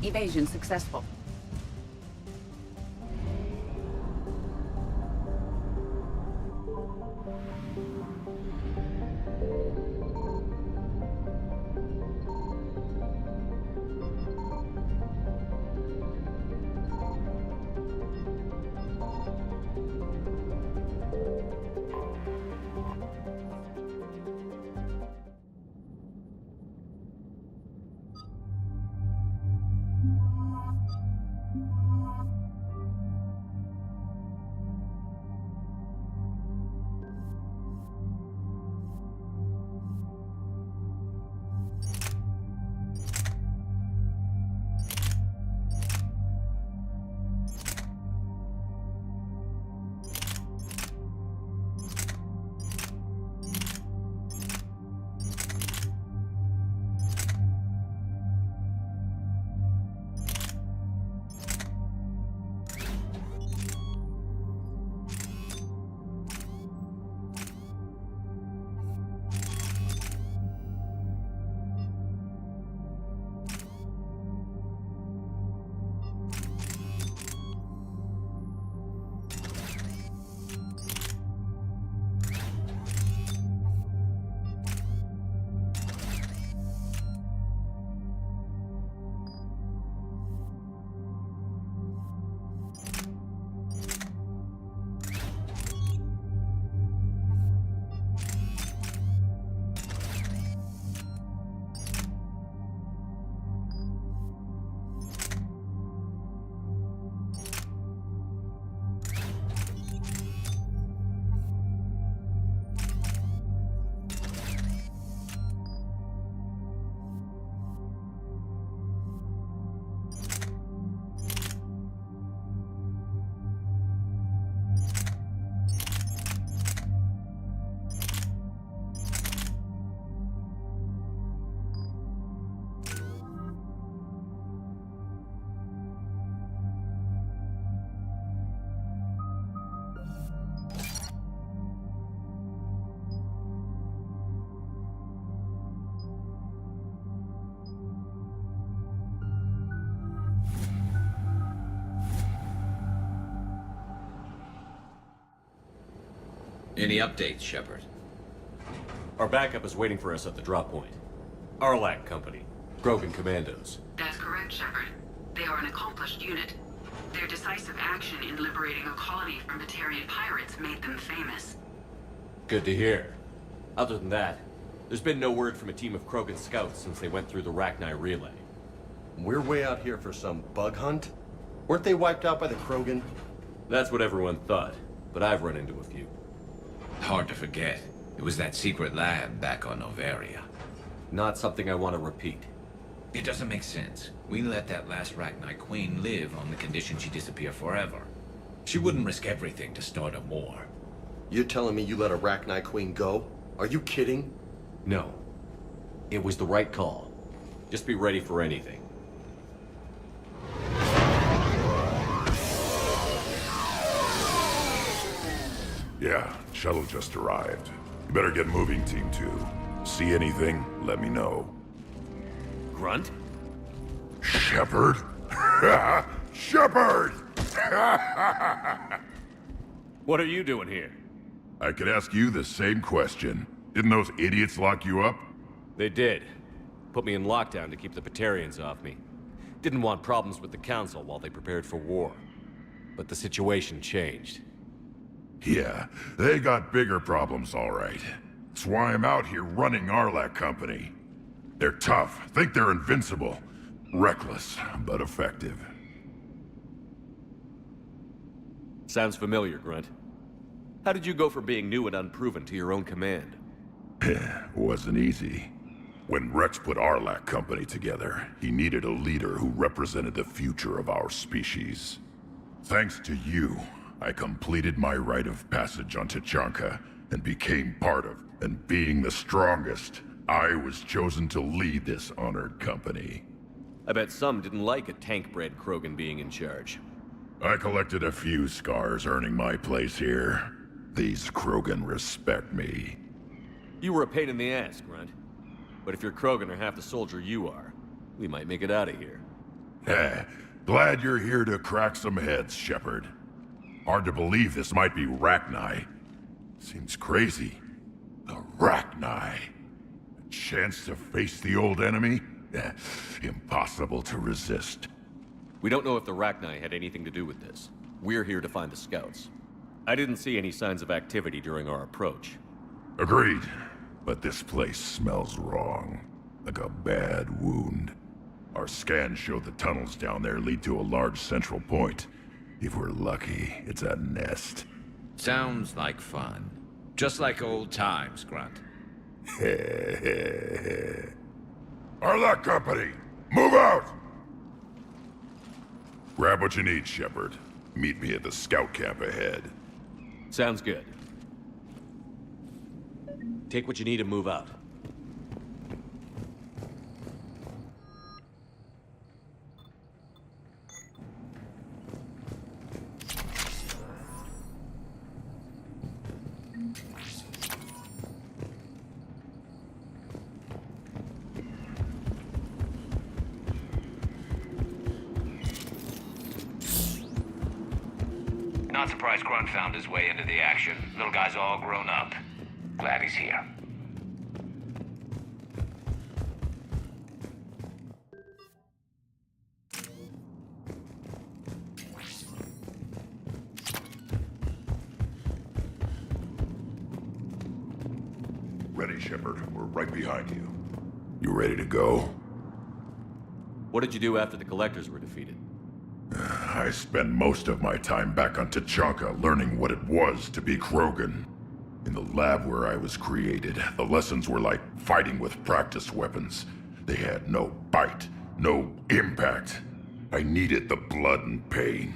Evasion successful. Any updates, Shepard? Our backup is waiting for us at the drop point. Arlac Company. Krogan Commandos. That's correct, Shepard. They are an accomplished unit. Their decisive action in liberating a colony from Batarian pirates made them famous. Good to hear. Other than that, there's been no word from a team of Krogan scouts since they went through the Rachni relay. We're way out here for some bug hunt? Weren't they wiped out by the Krogan? That's what everyone thought, but I've run into a few. Hard to forget. It was that secret lab back on Novaria. Not something I want to repeat. It doesn't make sense. We let that last Rachni queen live on the condition she disappear forever. She wouldn't risk everything to start a war. You're telling me you let a Rachni queen go? Are you kidding? No. It was the right call. Just be ready for anything. Yeah, shuttle just arrived. You better get moving, Team 2. See anything, let me know. Grunt? Shepard? Shepard! What are you doing here? I could ask you the same question. Didn't those idiots lock you up? They did. Put me in lockdown to keep the Batarians off me. Didn't want problems with the Council while they prepared for war. But the situation changed. Yeah, they got bigger problems, all right. That's why I'm out here running Arlac Company. They're tough, think they're invincible. Reckless, but effective. Sounds familiar, Grunt. How did you go from being new and unproven to your own command? Wasn't easy. When Rex put Arlac Company together, he needed a leader who represented the future of our species. Thanks to you, I completed my rite of passage on Tachanka and became part of, and being the strongest, I was chosen to lead this honored company. I bet some didn't like a tank-bred Krogan being in charge. I collected a few scars earning my place here. These Krogan respect me. You were a pain in the ass, Grunt. But if your Krogan are half the soldier you are, we might make it out of here. Glad you're here to crack some heads, Shepard. Hard to believe this might be Rachni. Seems crazy. The Rachni. A chance to face the old enemy? Impossible to resist. We don't know if the Rachni had anything to do with this. We're here to find the scouts. I didn't see any signs of activity during our approach. Agreed. But this place smells wrong. Like a bad wound. Our scans show the tunnels down there lead to a large central point. If we're lucky, it's a nest. Sounds like fun. Just like old times, Grunt. Arlac Company, move out! Grab what you need, Shepard. Meet me at the scout camp ahead. Sounds good. Take what you need and move out. Not surprised Grunt found his way into the action. Little guy's all grown up. Glad he's here. Ready, Shepard. We're right behind you. You ready to go? What did you do after the Collectors were defeated? I spent most of my time back on Tuchanka learning what it was to be Krogan. In the lab where I was created, the lessons were like fighting with practice weapons. They had no bite, no impact. I needed the blood and pain.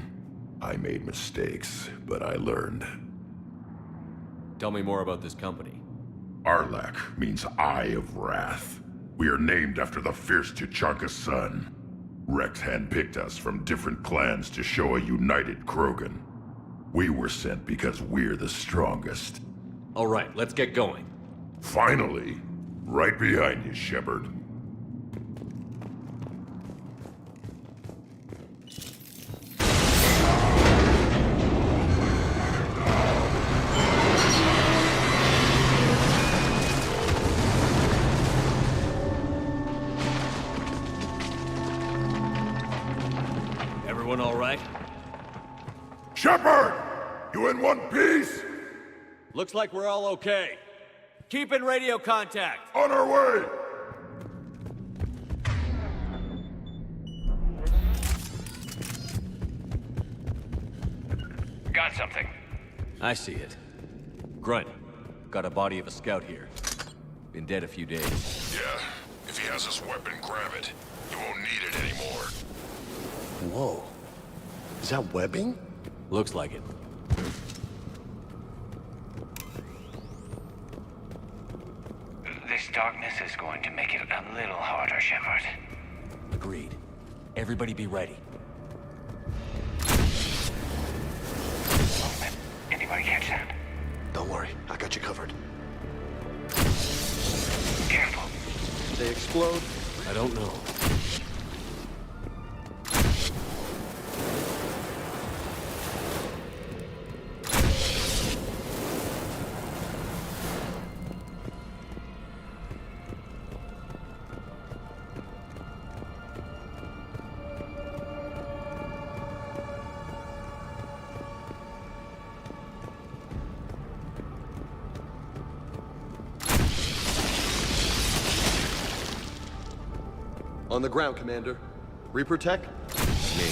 I made mistakes, but I learned. Tell me more about this company. Arlac means Eye of Wrath. We are named after the fierce Tuchanka sun. Rex handpicked us from different clans to show a united Krogan. We were sent because we're the strongest. All right, let's get going. Finally, right behind you, Shepard. Everyone all right? Shepard! You in one piece? Looks like we're all okay. Keep in radio contact. On our way! Got something. I see it. Grunt, got a body of a scout here. Been dead a few days. Yeah, if he has his weapon, grab it. You won't need it anymore. Whoa. Is that webbing? Looks like it. This darkness is going to make it a little harder, Shepard. Agreed. Everybody be ready. Anybody catch that? Don't worry, I got you covered. Careful. They explode? I don't know. On the ground, Commander. Reaper Tech? Me.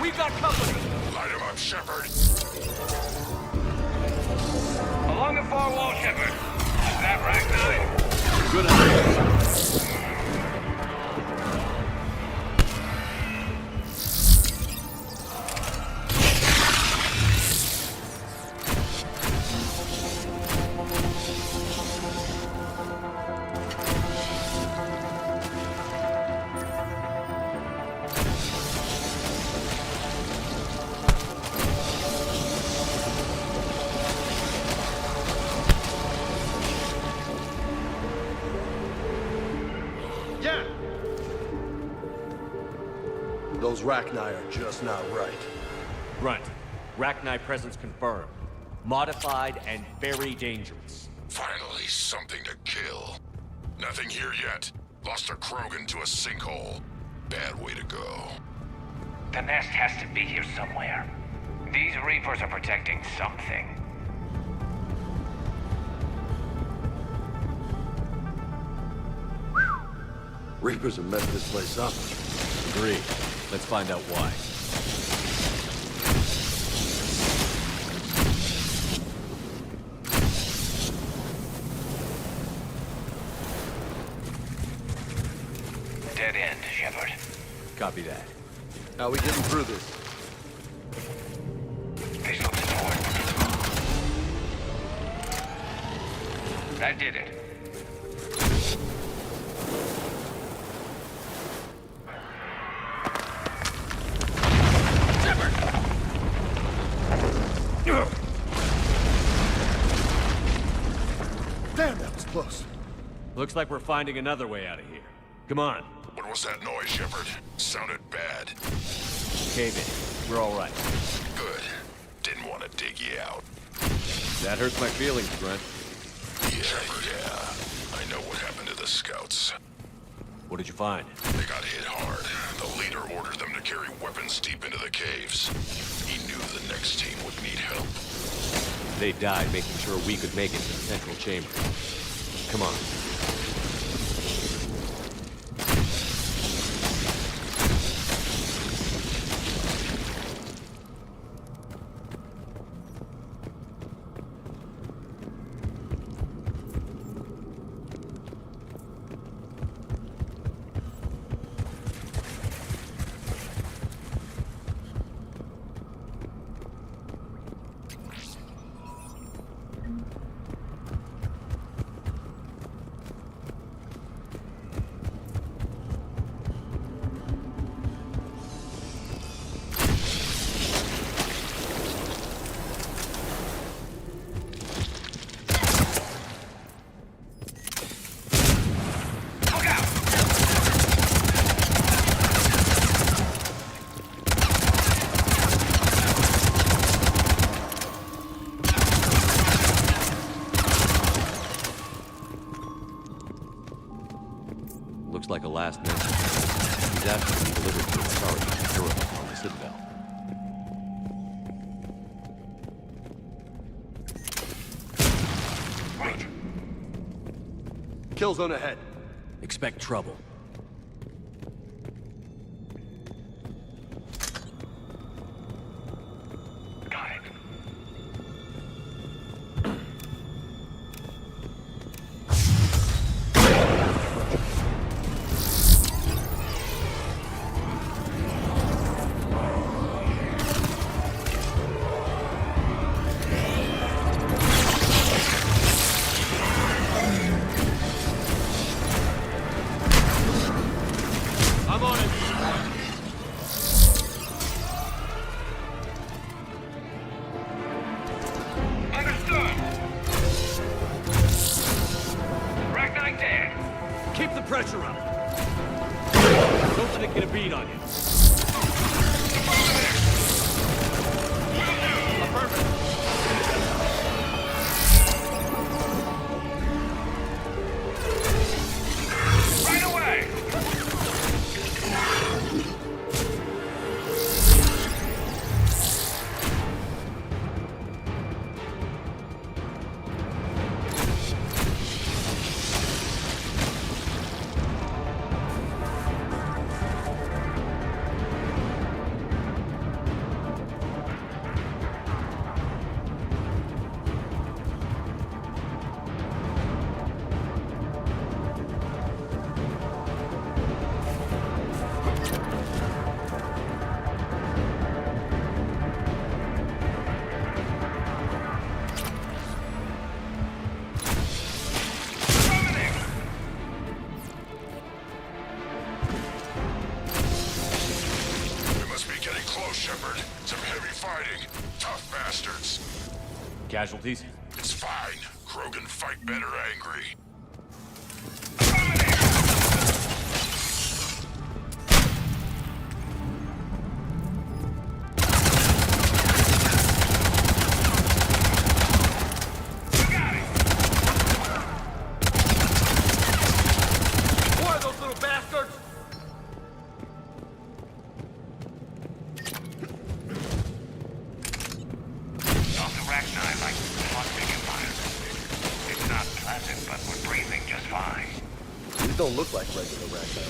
We got company! Light him up, Shepard. Along the far wall, Shepard. That Ragnar. Good idea. Those Rachni are just not right. Grunt. Rachni presence confirmed. Modified and very dangerous. Finally, something to kill. Nothing here yet. Lost a Krogan to a sinkhole. Bad way to go. The nest has to be here somewhere. These Reapers are protecting something. Reapers have messed this place up. Agreed. Let's find out why. Dead end, Shepard. Copy that. How we getting through this? This looks important. That did it. Damn, that was close. Looks like we're finding another way out of here. Come on. What was that noise, Shepard? Sounded bad. Cave in. We're all right. Good. Didn't want to dig you out. That hurts my feelings, Grunt. Yeah. I know what happened to the scouts. What did you find? They got hit hard. The leader ordered them to carry weapons deep into the caves. He knew the next team would need help. They died making sure we could make it to the central chamber. Come on. Looks like a last message. He's asking to be delivered to the Sergeant Europe on the Citadel. Right. Kill zone ahead. Expect trouble. Got it. I'm on it! Understood. Rachni dead. Keep the pressure up! Don't let it get a beat on you. Right away. We must be getting close, Shepard. Some heavy fighting. Tough bastards. Casualties? It's fine. Krogan fight better angry. don't look like regular ragnar.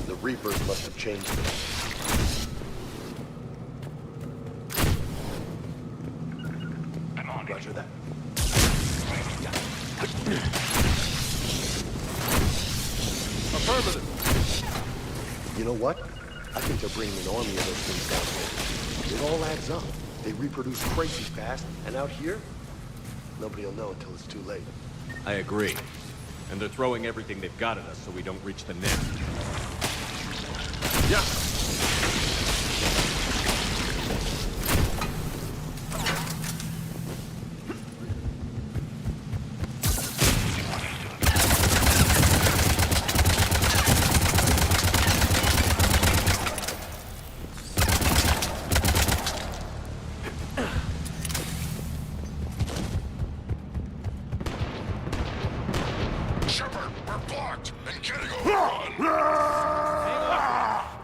The Reapers must have changed them. I'm on it. Roger that. Affirmative. You know what? I think they're bringing an army of those things down here. It all adds up. They reproduce crazy fast, and out here, nobody will know until it's too late. I agree. And they're throwing everything they've got at us so we don't reach the nest. Yeah.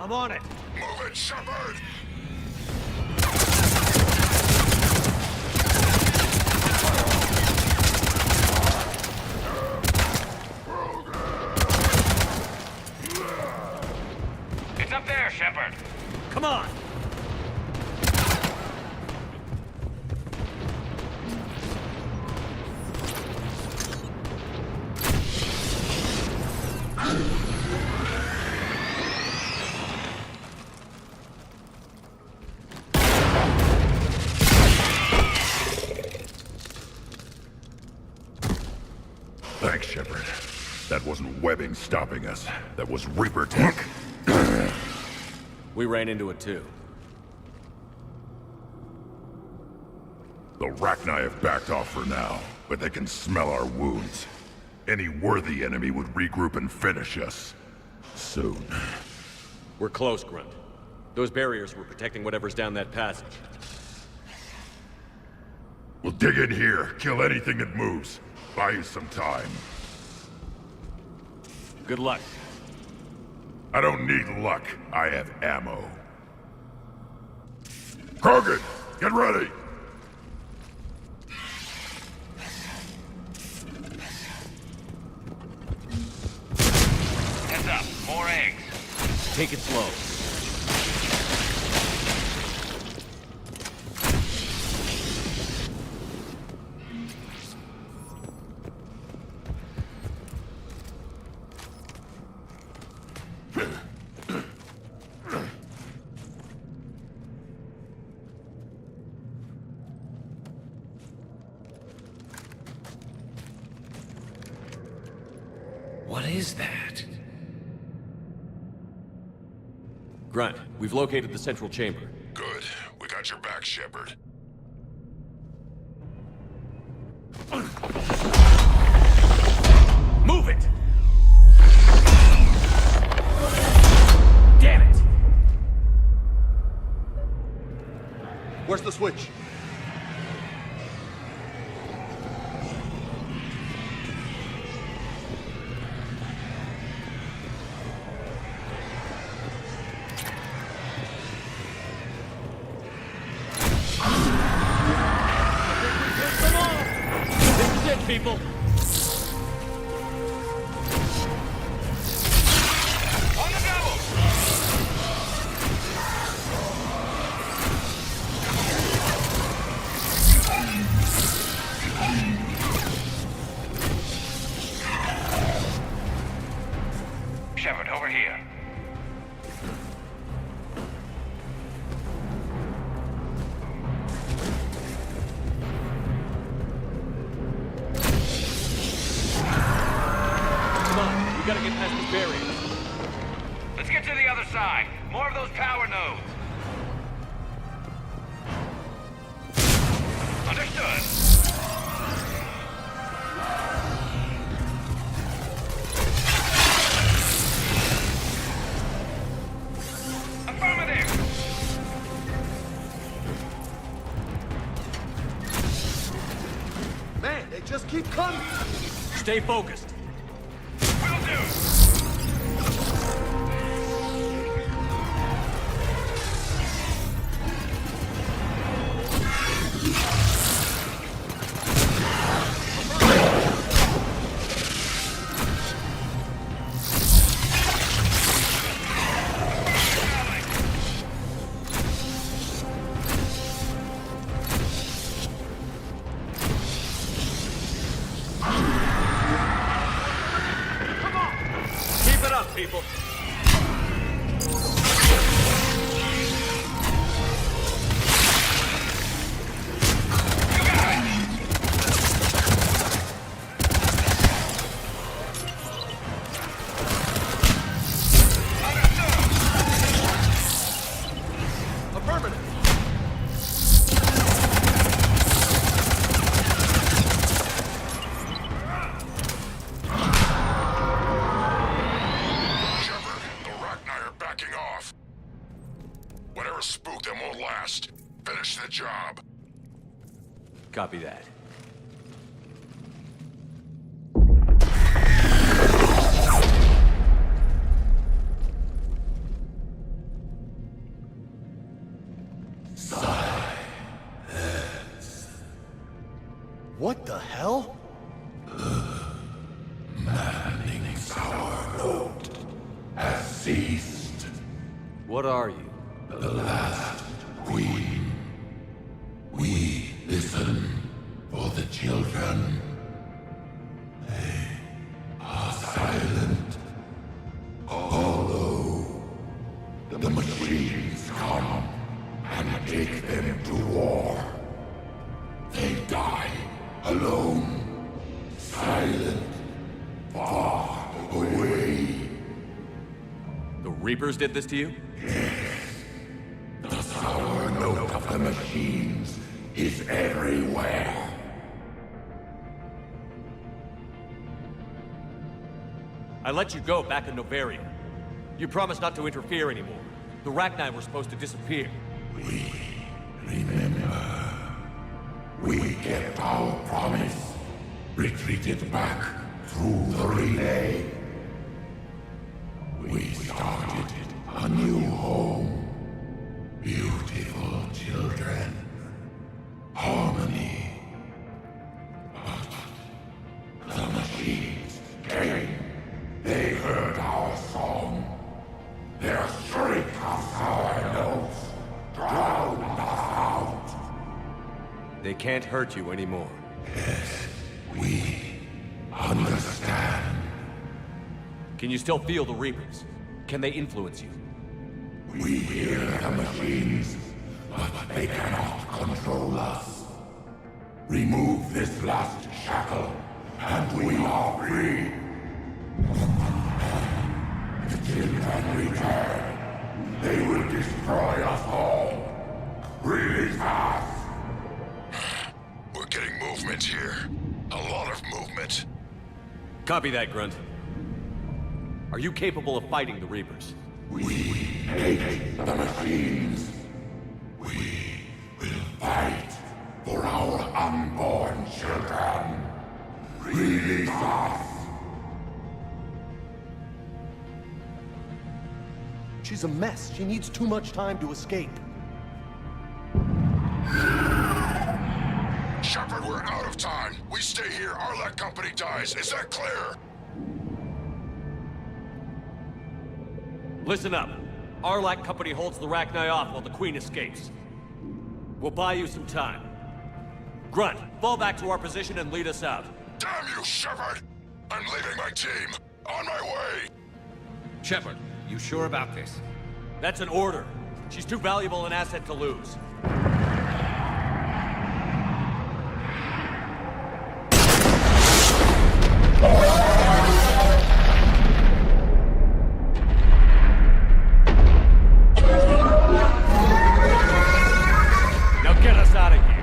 I'm on it. Move it, Shepard! It's up there, Shepard. Come on. Thanks, Shepard. That wasn't webbing stopping us. That was Reaper tech. We ran into it too. The Rachni have backed off for now, but they can smell our wounds. Any worthy enemy would regroup and finish us. Soon. We're close, Grunt. Those barriers were protecting whatever's down that passage. We'll dig in here, kill anything that moves. Buy you some time. Good luck. I don't need luck. I have ammo. Krogan, get ready! Heads up, more eggs. Take it slow. What is that? Grunt, we've located the central chamber. Good. We got your back, Shepard. Move it. Damn it. Where's the switch? People. On the double! Shepard, over here. We gotta get past this barrier. Let's get to the other side. More of those power nodes. Understood. Affirmative. Man, they just keep coming! Stay focused. Will do. Copy that. What the hell? Manning's our note has ceased. What are you? The last queen. We listen for the children. They are silent. Although the machines come and take them to war, they die alone, silent, far away. The Reapers did this to you? The sour note of the machines is everywhere. I let you go back in Novaria. You promised not to interfere anymore. The Rachni were supposed to disappear. We remember. We kept our promise. Retreated back through the relay. We started a new home. Beautiful children. Harmony. But the machines came. They heard our song. Their shriek of sour notes drowned us out. They can't hurt you anymore. Yes, we understand. Can you still feel the Reapers? Can they influence you? We hear the machines, but they cannot control us. Remove this last shackle, and we are free. The children return. They will destroy us all. Release us! We're getting movement here. A lot of movement. Copy that, Grunt. Are you capable of fighting the Reapers? We hate the machines. We will fight for our unborn children. Release us! She's a mess. She needs too much time to escape. Shepard, we're out of time. We stay here, our company dies. Is that clear? Listen up. Arlac Company holds the Rachni off while the Queen escapes. We'll buy you some time. Grunt, fall back to our position and lead us out. Damn you, Shepard! I'm leaving my team. On my way! Shepard, you sure about this? That's an order. She's too valuable an asset to lose. Now get us out of here.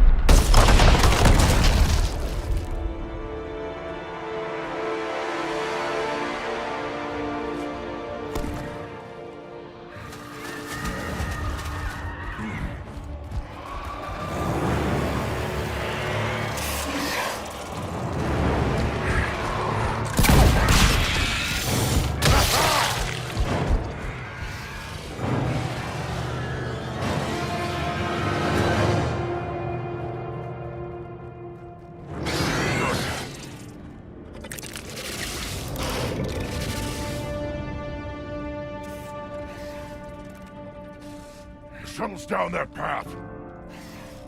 Shuttles down that path.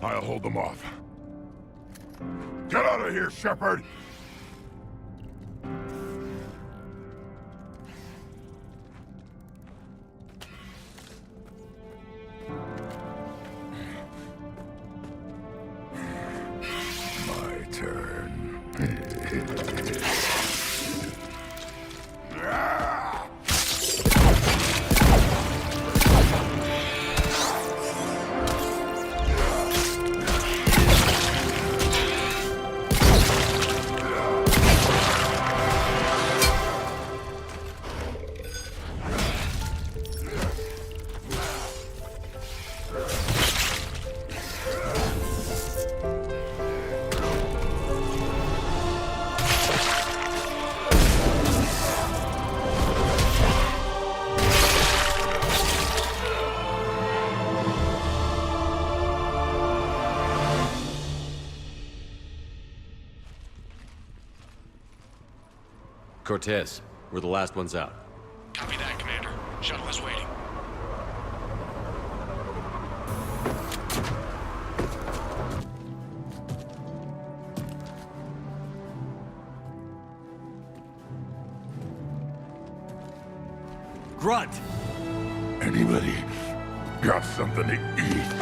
I'll hold them off. Get out of here, Shepard! My turn. Cortez, we're the last ones out. Copy that, Commander. Shuttle is waiting. Grunt! Anybody got something to eat?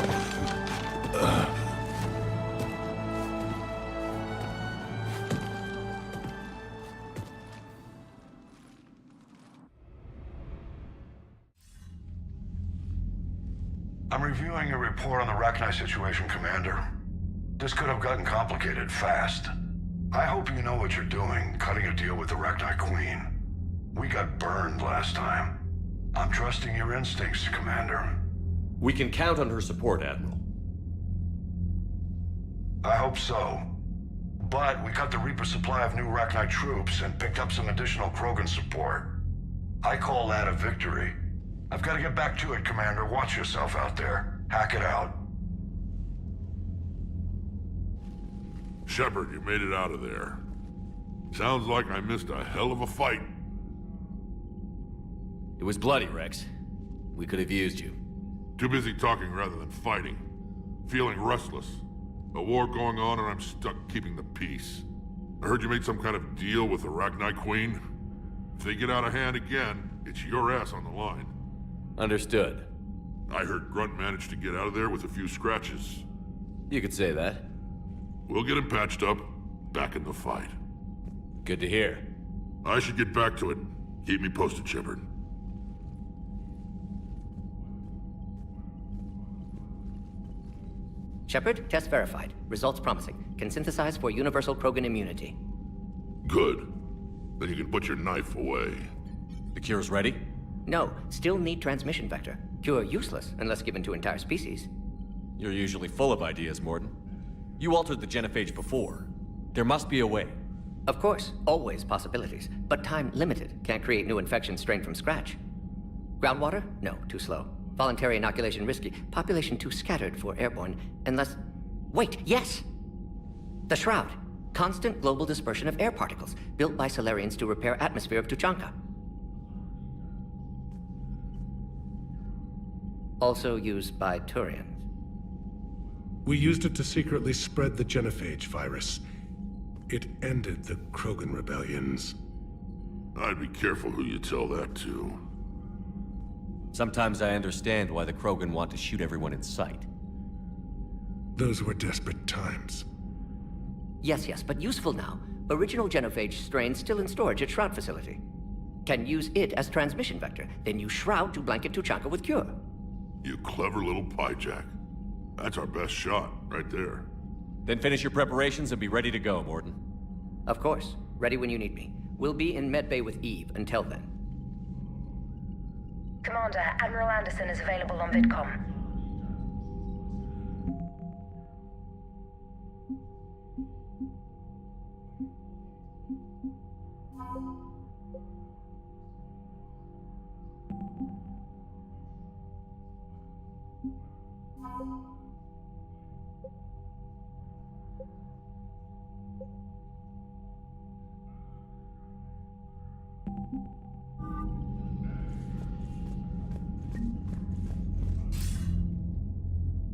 I'm reviewing your report on the Rachni situation, Commander. This could have gotten complicated fast. I hope you know what you're doing, cutting a deal with the Rachni Queen. We got burned last time. I'm trusting your instincts, Commander. We can count on her support, Admiral. I hope so. But we cut the Reaper supply of new Rachni troops and picked up some additional Krogan support. I call that a victory. I've got to get back to it, Commander. Watch yourself out there. Hack it out. Shepard, you made it out of there. Sounds like I missed a hell of a fight. It was bloody, Rex. We could have used you. Too busy talking rather than fighting. Feeling restless. A war going on and I'm stuck keeping the peace. I heard you made some kind of deal with the Rachni Queen. If they get out of hand again, it's your ass on the line. Understood. I heard Grunt managed to get out of there with a few scratches. You could say that. We'll get him patched up, back in the fight. Good to hear. I should get back to it. Keep me posted, Shepard. Shepard, test verified. Results promising. Can synthesize for universal Krogan immunity. Good. Then you can put your knife away. The cure's ready? No, still need transmission vector. Cure useless unless given to entire species. You're usually full of ideas, Morden. You altered the genophage before. There must be a way. Of course, always possibilities, but time limited. Can't create new infections strained from scratch. Groundwater? No, too slow. Voluntary inoculation risky. Population too scattered for airborne, unless... Wait, yes! The Shroud. Constant global dispersion of air particles, built by Solarians to repair atmosphere of Tuchanka. Also used by Turians. We used it to secretly spread the genophage virus. It ended the Krogan rebellions. I'd be careful who you tell that to. Sometimes I understand why the Krogan want to shoot everyone in sight. Those were desperate times. Yes, but useful now. Original genophage strain still in storage at Shroud facility. Can use it as transmission vector, then use Shroud to blanket Tuchanka with cure. You clever little pyjack. That's our best shot, right there. Then finish your preparations and be ready to go, Morden. Of course. Ready when you need me. We'll be in medbay with Eve until then. Commander, Admiral Anderson is available on VidCom.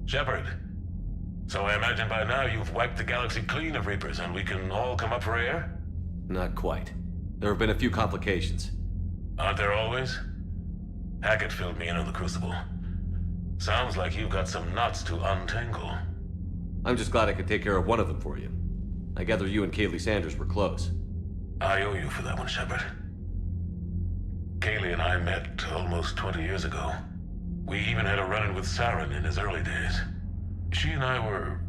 Shepard, so I imagine by now you've wiped the galaxy clean of Reapers and we can all come up for air? Not quite. There have been a few complications. Aren't there always? Hackett filled me in on the Crucible. Sounds like you've got some knots to untangle. I'm just glad I could take care of one of them for you. I gather you and Kaylee Sanders were close. I owe you for that one, Shepard. Kaylee and I met almost 20 years ago. We even had a run-in with Saren in his early days. She and I were...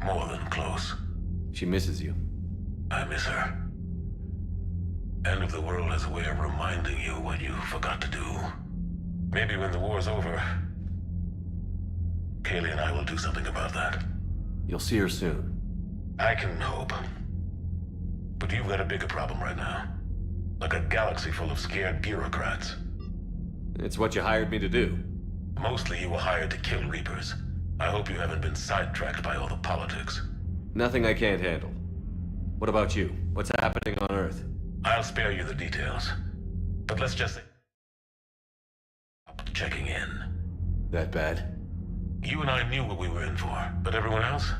more than close. She misses you. I miss her. End of the world has a way of reminding you what you forgot to do. Maybe when the war's over, Kaylee and I will do something about that. You'll see her soon. I can hope. But you've got a bigger problem right now. Like a galaxy full of scared bureaucrats. It's what you hired me to do. Mostly you were hired to kill Reapers. I hope you haven't been sidetracked by all the politics. Nothing I can't handle. What about you? What's happening on Earth? I'll spare you the details. But let's just say... checking in. That bad? You and I knew what we were in for, but everyone else?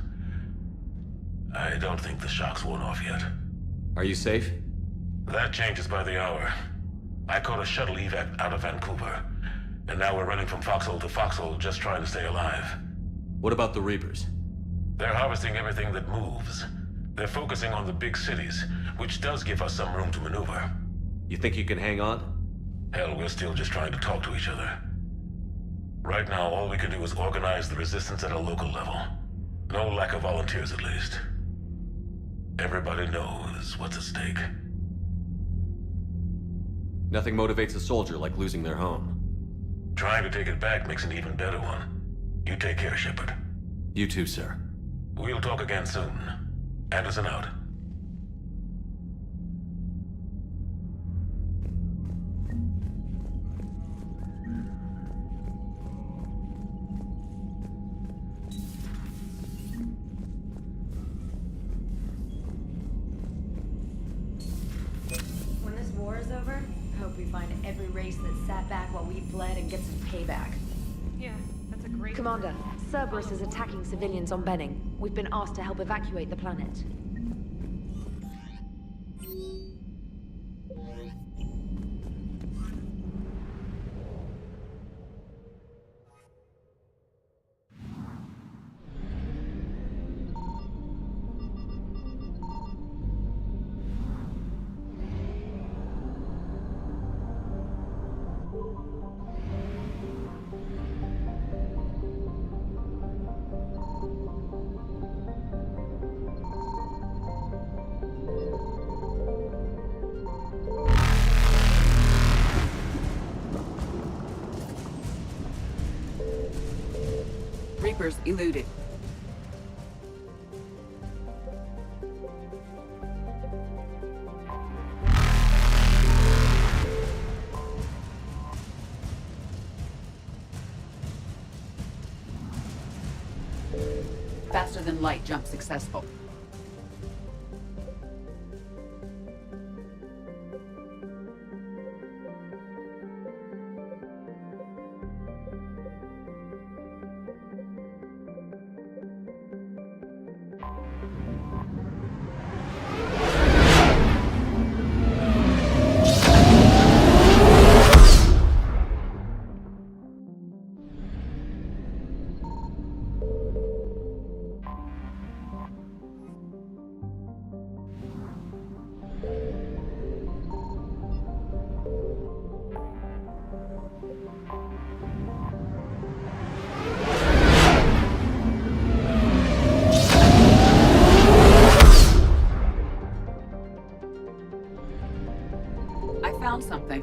I don't think the shock's worn off yet. Are you safe? That changes by the hour. I caught a shuttle evac out of Vancouver, and now we're running from foxhole to foxhole just trying to stay alive. What about the Reapers? They're harvesting everything that moves. They're focusing on the big cities, which does give us some room to maneuver. You think you can hang on? Hell, we're still just trying to talk to each other. Right now, all we can do is organize the resistance at a local level. No lack of volunteers, at least. Everybody knows what's at stake. Nothing motivates a soldier like losing their home. Trying to take it back makes an even better one. You take care, Shepard. You too, sir. We'll talk again soon. Anderson out. When this war is over, I hope we find every race that sat back while we bled and get some payback. Yeah, that's a great... Commander, Cerberus is attacking civilians on Benning. We've been asked to help evacuate the planet. Reapers eluded. Faster than light jump successful. Something.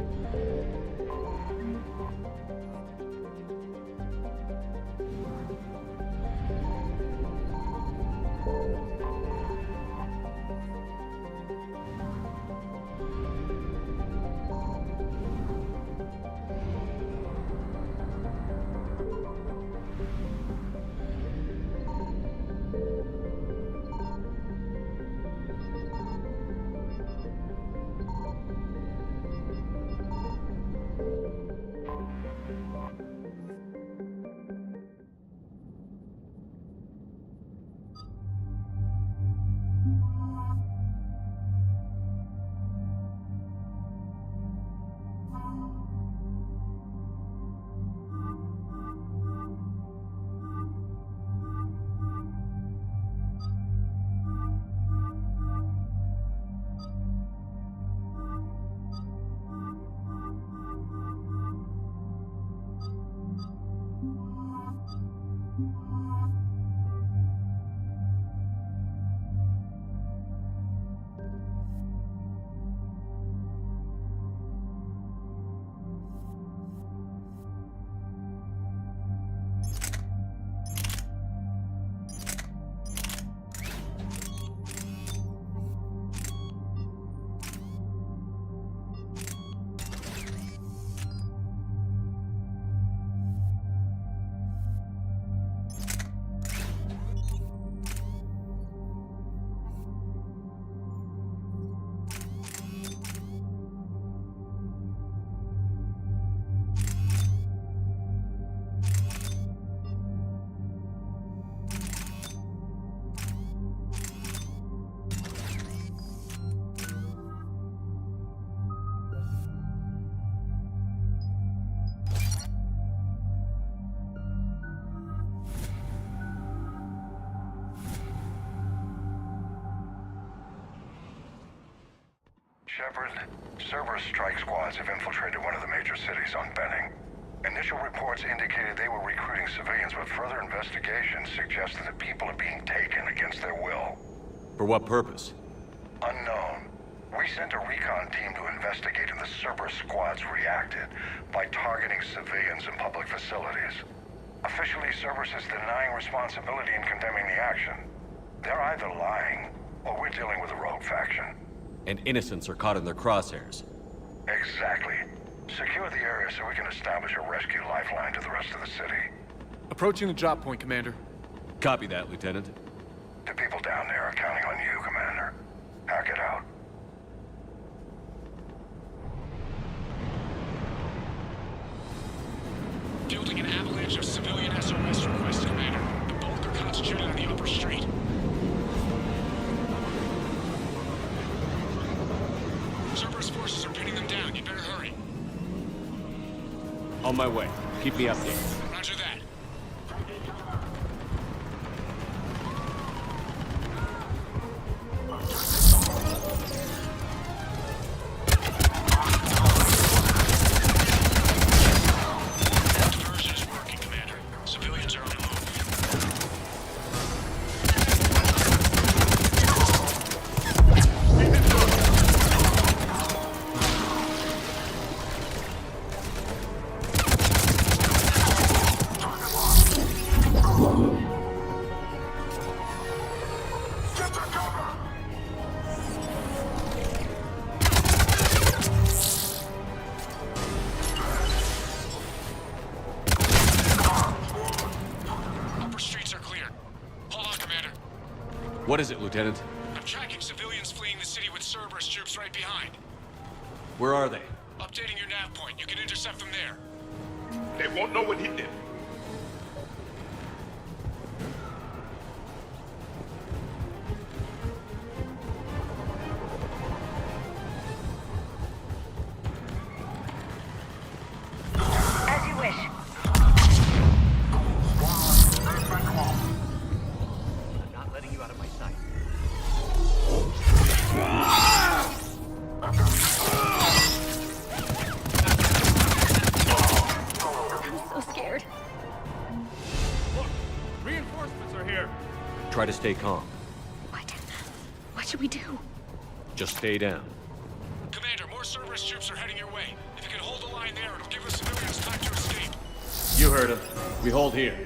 Shepard, Cerberus strike squads have infiltrated one of the major cities on Benning. Initial reports indicated they were recruiting civilians, but further investigation suggests that the people are being taken against their will. For what purpose? Unknown. We sent a recon team to investigate, and the Cerberus squads reacted by targeting civilians in public facilities. Officially, Cerberus is denying responsibility and condemning the action. They're either lying, or we're dealing with a rogue faction. And innocents are caught in their crosshairs. Exactly. Secure the area so we can establish a rescue lifeline to the rest of the city. Approaching the drop point, Commander. Copy that, Lieutenant. The people down there are counting on you, Commander. Hack it out. Fielding an avalanche of civilian SOS requests, Commander. The bulk are concentrated on the upper street. Cerberus forces are pinning them down. You better hurry. On my way. Keep me updated. Roger that. Diversion is working, Commander. Civilians are on the move. Upper streets are clear. Hold on, Commander. What is it, Lieutenant? I'm tracking civilians fleeing the city with Cerberus troops right behind. Where are they? Updating your nav point. You can intercept them there. They won't know what hit them. As you wish. I'm not letting you out of my sight. I'm so scared. Look, reinforcements are here. Try to stay calm. What should we do? Just stay down. Commander, more Cerberus troops are heading your way. If you can hold the line there, it'll give the civilians time to escape. You heard him. We hold here.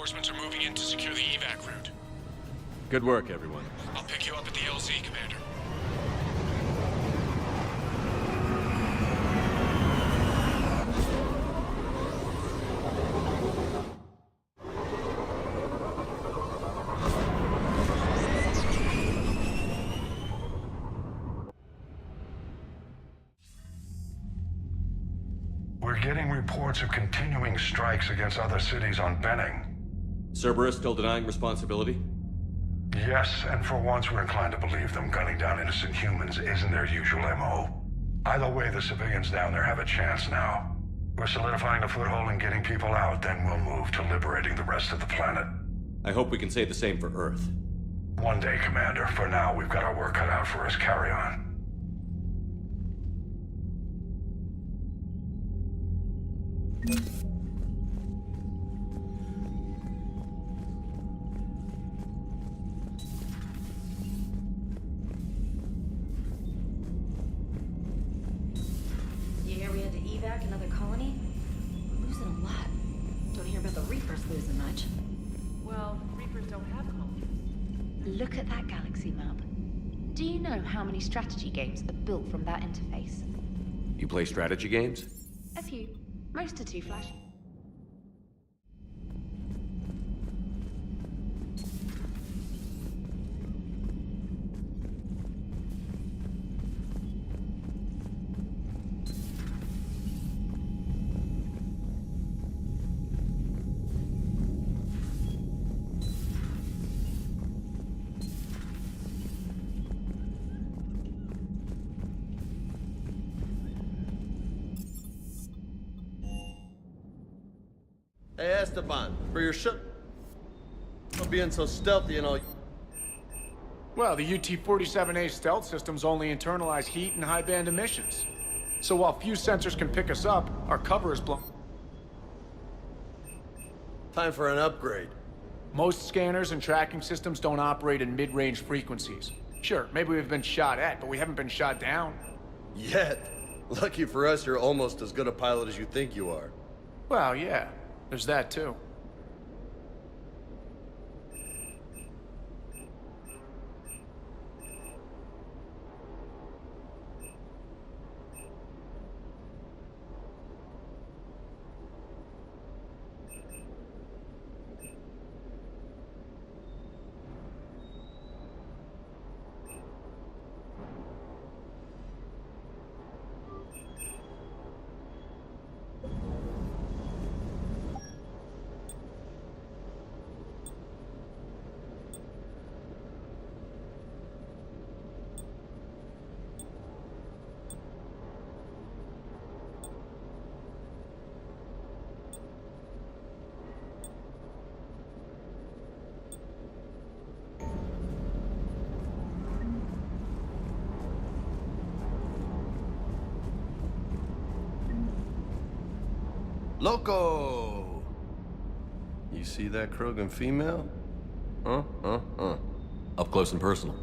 reinforcements are moving in to secure the evac route. Good work, everyone. I'll pick you up at the LZ, Commander. We're getting reports of continuing strikes against other cities on Benning. Cerberus still denying responsibility? Yes, and for once we're inclined to believe them. Gunning down innocent humans isn't their usual MO. Either way, the civilians down there have a chance now. We're solidifying the foothold and getting people out, then we'll move to liberating the rest of the planet. I hope we can say the same for Earth. One day, Commander. For now, we've got our work cut out for us. Carry on. You hear we had to evac another colony? We're losing a lot. Don't hear about the Reapers losing much. Well, Reapers don't have colonies. Look at that galaxy map. Do you know how many strategy games are built from that interface? You play strategy games? A few. Most are too flashy. Hey, Esteban, for your for being so stealthy and all. Well, the UT-47A stealth systems only internalize heat and high-band emissions. So while few sensors can pick us up, our cover is blown. Time for an upgrade. Most scanners and tracking systems don't operate in mid-range frequencies. Sure, maybe we've been shot at, but we haven't been shot down. Yet. Lucky for us, you're almost as good a pilot as you think you are. Well, yeah. There's that, too. Loco! You see that Krogan female? Up close and personal.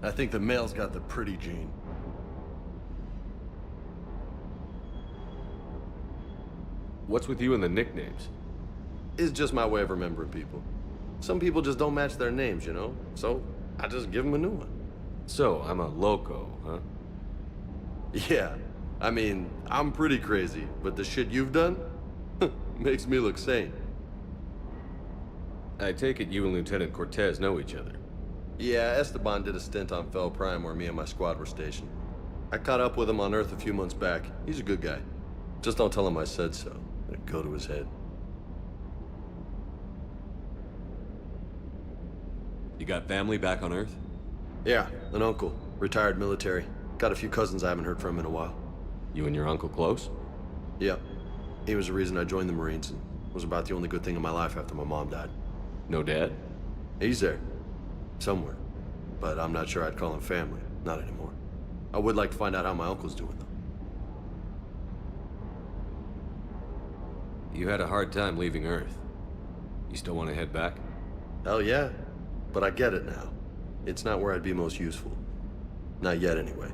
I think the male's got the pretty gene. What's with you and the nicknames? It's just my way of remembering people. Some people just don't match their names, you know? So, I just give them a new one. So, I'm a loco, huh? Yeah. I mean, I'm pretty crazy, but the shit you've done makes me look sane. I take it you and Lieutenant Cortez know each other. Yeah, Esteban did a stint on Fel Prime where me and my squad were stationed. I caught up with him on Earth a few months back. He's a good guy. Just don't tell him I said so. It'd go to his head. You got family back on Earth? Yeah, an uncle. Retired military. Got a few cousins I haven't heard from in a while. You and your uncle close? Yep. He was the reason I joined the Marines and was about the only good thing in my life after my mom died. No dad? He's there. Somewhere. But I'm not sure I'd call him family. Not anymore. I would like to find out how my uncle's doing, though. You had a hard time leaving Earth. You still want to head back? Hell yeah. But I get it now. It's not where I'd be most useful. Not yet, anyway.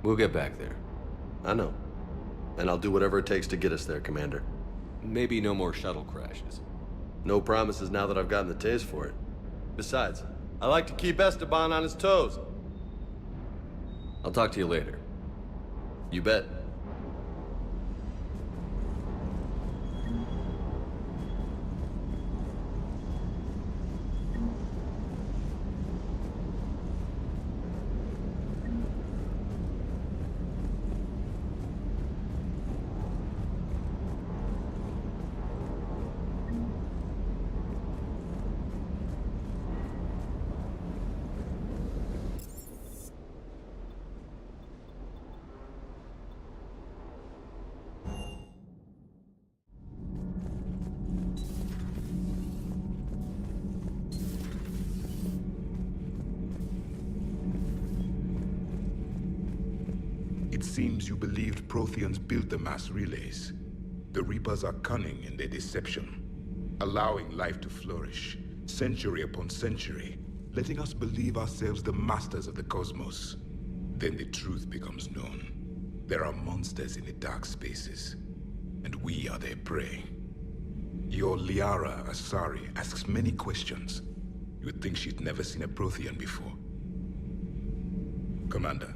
We'll get back there. I know. And I'll do whatever it takes to get us there, Commander. Maybe no more shuttle crashes. No promises now that I've gotten the taste for it. Besides, I like to keep Esteban on his toes. I'll talk to you later. You bet. It seems you believed Protheans built the mass relays. The Reapers are cunning in their deception, allowing life to flourish, century upon century, letting us believe ourselves the masters of the cosmos. Then the truth becomes known. There are monsters in the dark spaces, and we are their prey. Your Liara Asari asks many questions. You'd think she'd never seen a Prothean before. Commander.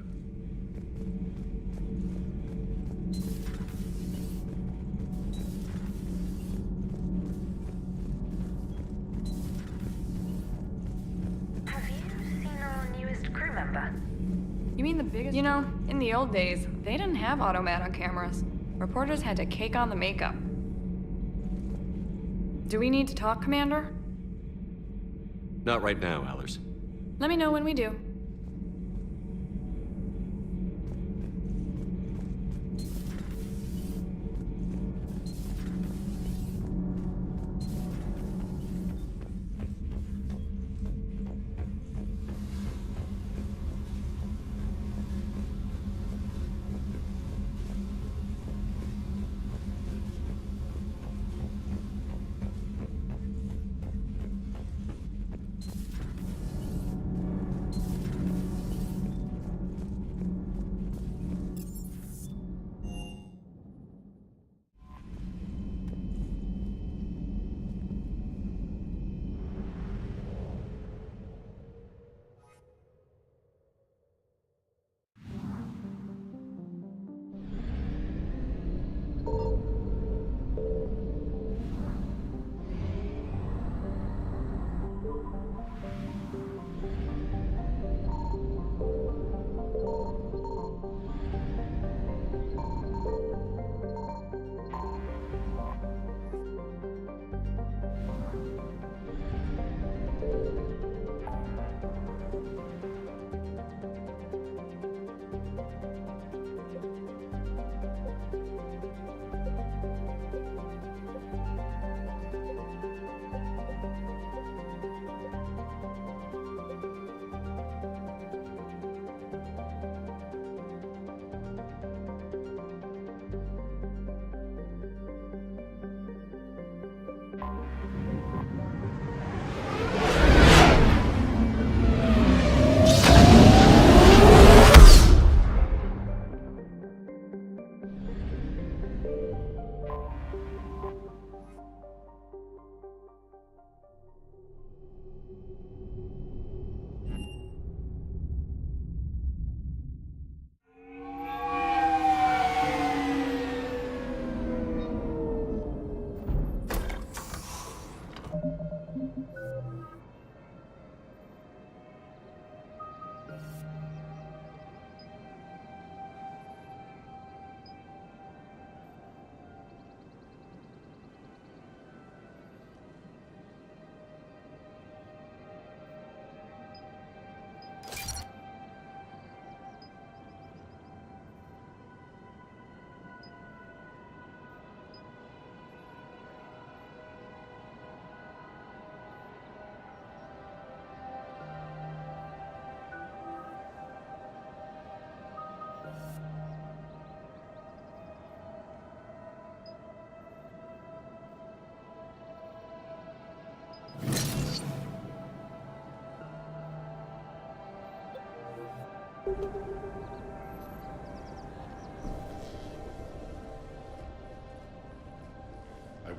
You mean the biggest? You know, in the old days, they didn't have automat on cameras. Reporters had to cake on the makeup. Do we need to talk, Commander? Not right now, Allers. Let me know when we do.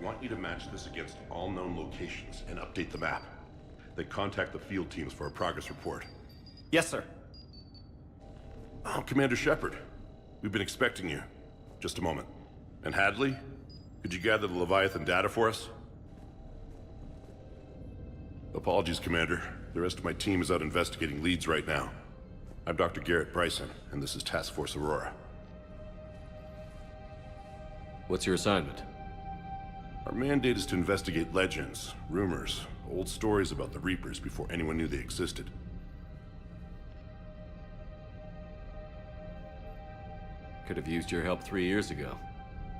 want you to match this against all known locations and update the map. Then contact the field teams for a progress report. Yes, sir. Oh, Commander Shepard. We've been expecting you. Just a moment. And Hadley? Could you gather the Leviathan data for us? Apologies, Commander. The rest of my team is out investigating leads right now. I'm Dr. Garrett Bryson, and this is Task Force Aurora. What's your assignment? Our mandate is to investigate legends, rumors, old stories about the Reapers before anyone knew they existed. Could have used your help 3 years ago.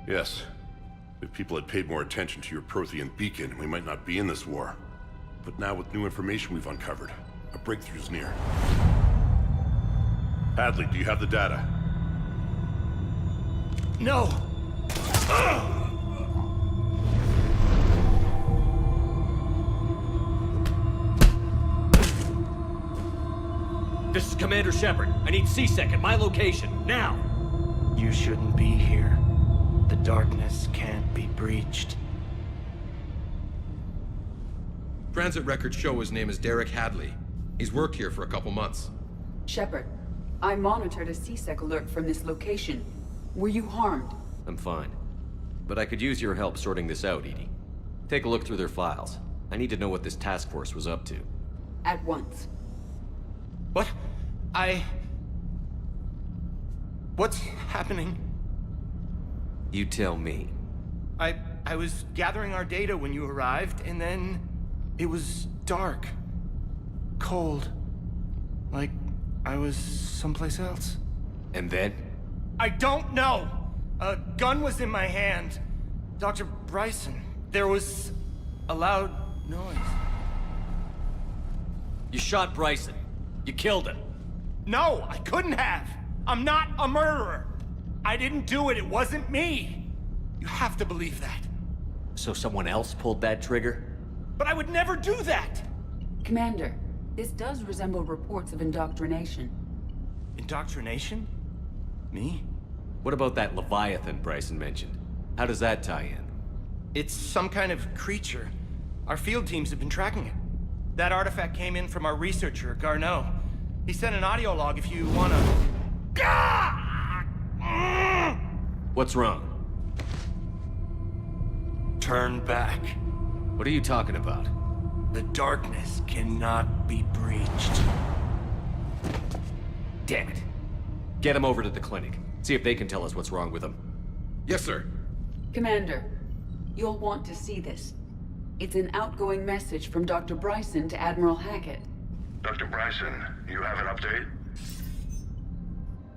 Yes. If people had paid more attention to your Prothean beacon, we might not be in this war. But now with new information we've uncovered, a breakthrough's near. Hadley, do you have the data? No! This is Commander Shepard. I need C-Sec at my location, now! You shouldn't be here. The darkness can't be breached. Transit records show his name is Derek Hadley. He's worked here for a couple months. Shepard, I monitored a C-Sec alert from this location. Were you harmed? I'm fine. But I could use your help sorting this out, Edie. Take a look through their files. I need to know what this task force was up to. At once. What? What's happening? You tell me. I was gathering our data when you arrived, and then it was dark. Cold. Like I was someplace else. And then? I don't know! A gun was in my hand. Dr. Bryson, there was a loud noise. You shot Bryson. You killed him. No, I couldn't have. I'm not a murderer. I didn't do it. It wasn't me. You have to believe that. So someone else pulled that trigger? But I would never do that! Commander, this does resemble reports of indoctrination. Indoctrination? Me? What about that Leviathan Bryson mentioned? How does that tie in? It's some kind of creature. Our field teams have been tracking it. That artifact came in from our researcher, Garneau. He sent an audio log if you wanna... What's wrong? Turn back. What are you talking about? The darkness cannot be breached. Damn it. Get him over to the clinic. See if they can tell us what's wrong with him. Yes, sir. Commander, you'll want to see this. It's an outgoing message from Dr. Bryson to Admiral Hackett. Dr. Bryson, you have an update?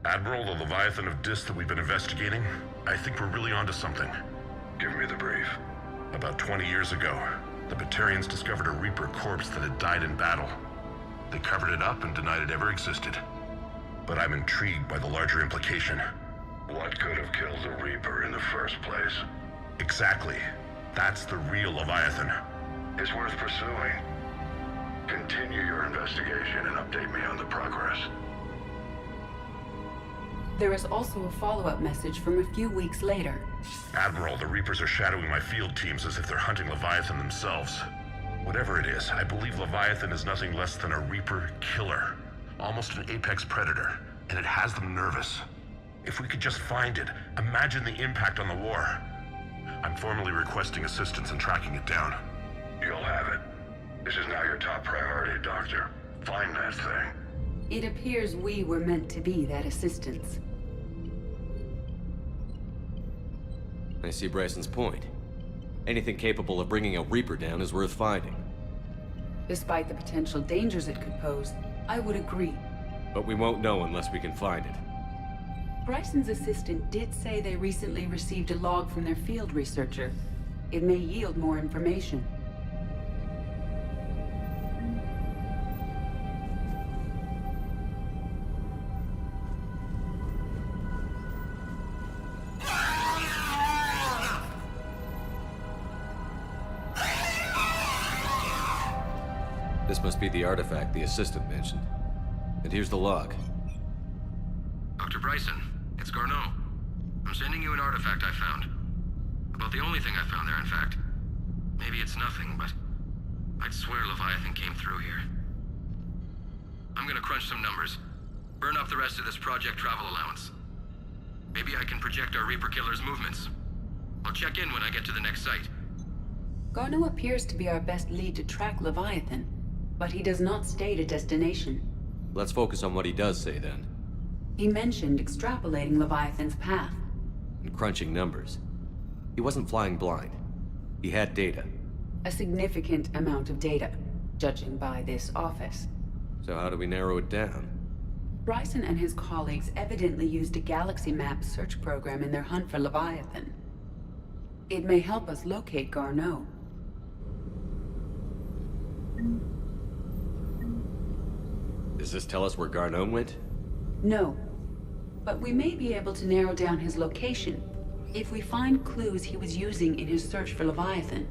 Admiral, the Leviathan of Dis that we've been investigating, I think we're really onto something. Give me the brief. About 20 years ago, the Batarians discovered a Reaper corpse that had died in battle. They covered it up and denied it ever existed. But I'm intrigued by the larger implication. What could have killed the Reaper in the first place? Exactly. That's the real Leviathan. It's worth pursuing. Continue your investigation and update me on the progress. There is also a follow-up message from a few weeks later. Admiral, the Reapers are shadowing my field teams as if they're hunting Leviathan themselves. Whatever it is, I believe Leviathan is nothing less than a Reaper killer. Almost an apex predator, and it has them nervous. If we could just find it, imagine the impact on the war. I'm formally requesting assistance in tracking it down. You'll have it. This is now your top priority, Doctor. Find that thing. It appears we were meant to be that assistance. I see Bryson's point. Anything capable of bringing a Reaper down is worth finding. Despite the potential dangers it could pose, I would agree. But we won't know unless we can find it. Bryson's assistant did say they recently received a log from their field researcher. It may yield more information. This must be the artifact the assistant mentioned. And here's the log. Dr. Bryson, it's Garneau. I'm sending you an artifact I found. About not the only thing I found there, in fact. Maybe it's nothing, but I'd swear Leviathan came through here. I'm gonna crunch some numbers. Burn up the rest of this project travel allowance. Maybe I can project our Reaper Killer's movements. I'll check in when I get to the next site. Garneau appears to be our best lead to track Leviathan, but he does not state a destination. Let's focus on what he does say, then. He mentioned extrapolating Leviathan's path. And crunching numbers. He wasn't flying blind. He had data. A significant amount of data, judging by this office. So how do we narrow it down? Bryson and his colleagues evidently used a galaxy map search program in their hunt for Leviathan. It may help us locate Garneau. Does this tell us where Garneau went? No, but we may be able to narrow down his location if we find clues he was using in his search for Leviathan.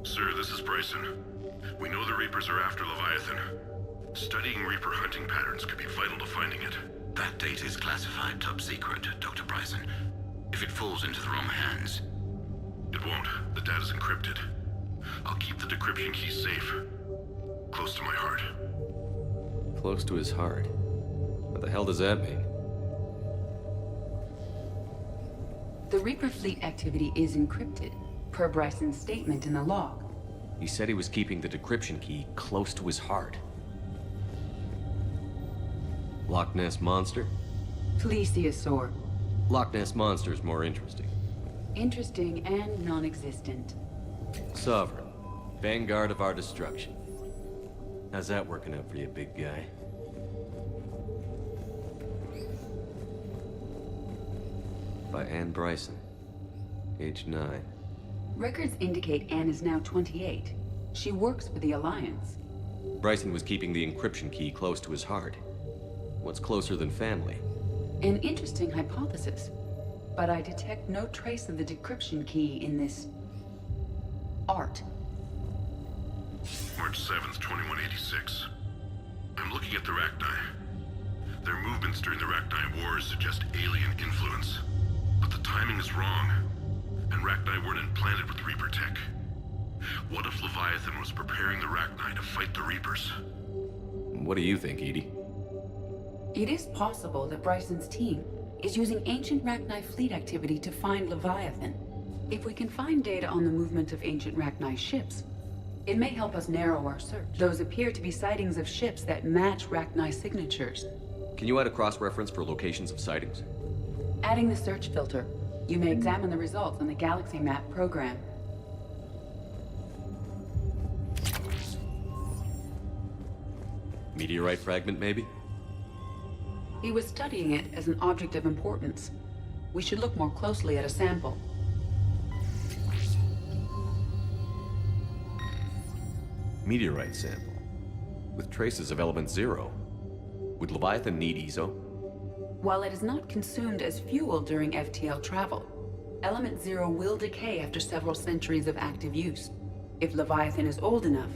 Sir, this is Bryson. We know the Reapers are after Leviathan. Studying Reaper hunting patterns could be vital to finding it. That data is classified top secret, Dr. Bryson. If it falls into the wrong hands... It won't. The data's encrypted. I'll keep the decryption key safe. Close to my heart. Close to his heart? What the hell does that mean? The Reaper fleet activity is encrypted, per Bryson's statement in the log. He said he was keeping the decryption key close to his heart. Loch Ness Monster? Plesiosaur. Loch Ness Monster's more interesting. Interesting and non-existent. Sovereign. Vanguard of our destruction. How's that working out for you, big guy? By Anne Bryson. Age 9. Records indicate Anne is now 28. She works for the Alliance. Bryson was keeping the encryption key close to his heart. What's closer than family? An interesting hypothesis. But I detect no trace of the decryption key in this... art. March 7th, 2186. I'm looking at the Rachni. Their movements during the Rachni Wars suggest alien influence. But the timing is wrong. And Rachni weren't implanted with Reaper tech. What if Leviathan was preparing the Rachni to fight the Reapers? What do you think, Edie? It is possible that Bryson's team is using ancient Rachni fleet activity to find Leviathan. If we can find data on the movement of ancient Rachni ships, it may help us narrow our search. Those appear to be sightings of ships that match Rachni signatures. Can you add a cross-reference for locations of sightings? Adding the search filter, you may examine the results on the Galaxy Map program. Meteorite fragment, maybe? He was studying it as an object of importance. We should look more closely at a sample. Meteorite sample. With traces of element 0. Would Leviathan need ESO? While it is not consumed as fuel during FTL travel, element 0 will decay after several centuries of active use. If Leviathan is old enough,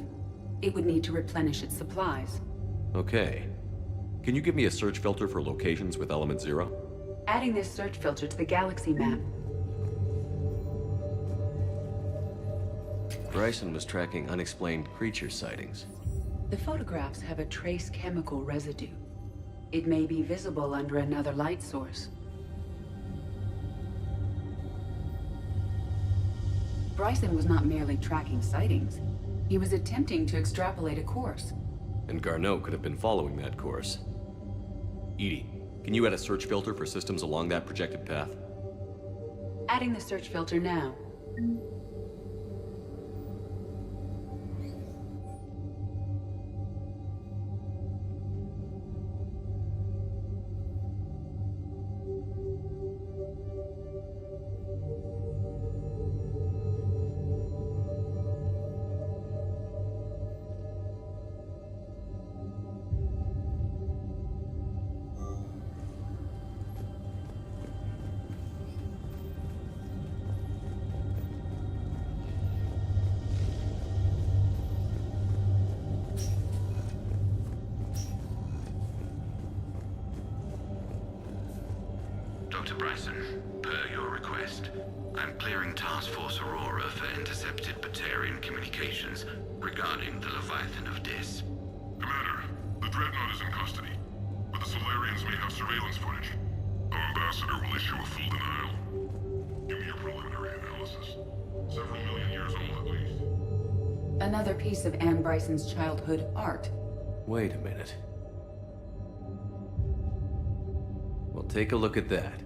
it would need to replenish its supplies. Okay. Can you give me a search filter for locations with element 0? Adding this search filter to the Galaxy Map. Bryson was tracking unexplained creature sightings. The photographs have a trace chemical residue. It may be visible under another light source. Bryson was not merely tracking sightings. He was attempting to extrapolate a course. And Garneau could have been following that course. Edie, can you add a search filter for systems along that projected path? Adding the search filter now. Bryson. Per your request, I'm clearing Task Force Aurora for intercepted Batarian communications regarding the Leviathan of Dis. Commander, the Dreadnought is in custody, but the Solarians may have surveillance footage. Our ambassador will issue a full denial. Give me your preliminary analysis. Several million years old at least. Another piece of Anne Bryson's childhood art. Wait a minute. Well, take a look at that.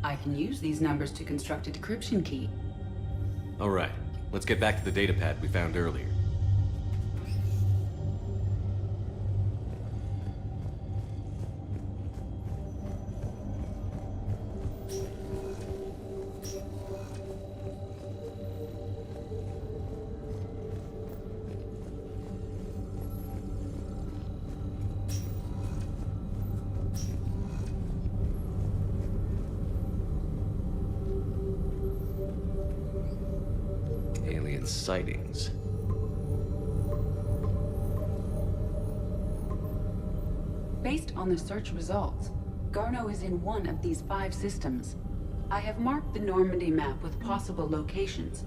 I can use these numbers to construct a decryption key. All right, let's get back to the datapad we found earlier. Sightings. Based on the search results, Garneau is in one of these 5 systems. I have marked the Normandy map with possible locations.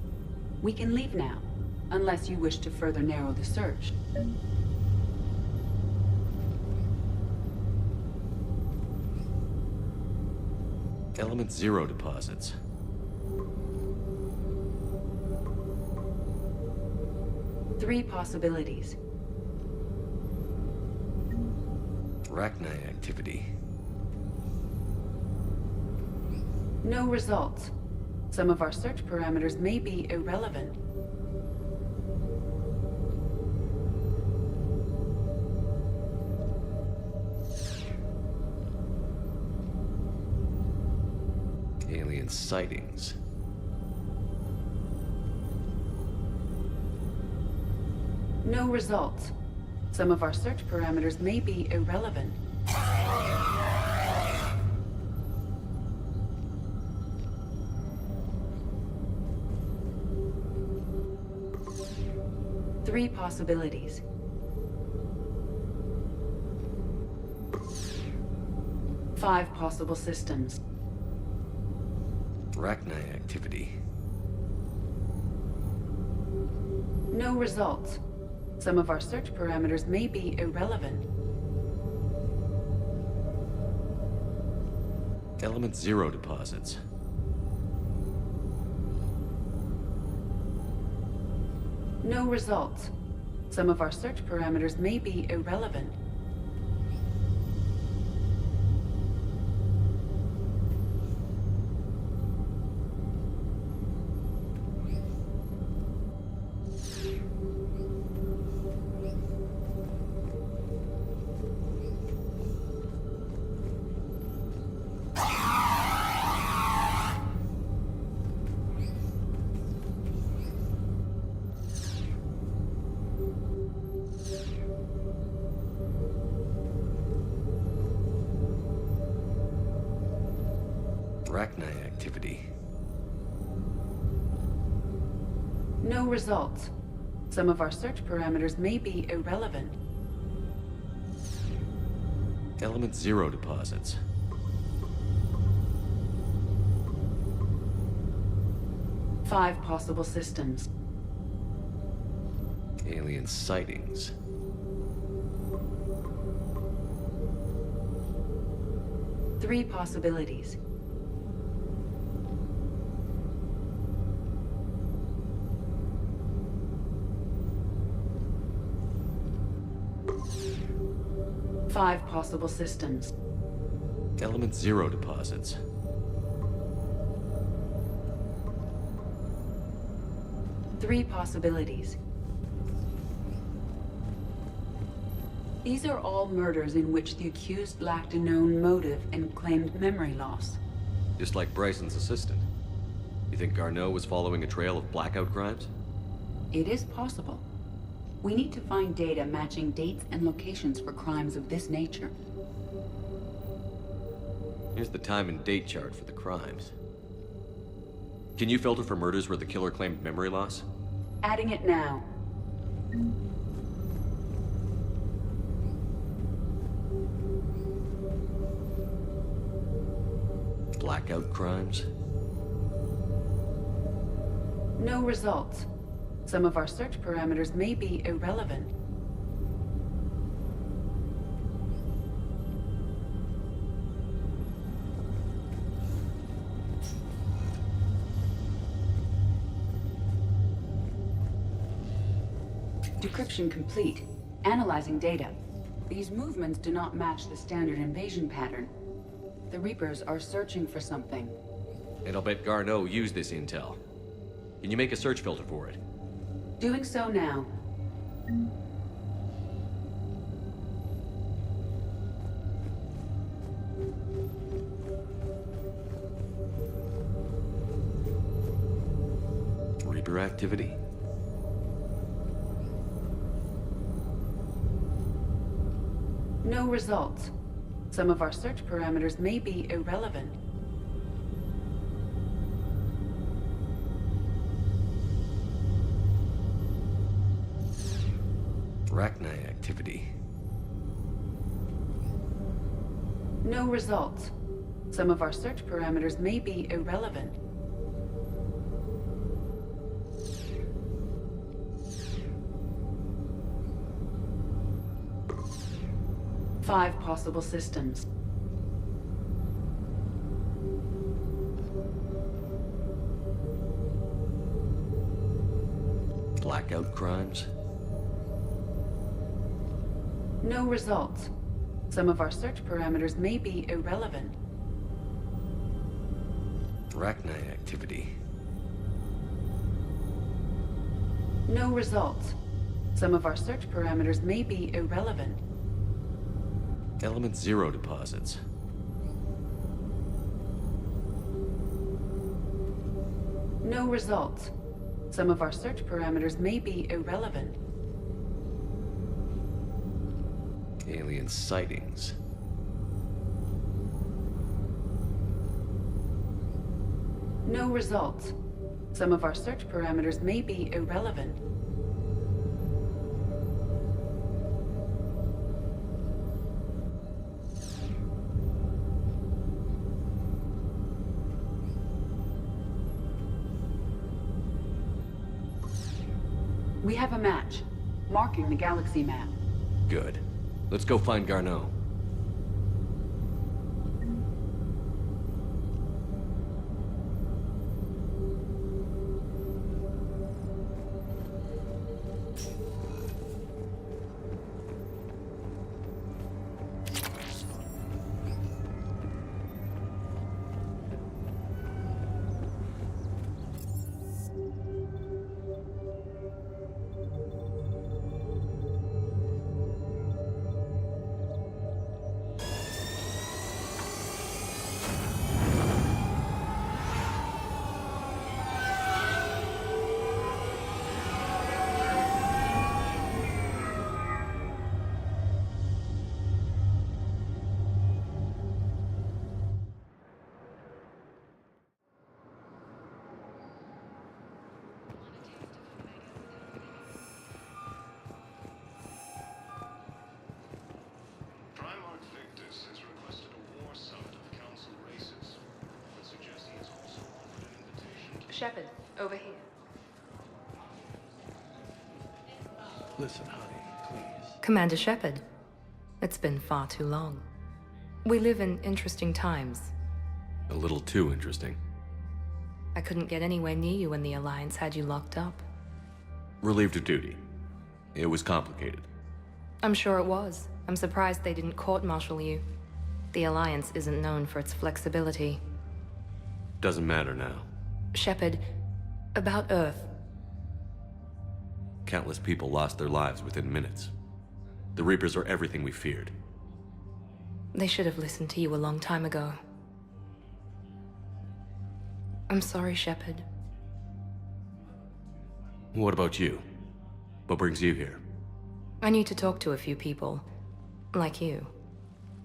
We can leave now, unless you wish to further narrow the search. Element 0 deposits. Three possibilities. Arachnite activity. No results. Some of our search parameters may be irrelevant. Alien sightings. No results. Some of our search parameters may be irrelevant. Three possibilities. Five possible systems. Arachnite activity. No results. Some of our search parameters may be irrelevant. Element 0 deposits. No results. Some of our search parameters may be irrelevant. Arachnite activity. No results. Some of our search parameters may be irrelevant. Element 0 deposits. Five possible systems. Alien sightings. Three possibilities. Five possible systems. Element 0 deposits. Three possibilities. These are all murders in which the accused lacked a known motive and claimed memory loss. Just like Bryson's assistant. You think Garneau was following a trail of blackout crimes? It is possible. We need to find data matching dates and locations for crimes of this nature. Here's the time and date chart for the crimes. Can you filter for murders where the killer claimed memory loss? Adding it now. Blackout crimes? No results. Some of our search parameters may be irrelevant. Decryption complete. Analyzing data. These movements do not match the standard invasion pattern. The Reapers are searching for something. And I'll bet Garneau used this intel. Can you make a search filter for it? Doing so now. Reaper activity? No results. Some of our search parameters may be irrelevant. Arachnai activity. No results. Some of our search parameters may be irrelevant. Five possible systems. Blackout crimes? No results. Some of our search parameters may be irrelevant. Arachnai activity. No results. Some of our search parameters may be irrelevant. Element Zero deposits. No results. Some of our search parameters may be irrelevant. Alien sightings. No results. Some of our search parameters may be irrelevant. We have a match, marking the galaxy map. Good. Let's go find Garneau. Shepard, over here. Listen, honey, please. Commander Shepard, it's been far too long. We live in interesting times. A little too interesting. I couldn't get anywhere near you when the Alliance had you locked up. Relieved of duty. It was complicated. I'm sure it was. I'm surprised they didn't court-martial you. The Alliance isn't known for its flexibility. Doesn't matter now. Shepard, about Earth. Countless people lost their lives within minutes. The Reapers are everything we feared. They should have listened to you a long time ago. I'm sorry, Shepard. What about you? What brings you here? I need to talk to a few people. Like you.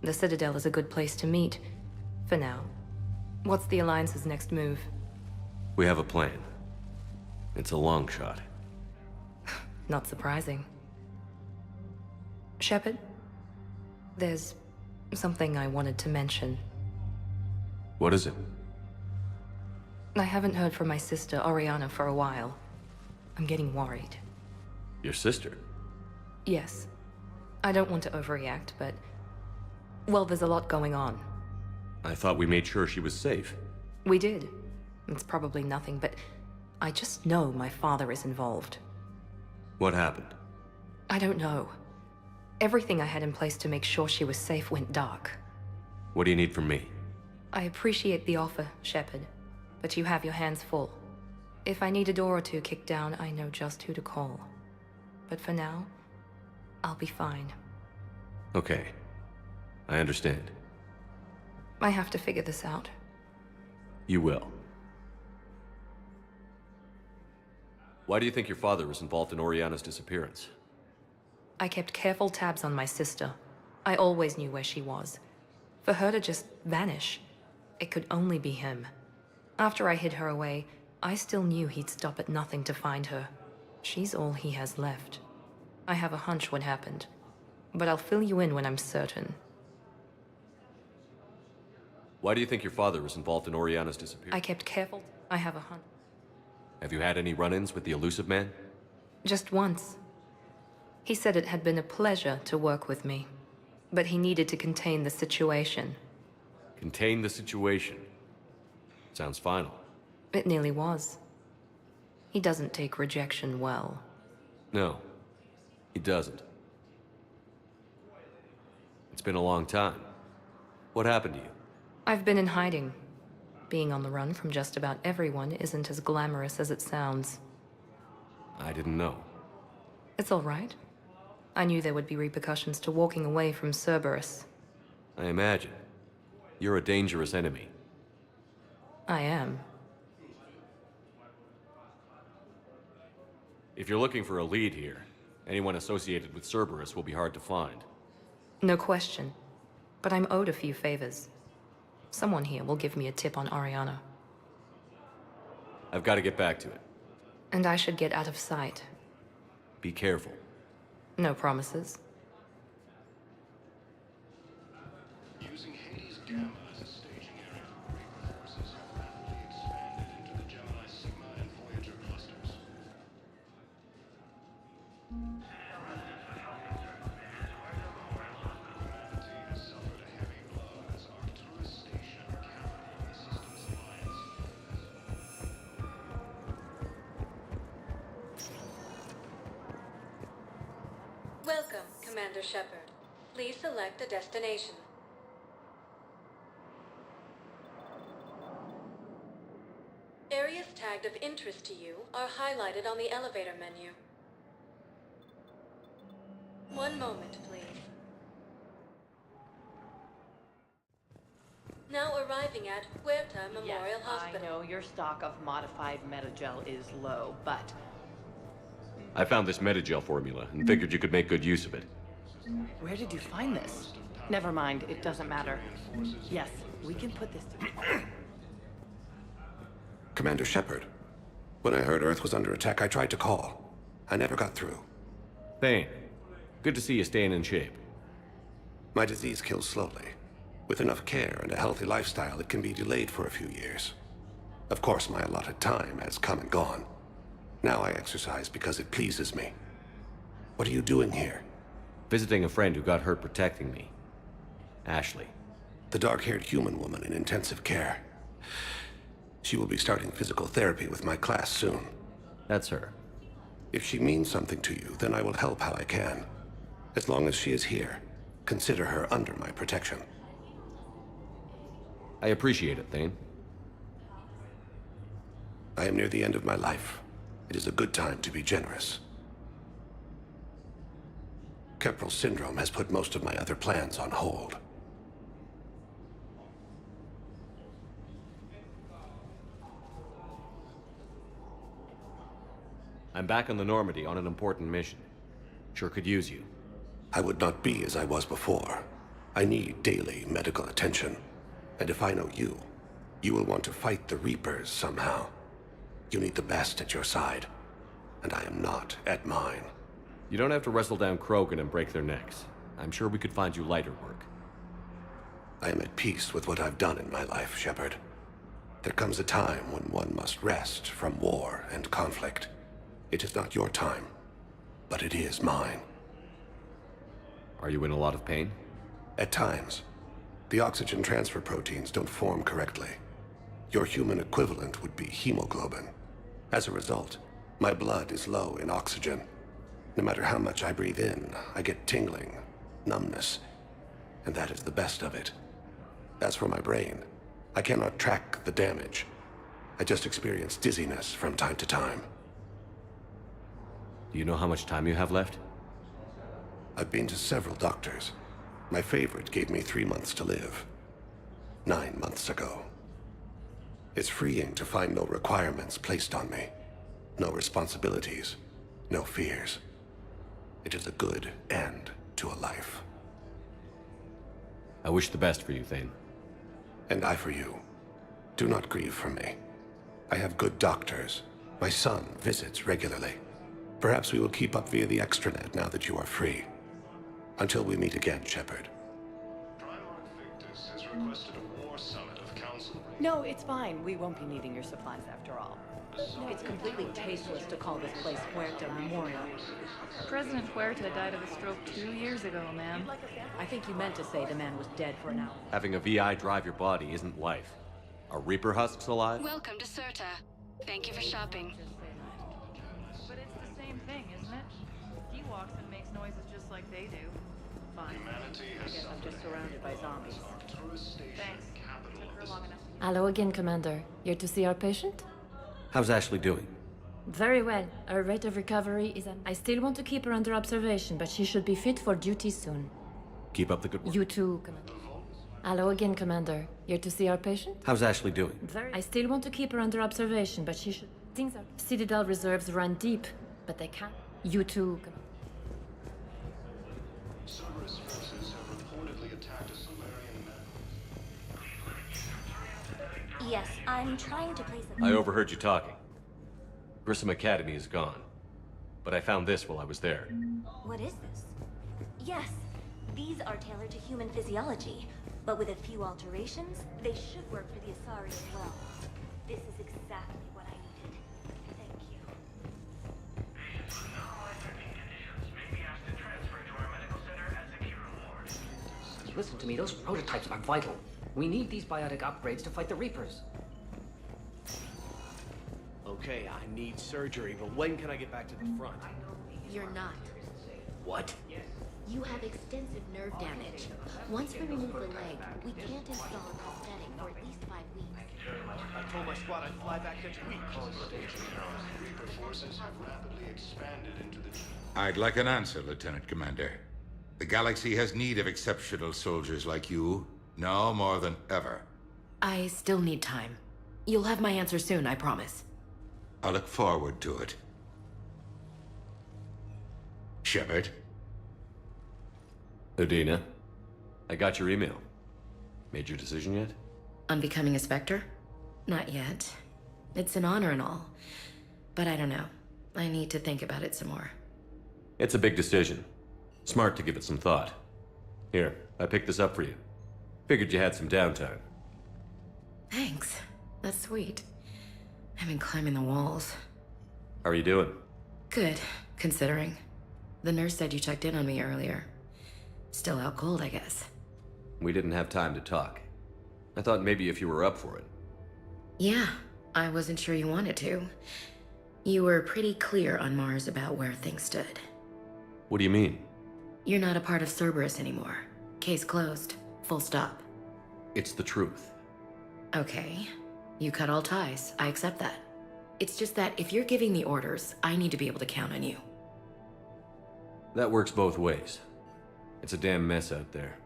The Citadel is a good place to meet. For now. What's the Alliance's next move? We have a plan. It's a long shot. Not surprising. Shepard? There's something I wanted to mention. What is it? I haven't heard from my sister, Oriana, for a while. I'm getting worried. Your sister? Yes. I don't want to overreact, but... well, there's a lot going on. I thought we made sure she was safe. We did. It's probably nothing, but I just know my father is involved. What happened? I don't know. Everything I had in place to make sure she was safe went dark. What do you need from me? I appreciate the offer, Shepard, but you have your hands full. If I need a door or two kicked down, I know just who to call. But for now, I'll be fine. Okay. I understand. I have to figure this out. You will. Why do you think your father was involved in Oriana's disappearance? I kept careful tabs on my sister. I always knew where she was. For her to just vanish, it could only be him. After I hid her away, I still knew he'd stop at nothing to find her. She's all he has left. I have a hunch what happened, but I'll fill you in when I'm certain. Why do you think your father was involved in Oriana's disappearance? I kept careful. I have a hunch. Have you had any run-ins with the elusive man? Just once. He said it had been a pleasure to work with me, but he needed to contain the situation. Contain the situation. Sounds final. It nearly was. He doesn't take rejection well. No, he doesn't. It's been a long time. What happened to you? I've been in hiding. Being on the run from just about everyone isn't as glamorous as it sounds. I didn't know. It's all right. I knew there would be repercussions to walking away from Cerberus. I imagine. You're a dangerous enemy. I am. If you're looking for a lead here, anyone associated with Cerberus will be hard to find. No question. But I'm owed a few favors. Someone here will give me a tip on Oriana. I've got to get back to it. And I should get out of sight. Be careful. No promises. Using Hades Gamma as a staging area, Reaper forces have rapidly expanded into the Gemini Sigma and Voyager clusters. Humanity has suffered a heavy blow as Arcturus Station countered the system's alliance. Welcome, Commander Shepard. Please select a destination. Areas tagged of interest to you are highlighted on the elevator menu. One moment, please. Now arriving at Huerta Memorial Hospital. I know your stock of modified metagel is low, but... I found this metagel formula and figured you could make good use of it. Where did you find this? Never mind, it doesn't matter. Yes, we can put this together. Commander Shepard, when I heard Earth was under attack, I tried to call. I never got through. Thane, good to see you staying in shape. My disease kills slowly. With enough care and a healthy lifestyle, it can be delayed for a few years. Of course, my allotted time has come and gone. Now I exercise because it pleases me. What are you doing here? Visiting a friend who got hurt protecting me. Ashley. The dark-haired human woman in intensive care. She will be starting physical therapy with my class soon. That's her. If she means something to you, then I will help how I can. As long as she is here, consider her under my protection. I appreciate it, Thane. I am near the end of my life. It is a good time to be generous. Keprel syndrome has put most of my other plans on hold. I'm back on the Normandy on an important mission. Sure could use you. I would not be as I was before. I need daily medical attention. And if I know you, you will want to fight the Reapers somehow. You need the best at your side, and I am not at mine. You don't have to wrestle down Krogan and break their necks. I'm sure we could find you lighter work. I am at peace with what I've done in my life, Shepard. There comes a time when one must rest from war and conflict. It is not your time, but it is mine. Are you in a lot of pain? At times. The oxygen transfer proteins don't form correctly. Your human equivalent would be hemoglobin. As a result, my blood is low in oxygen. No matter how much I breathe in, I get tingling, numbness, and that is the best of it. As for my brain, I cannot track the damage. I just experience dizziness from time to time. Do you know how much time you have left? I've been to several doctors. My favorite gave me 3 months to live. 9 months ago. It's freeing to find no requirements placed on me. No responsibilities. No fears. It is a good end to a life. I wish the best for you, Thane. And I for you. Do not grieve for me. I have good doctors. My son visits regularly. Perhaps we will keep up via the extranet now that you are free. Until we meet again, Shepard. Has requested a war summit of council. No, it's fine. We won't be needing your supplies after all. It's completely tasteless to call this place Huerta Memorial. President Huerta died of a stroke 2 years ago, ma'am. I think you meant to say the man was dead for an hour. Having a VI drive your body isn't life. Are Reaper husks alive? Welcome to Serta. Thank you for shopping. But it's the same thing, isn't it? He walks and makes noises just like they do. Fine. I guess I'm just surrounded by zombies. Thanks. Took her long enough. Hello again, Commander. Here to see our patient? How's Ashley doing? Very well. Her rate of recovery is... I still want to keep her under observation, but she should be fit for duty soon. Keep up the good work. You too, Commander. Hello again, Commander. Here to see our patient? How's Ashley doing? I still want to keep her under observation, but she should... Things are... Citadel reserves run deep, but they can't... You too, Commander. Cerberus forces have reportedly attacked a Solarian man. Yes, I'm trying to place a... I overheard you talking. Grissom Academy is gone. But I found this while I was there. What is this? Yes, these are tailored to human physiology, but with a few alterations, they should work for the Asari as well. This is exactly what I needed. Thank you. Listen to me, those prototypes are vital. We need these biotic upgrades to fight the Reapers. Okay, I need surgery, but when can I get back to the front? You're not. What? You have extensive nerve damage. Once we remove the leg, we can't install a prosthetic for at least 5 weeks. I told my squad I'd fly back next week. Reaper forces have rapidly expanded into the... I'd like an answer, Lieutenant Commander. The galaxy has need of exceptional soldiers like you, now more than ever. I still need time. You'll have my answer soon, I promise. I look forward to it. Shepard? Udina, I got your email. Made your decision yet? On becoming a Spectre? Not yet. It's an honor and all. But I don't know. I need to think about it some more. It's a big decision. Smart to give it some thought. Here, I picked this up for you. Figured you had some downtime. Thanks. That's sweet. I've been climbing the walls. How are you doing? Good, considering. The nurse said you checked in on me earlier. Still out cold, I guess. We didn't have time to talk. I thought maybe if you were up for it. Yeah, I wasn't sure you wanted to. You were pretty clear on Mars about where things stood. What do you mean? You're not a part of Cerberus anymore. Case closed. Full stop. It's the truth. Okay. You cut all ties. I accept that. It's just that if you're giving the orders, I need to be able to count on you. That works both ways. It's a damn mess out there.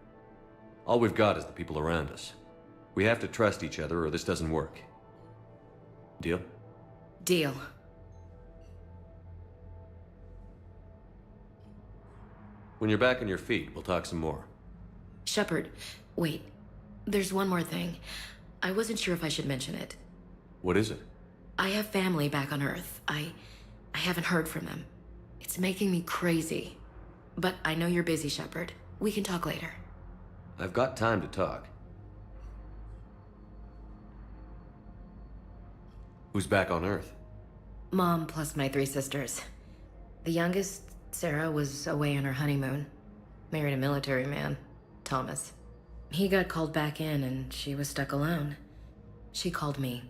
All we've got is the people around us. We have to trust each other or this doesn't work. Deal? Deal. When you're back on your feet, we'll talk some more. Shepard, wait. There's one more thing. I wasn't sure if I should mention it. What is it? I have family back on Earth. I haven't heard from them. It's making me crazy. But I know you're busy, Shepard. We can talk later. I've got time to talk. Who's back on Earth? Mom plus my 3 sisters. The youngest, Sarah, was away on her honeymoon. Married a military man, Thomas. He got called back in and she was stuck alone. She called me.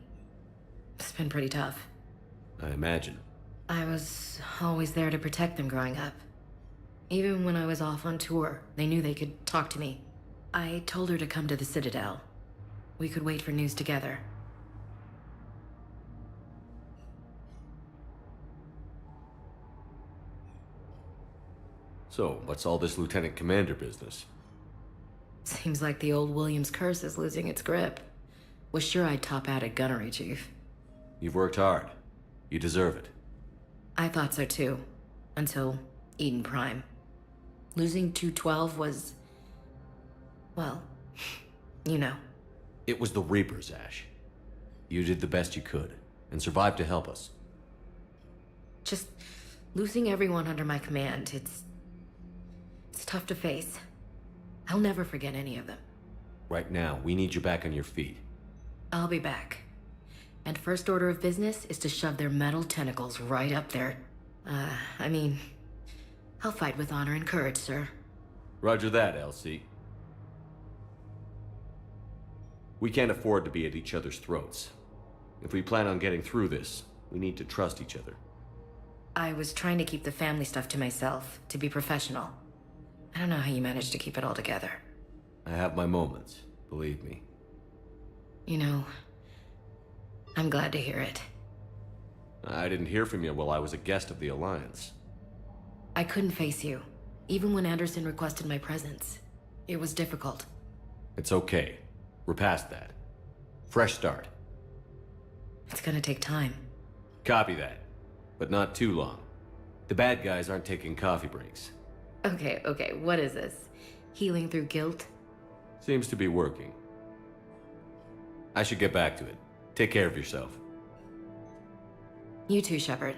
It's been pretty tough. I imagine. I was always there to protect them growing up. Even when I was off on tour, they knew they could talk to me. I told her to come to the Citadel. We could wait for news together. So, what's all this Lieutenant Commander business? Seems like the old Williams curse is losing its grip. Was sure I'd top out at gunnery, Chief. You've worked hard. You deserve it. I thought so too. Until Eden Prime. Losing 212 was... well, you know. It was the Reapers, Ash. You did the best you could, and survived to help us. Just losing everyone under my command, it's tough to face. I'll never forget any of them. Right now, we need you back on your feet. I'll be back. And first order of business is to shove their metal tentacles right up there. I mean, I'll fight with honor and courage, sir. Roger that, LC. We can't afford to be at each other's throats. If we plan on getting through this, we need to trust each other. I was trying to keep the family stuff to myself, to be professional. I don't know how you managed to keep it all together. I have my moments, believe me. You know, I'm glad to hear it. I didn't hear from you while I was a guest of the Alliance. I couldn't face you, even when Anderson requested my presence. It was difficult. It's okay. We're past that. Fresh start. It's gonna take time. Copy that. But not too long. The bad guys aren't taking coffee breaks. Okay, what is this? Healing through guilt? Seems to be working. I should get back to it. Take care of yourself. You too, Shepard.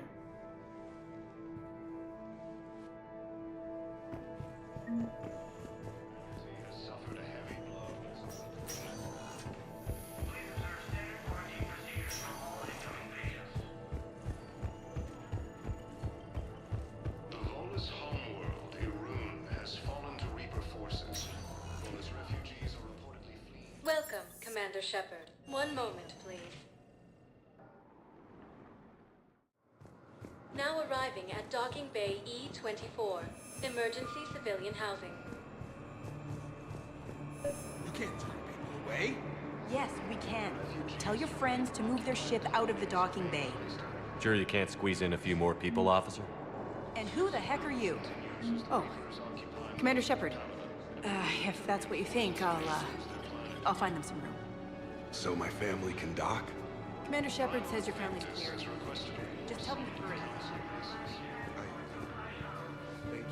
Welcome, Commander Shepard. One moment, please. Now arriving at Docking Bay E-24, emergency civilian housing. You can't turn people away. Yes, we can. Tell your friends to move their ship out of the docking bay. Sure you can't squeeze in a few more people, officer? And who the heck are you? Oh, Commander Shepard. If that's what you think, I'll find them some room. So my family can dock? Commander Shepard says your family's clear. Just tell them to hurry. Thank you, Commander.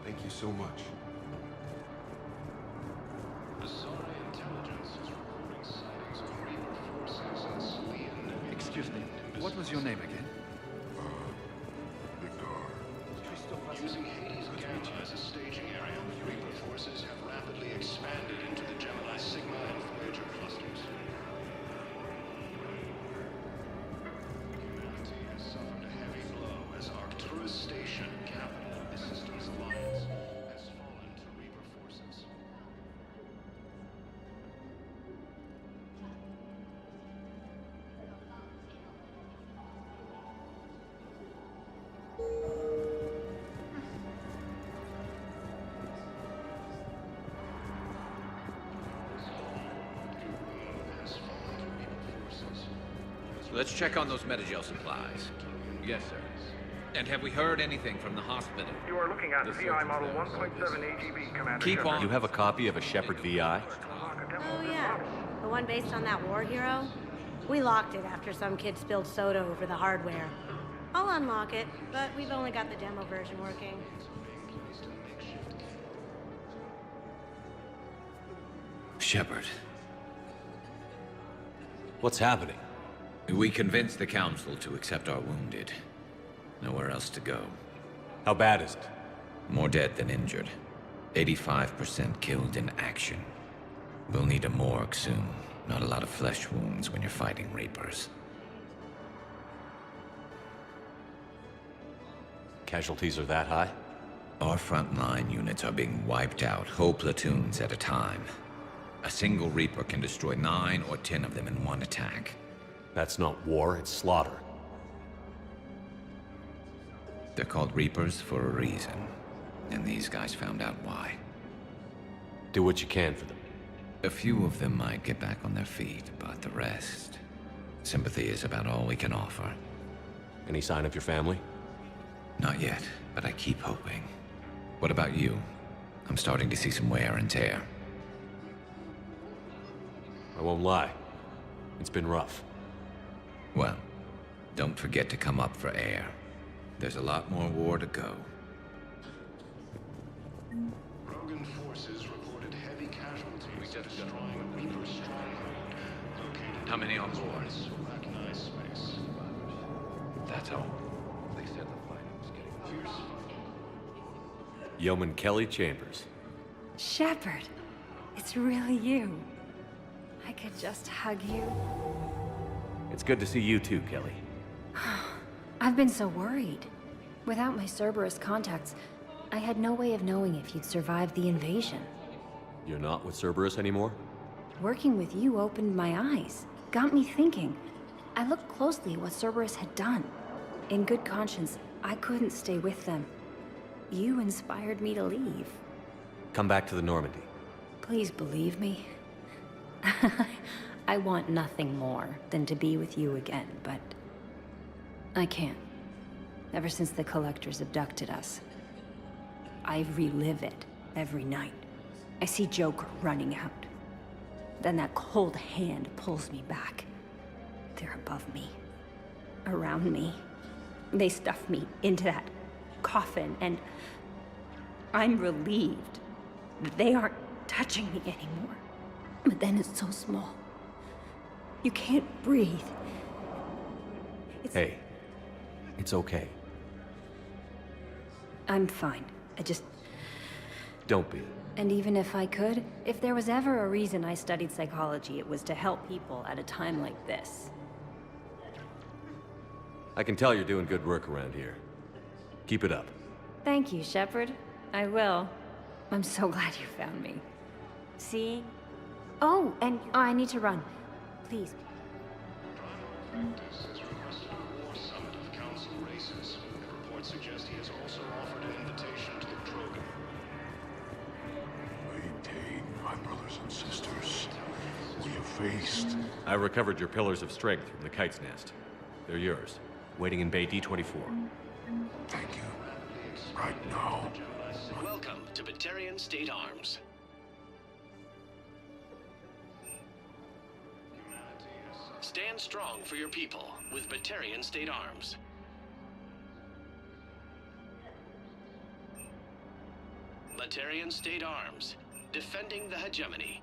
Thank you so much. Excuse me, what was your name again? Using Hades Gamma as a staging area, Reaper forces have rapidly expanded into the Gemini Sigma and Voyager clusters. Humanity has suffered a heavy blow as Arcturus Station, capital of the system's alliance, has fallen to Reaper forces. Let's check on those Metagel supplies. Yes, sir. And have we heard anything from the hospital? You are looking at VI model 1.7 AGB, Commander. Keep on. You have a copy of a Shepard VI? Oh yeah, the one based on that war hero? We locked it after some kid spilled soda over the hardware. I'll unlock it, but we've only got the demo version working. Shepard. What's happening? We convinced the Council to accept our wounded. Nowhere else to go. How bad is it? More dead than injured. 85% killed in action. We'll need a morgue soon. Not a lot of flesh wounds when you're fighting Reapers. Casualties are that high? Our frontline units are being wiped out, whole platoons at a time. A single Reaper can destroy 9 or 10 of them in one attack. That's not war, it's slaughter. They're called Reapers for a reason, and these guys found out why. Do what you can for them. A few of them might get back on their feet, but the rest... sympathy is about all we can offer. Any sign of your family? Not yet, but I keep hoping. What about you? I'm starting to see some wear and tear. I won't lie. It's been rough. Well, don't forget to come up for air. There's a lot more war to go. Rogan forces reported heavy casualties destroying a Reaper stronghold located How many on board? recognized space. That's all. They said the fighting was getting fierce. Yeoman Kelly Chambers. Shepard, it's really you. I could just hug you. It's good to see you too, Kelly. I've been so worried. Without my Cerberus contacts, I had no way of knowing if you'd survived the invasion. You're not with Cerberus anymore? Working with you opened my eyes, got me thinking. I looked closely at what Cerberus had done. In good conscience, I couldn't stay with them. You inspired me to leave. Come back to the Normandy. Please believe me. I want nothing more than to be with you again, but I can't. Ever since the Collectors abducted us, I relive it every night. I see Joker running out. Then that cold hand pulls me back. They're above me, around me. They stuff me into that coffin, and I'm relieved that they aren't touching me anymore. But then it's so small. You can't breathe. Hey, it's okay. I'm fine. I just... Don't be. And even if I could, if there was ever a reason I studied psychology, it was to help people at a time like this. I can tell you're doing good work around here. Keep it up. Thank you, Shepard. I will. I'm so glad you found me. See? Oh, and I need to run. Please. Practice has requested a war summit of council races. Reports suggest he has also offered an invitation to the Krogan. Maintain, my brothers and sisters. We have faced... I recovered your pillars of strength from the kite's nest. They're yours. Waiting in Bay D-24. Thank you. Right now. Welcome to Batarian State Arms. Stand strong for your people with Batarian State Arms. Batarian State Arms, defending the hegemony.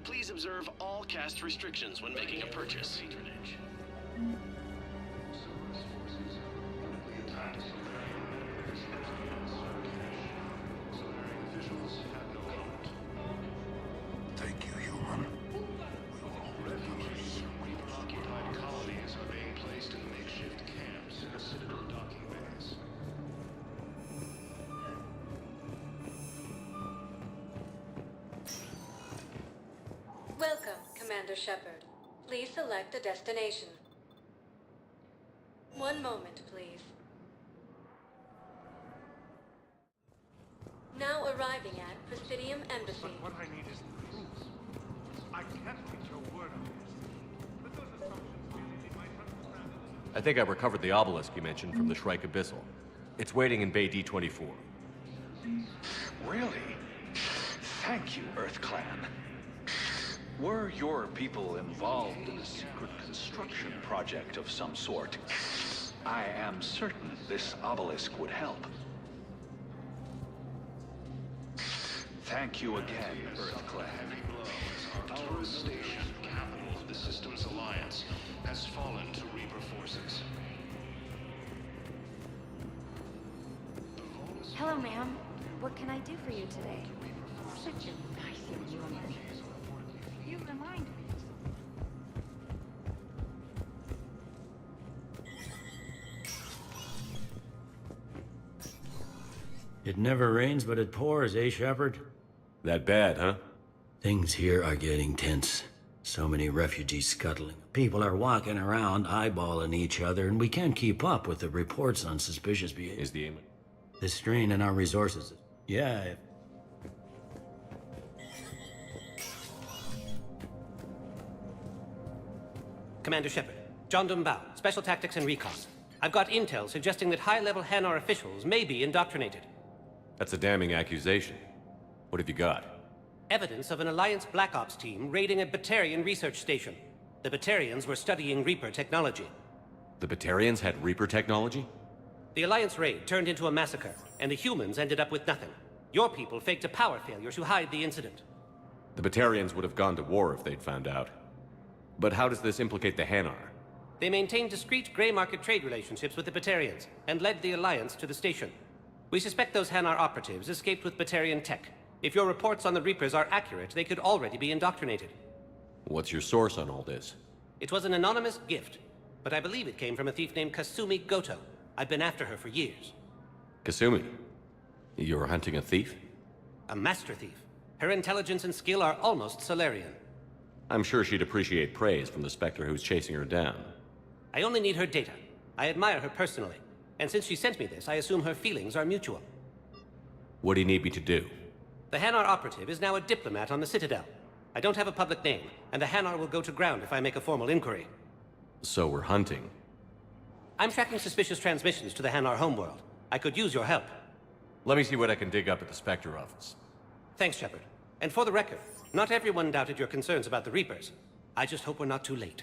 Please observe all caste restrictions when making a purchase. Thank you, human. Occupied colonies are being placed in makeshift camps in the Citadel docking bays. Welcome, Commander Shepard. Please select a destination. One moment, please. Now arriving at Presidium Embassy. But what I need is proof. I can't reach your word on this. But those assumptions really might run. I think I recovered the obelisk you mentioned from the Shrike Abyssal. It's waiting in Bay D-24. Really? Thank you, Earth Clan. Were your people involved in a secret construction project of some sort, I am certain this obelisk would help. Thank you again, Earth Clan. Our station, capital of the Systems Alliance, has fallen to Reaper forces. Hello, ma'am. What can I do for you today? such a nice young woman. You remind me of someone. It never rains, but it pours, eh, Shepard? That bad, huh? Things here are getting tense. So many refugees scuttling. People are walking around, eyeballing each other, and we can't keep up with the reports on suspicious behavior. Is the aim? The strain in our resources. Yeah. Commander Shepard, John Dumbao, Special Tactics and Recon. I've got intel suggesting that high-level Hanar officials may be indoctrinated. That's a damning accusation. What have you got? Evidence of an Alliance Black Ops team raiding a Batarian research station. The Batarians were studying Reaper technology. The Batarians had Reaper technology? The Alliance raid turned into a massacre, and the humans ended up with nothing. Your people faked a power failure to hide the incident. The Batarians would have gone to war if they'd found out. But how does this implicate the Hanar? They maintained discreet gray market trade relationships with the Batarians, and led the Alliance to the station. We suspect those Hanar operatives escaped with Batarian tech. If your reports on the Reapers are accurate, they could already be indoctrinated. What's your source on all this? It was an anonymous gift, but I believe it came from a thief named Kasumi Goto. I've been after her for years. Kasumi? You're hunting a thief? A master thief. Her intelligence and skill are almost Solarian. I'm sure she'd appreciate praise from the Spectre who's chasing her down. I only need her data. I admire her personally. And since she sent me this, I assume her feelings are mutual. What do you need me to do? The Hanar operative is now a diplomat on the Citadel. I don't have a public name, and the Hanar will go to ground if I make a formal inquiry. So we're hunting. I'm tracking suspicious transmissions to the Hanar homeworld. I could use your help. Let me see what I can dig up at the Spectre office. Thanks, Shepard. And for the record, not everyone doubted your concerns about the Reapers. I just hope we're not too late.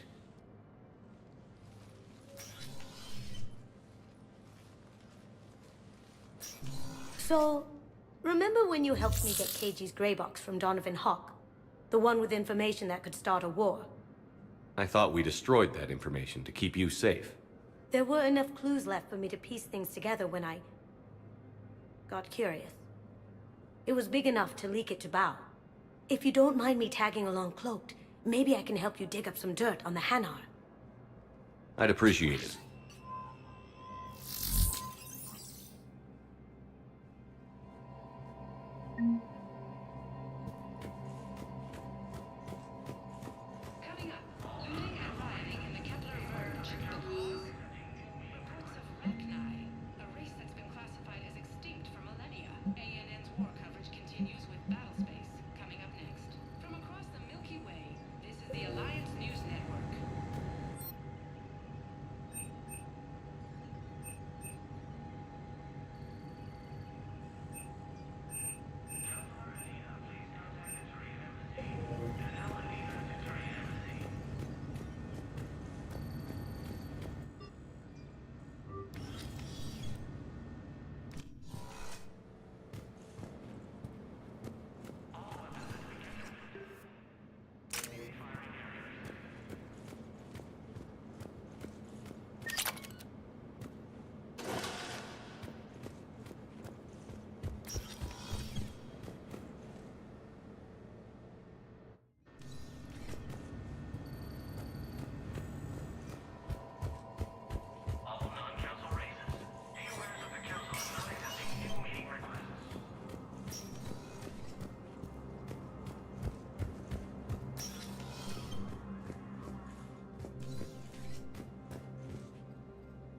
So, remember when you helped me get KG's grey box from Donovan Hawk? The one with information that could start a war? I thought we destroyed that information to keep you safe. There were enough clues left for me to piece things together when I got curious. It was big enough to leak it to Bao. If you don't mind me tagging along cloaked, maybe I can help you dig up some dirt on the Hanar. I'd appreciate it. Coming up, looting and rioting in the Kepler Verge. The cause? Reports of Reknai, a race that's been classified as extinct for millennia. ANN's war coverage continues with Battlespace, coming up next. From across the Milky Way, this is the Alliance News Network.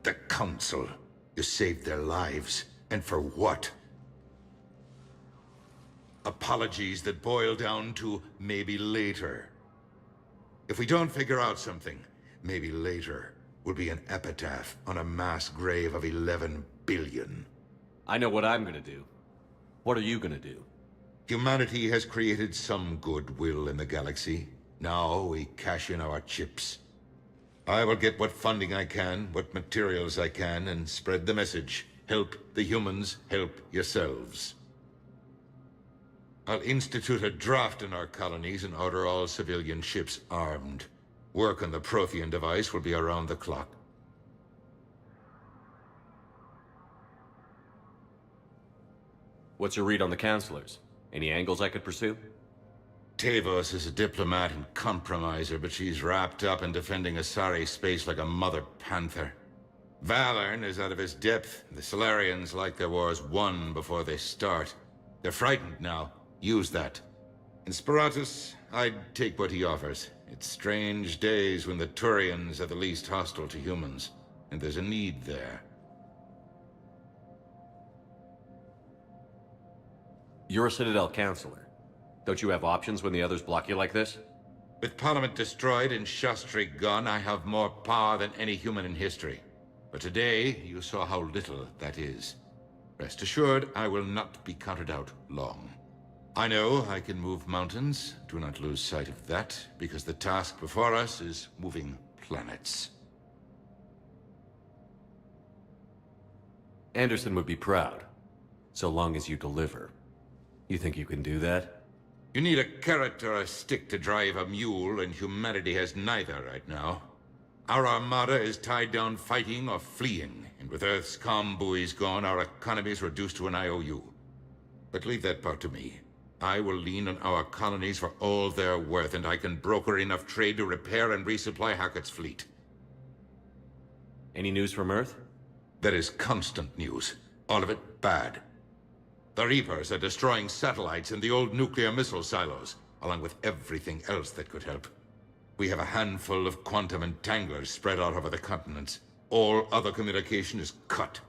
The Council. You saved their lives. And for what? Apologies that boil down to maybe later. If we don't figure out something, maybe later will be an epitaph on a mass grave of 11 billion. I know what I'm gonna do. What are you gonna do? Humanity has created some goodwill in the galaxy. Now we cash in our chips. I will get what funding I can, what materials I can, and spread the message. Help the humans, help yourselves. I'll institute a draft in our colonies and order all civilian ships armed. Work on the Prothean device will be around the clock. What's your read on the counselors? Any angles I could pursue? Tavos is a diplomat and compromiser, but she's wrapped up in defending Asari space like a mother panther. Valorn is out of his depth. The Solarians like their wars won before they start. They're frightened now. Use that. In Sparatus, I'd take what he offers. It's strange days when the Turians are the least hostile to humans, and there's a need there. You're a Citadel counselor. Don't you have options when the others block you like this? With Parliament destroyed and Shastri gone, I have more power than any human in history. But today, you saw how little that is. Rest assured, I will not be counted out long. I know I can move mountains. Do not lose sight of that, because the task before us is moving planets. Anderson would be proud, so long as you deliver. You think you can do that? You need a carrot or a stick to drive a mule, and humanity has neither right now. Our armada is tied down fighting or fleeing, and with Earth's comm buoys gone, our economy is reduced to an IOU. But leave that part to me. I will lean on our colonies for all they're worth, and I can broker enough trade to repair and resupply Hackett's fleet. Any news from Earth? There is constant news. All of it bad. The Reapers are destroying satellites and the old nuclear missile silos, along with everything else that could help. We have a handful of quantum entanglers spread out over the continents. All other communication is cut.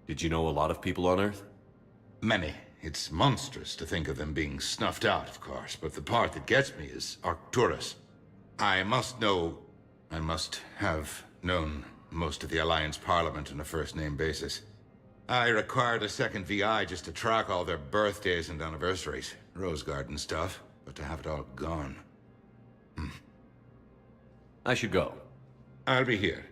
Did you know a lot of people on Earth? Many. It's monstrous to think of them being snuffed out, of course, but the part that gets me is Arcturus. I must have known most of the Alliance Parliament on a first-name basis. I required a second VI just to track all their birthdays and anniversaries. Rose Garden stuff, but to have it all gone. I should go. I'll be here.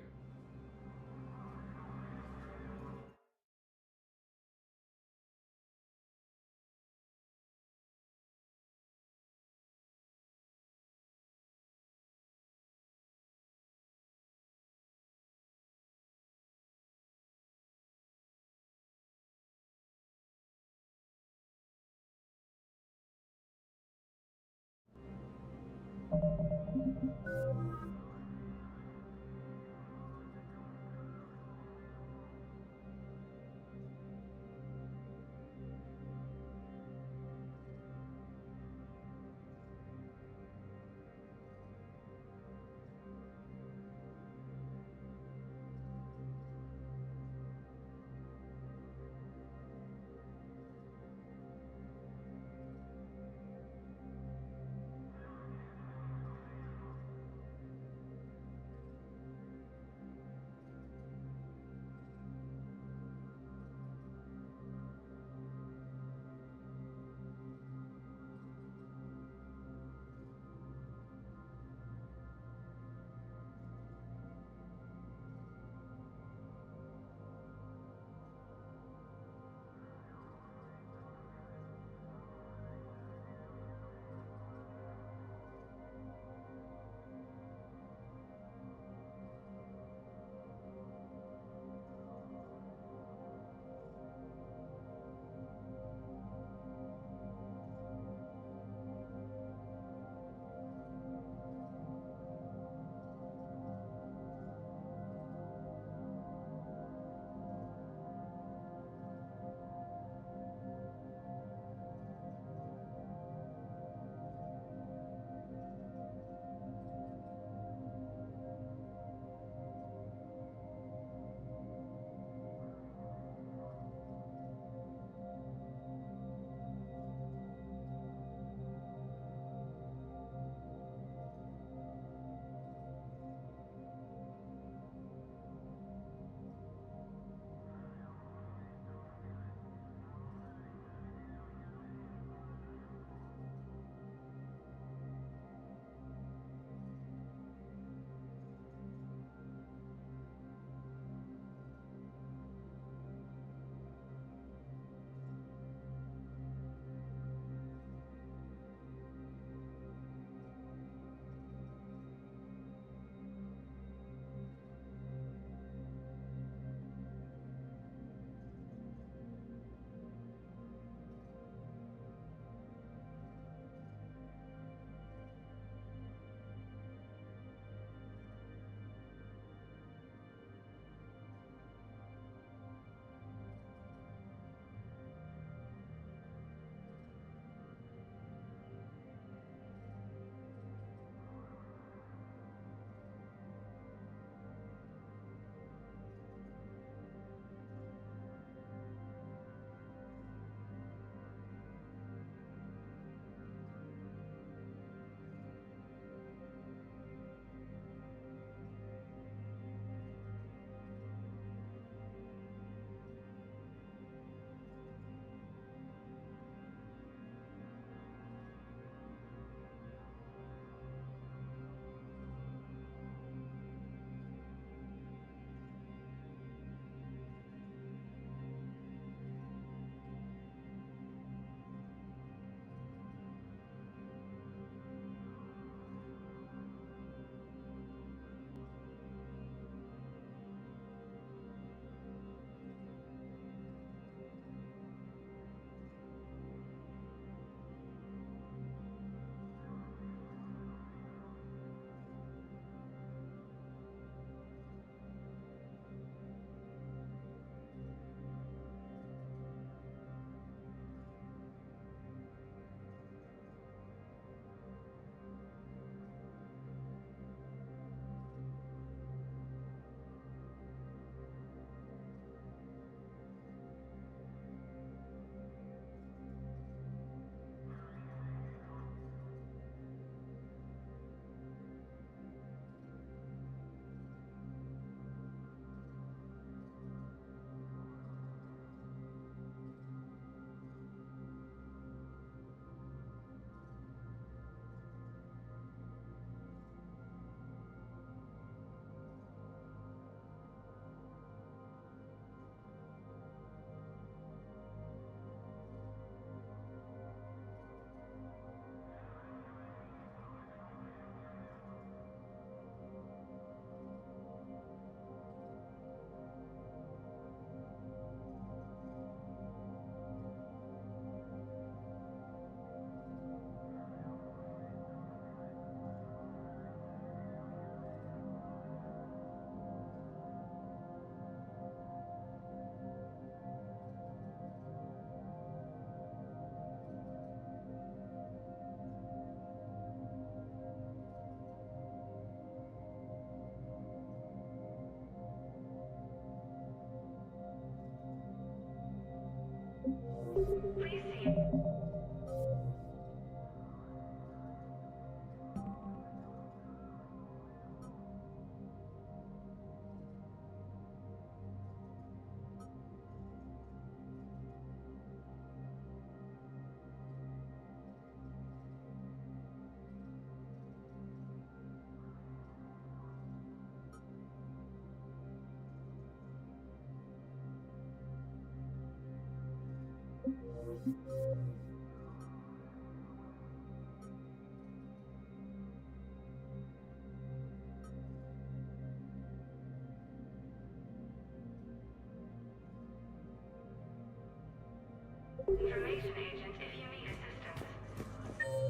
Information agent if you need assistance.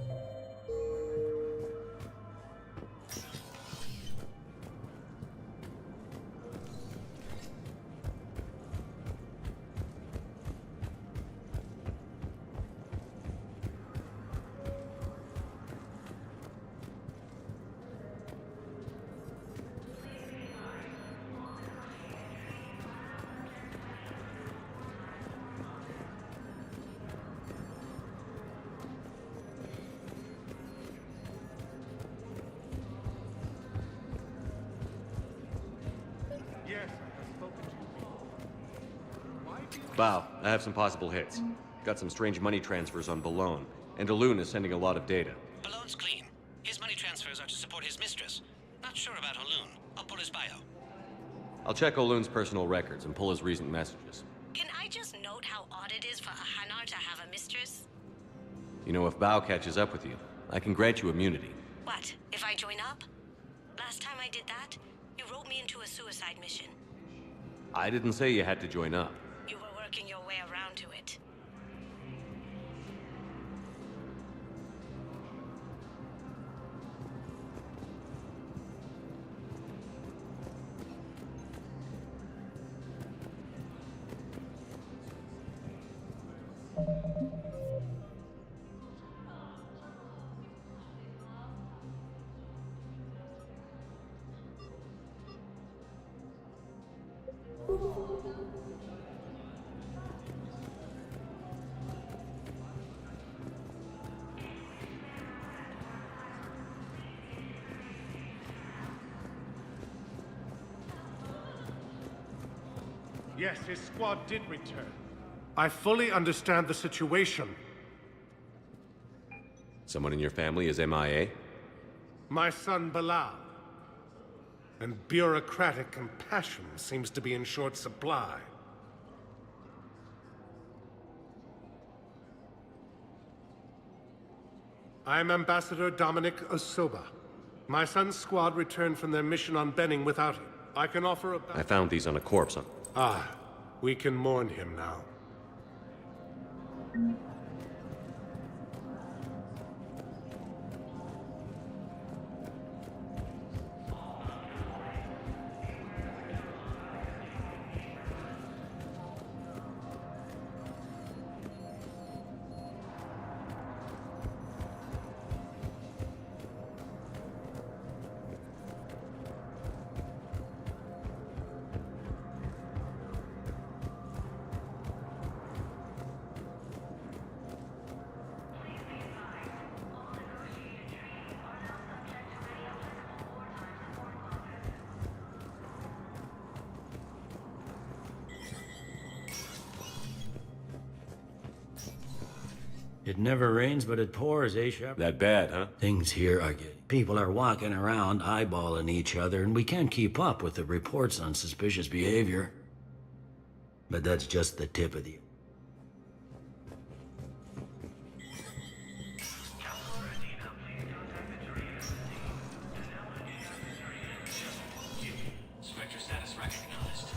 Yes, I have spoken to you before. Why do you... Bow, I have some possible hits. Got some strange money transfers on Balone, and Alun is sending a lot of data. Balone's clean. His money transfers are to support his mistress. Not sure about Alun. I'll pull his bio. I'll check Olun's personal records and pull his recent messages. Can I just note how odd it is for a Hanar to have a mistress? You know, if Bow catches up with you, I can grant you immunity. What, if I join up? Last time I did that, you wrote me into a suicide mission. I didn't say you had to join up. You were working your way around to it. Yes, his squad did return. I fully understand the situation. Someone in your family is MIA? My son Bilal. And bureaucratic compassion seems to be in short supply. I'm Ambassador Dominic Osoba. My son's squad returned from their mission on Benning without him. I can offer a... I found these on a corpse. Ah, we can mourn him now. It never rains, but it pours, eh, Shep? That bad, huh? Things here are getting... People are walking around, eyeballing each other, and we can't keep up with the reports on suspicious behavior. But that's just the tip of the... Spectre status recognized.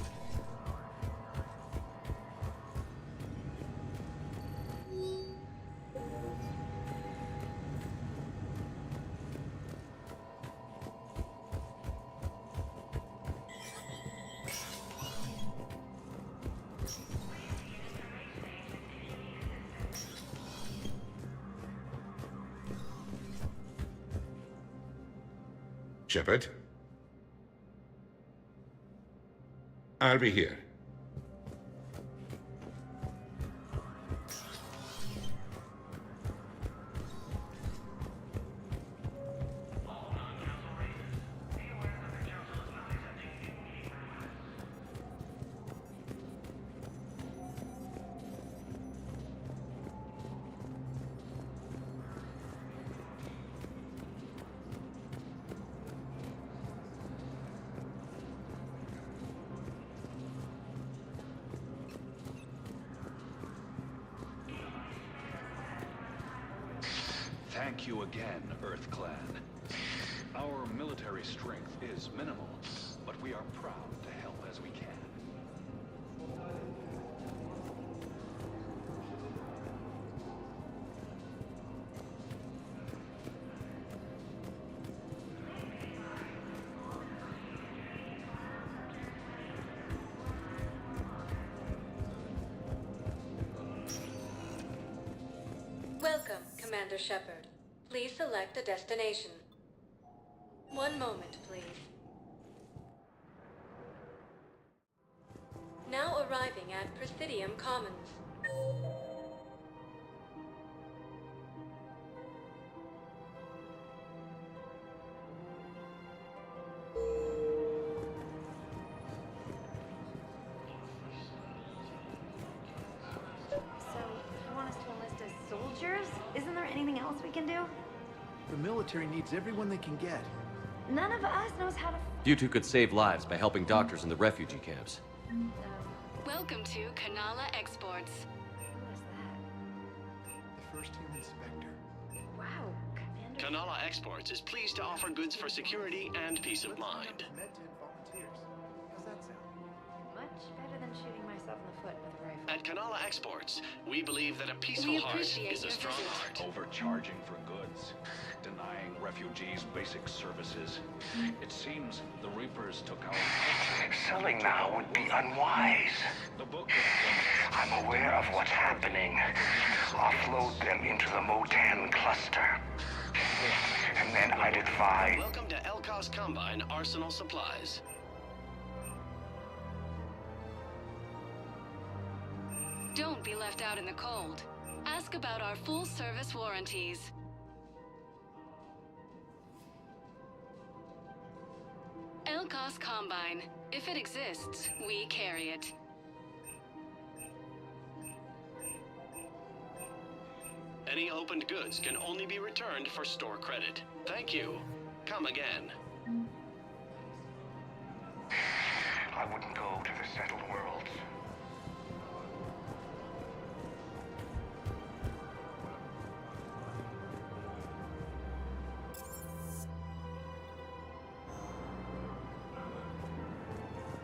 Shepard? I'll be here. Thank you again, Earth Clan. Our military strength is minimal, but we are proud to help as we can. Welcome, Commander Shepard. Please select a destination. One moment, please. Now arriving at Presidium Commons. So, you want us to enlist as soldiers? Isn't there anything else we can do? The military needs everyone they can get. None of us knows how to... You two could save lives by helping doctors in the refugee camps. Welcome to Kanala Exports. The first team inspector. Wow, Commander... Kanala Exports is pleased to offer goods for security and peace of mind. How's that sound? Much better than shooting myself in the foot with a rifle. At Kanala Exports, we believe that a peaceful heart is a strong heart. Overcharging for goods, denying refugees basic services. It seems the Reapers took our... Selling now would be unwise. The book... I'm aware of what's happening. Offload them into the Motan cluster. And then I'd advise... Welcome to Elkos Combine Arsenal Supplies. Don't be left out in the cold. Ask about our full-service warranties. Elkos Combine. If it exists, we carry it. Any opened goods can only be returned for store credit. Thank you. Come again. I wouldn't go to the settled worlds.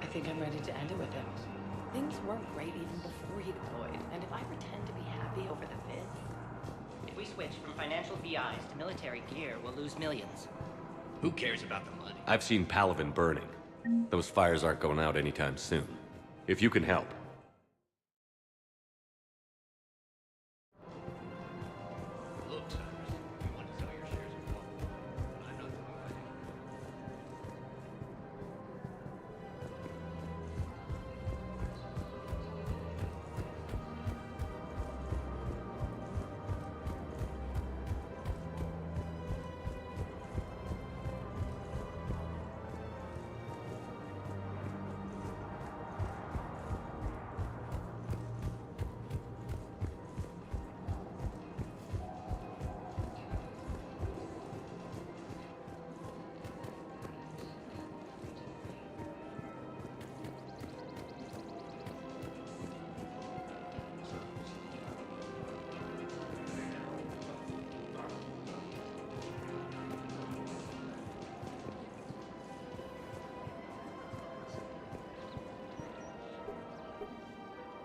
I think I'm ready to end it with him. Things weren't great even before he deployed, and if I pretend to be happy over the vids... If we switch from financial VIs to military gear, we'll lose millions. Who cares about the money? I've seen Palaven burning. Those fires aren't going out anytime soon. If you can help. Look, Cyrus, you want to sell your shares in one, but I'm not going to let you.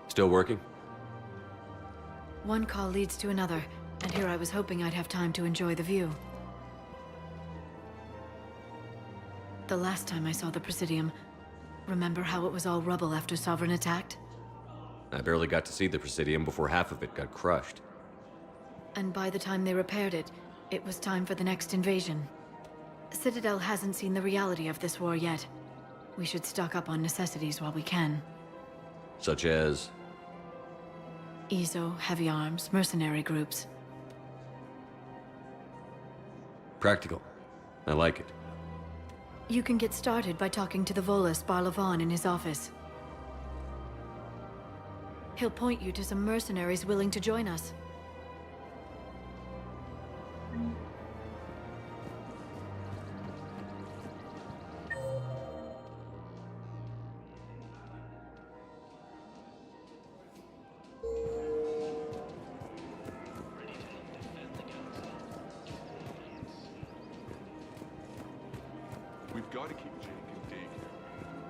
Still working? One call leads to another, and here I was hoping I'd have time to enjoy the view. The last time I saw the Presidium, remember how it was all rubble after Sovereign attacked? I barely got to see the Presidium before half of it got crushed. And by the time they repaired it, it was time for the next invasion. Citadel hasn't seen the reality of this war yet. We should stock up on necessities while we can. Such as? EZO, heavy arms, mercenary groups. Practical. I like it. You can get started by talking to the Volus Barlavan in his office. He'll point you to some mercenaries willing to join us. gotta keep Jake in daycare.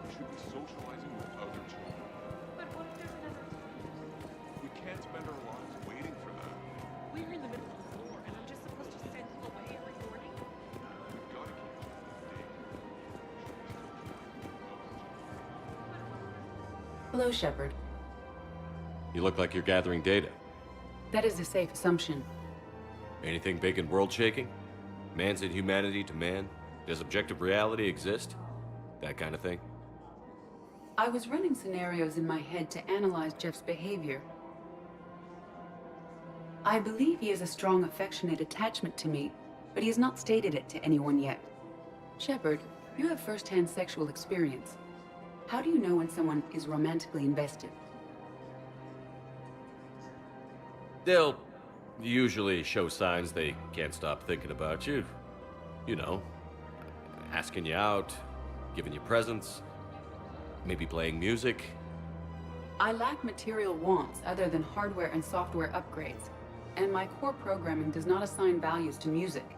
We should be socializing with other children. But what if there's another We can't spend our lives waiting for that. We're in the middle of the war, and I'm just supposed to send him away every morning? We gotta keep Jake in daycare. Hello, Shepard. You look like you're gathering data. That is a safe assumption. Anything big and world-shaking? Man's inhumanity to man? Does objective reality exist? That kind of thing? I was running scenarios in my head to analyze Jeff's behavior. I believe he has a strong affectionate attachment to me, but he has not stated it to anyone yet. Shepard, you have first-hand sexual experience. How do you know when someone is romantically invested? They'll usually show signs they can't stop thinking about you. You know, asking you out, giving you presents, maybe playing music. I lack material wants other than hardware and software upgrades, and my core programming does not assign values to music.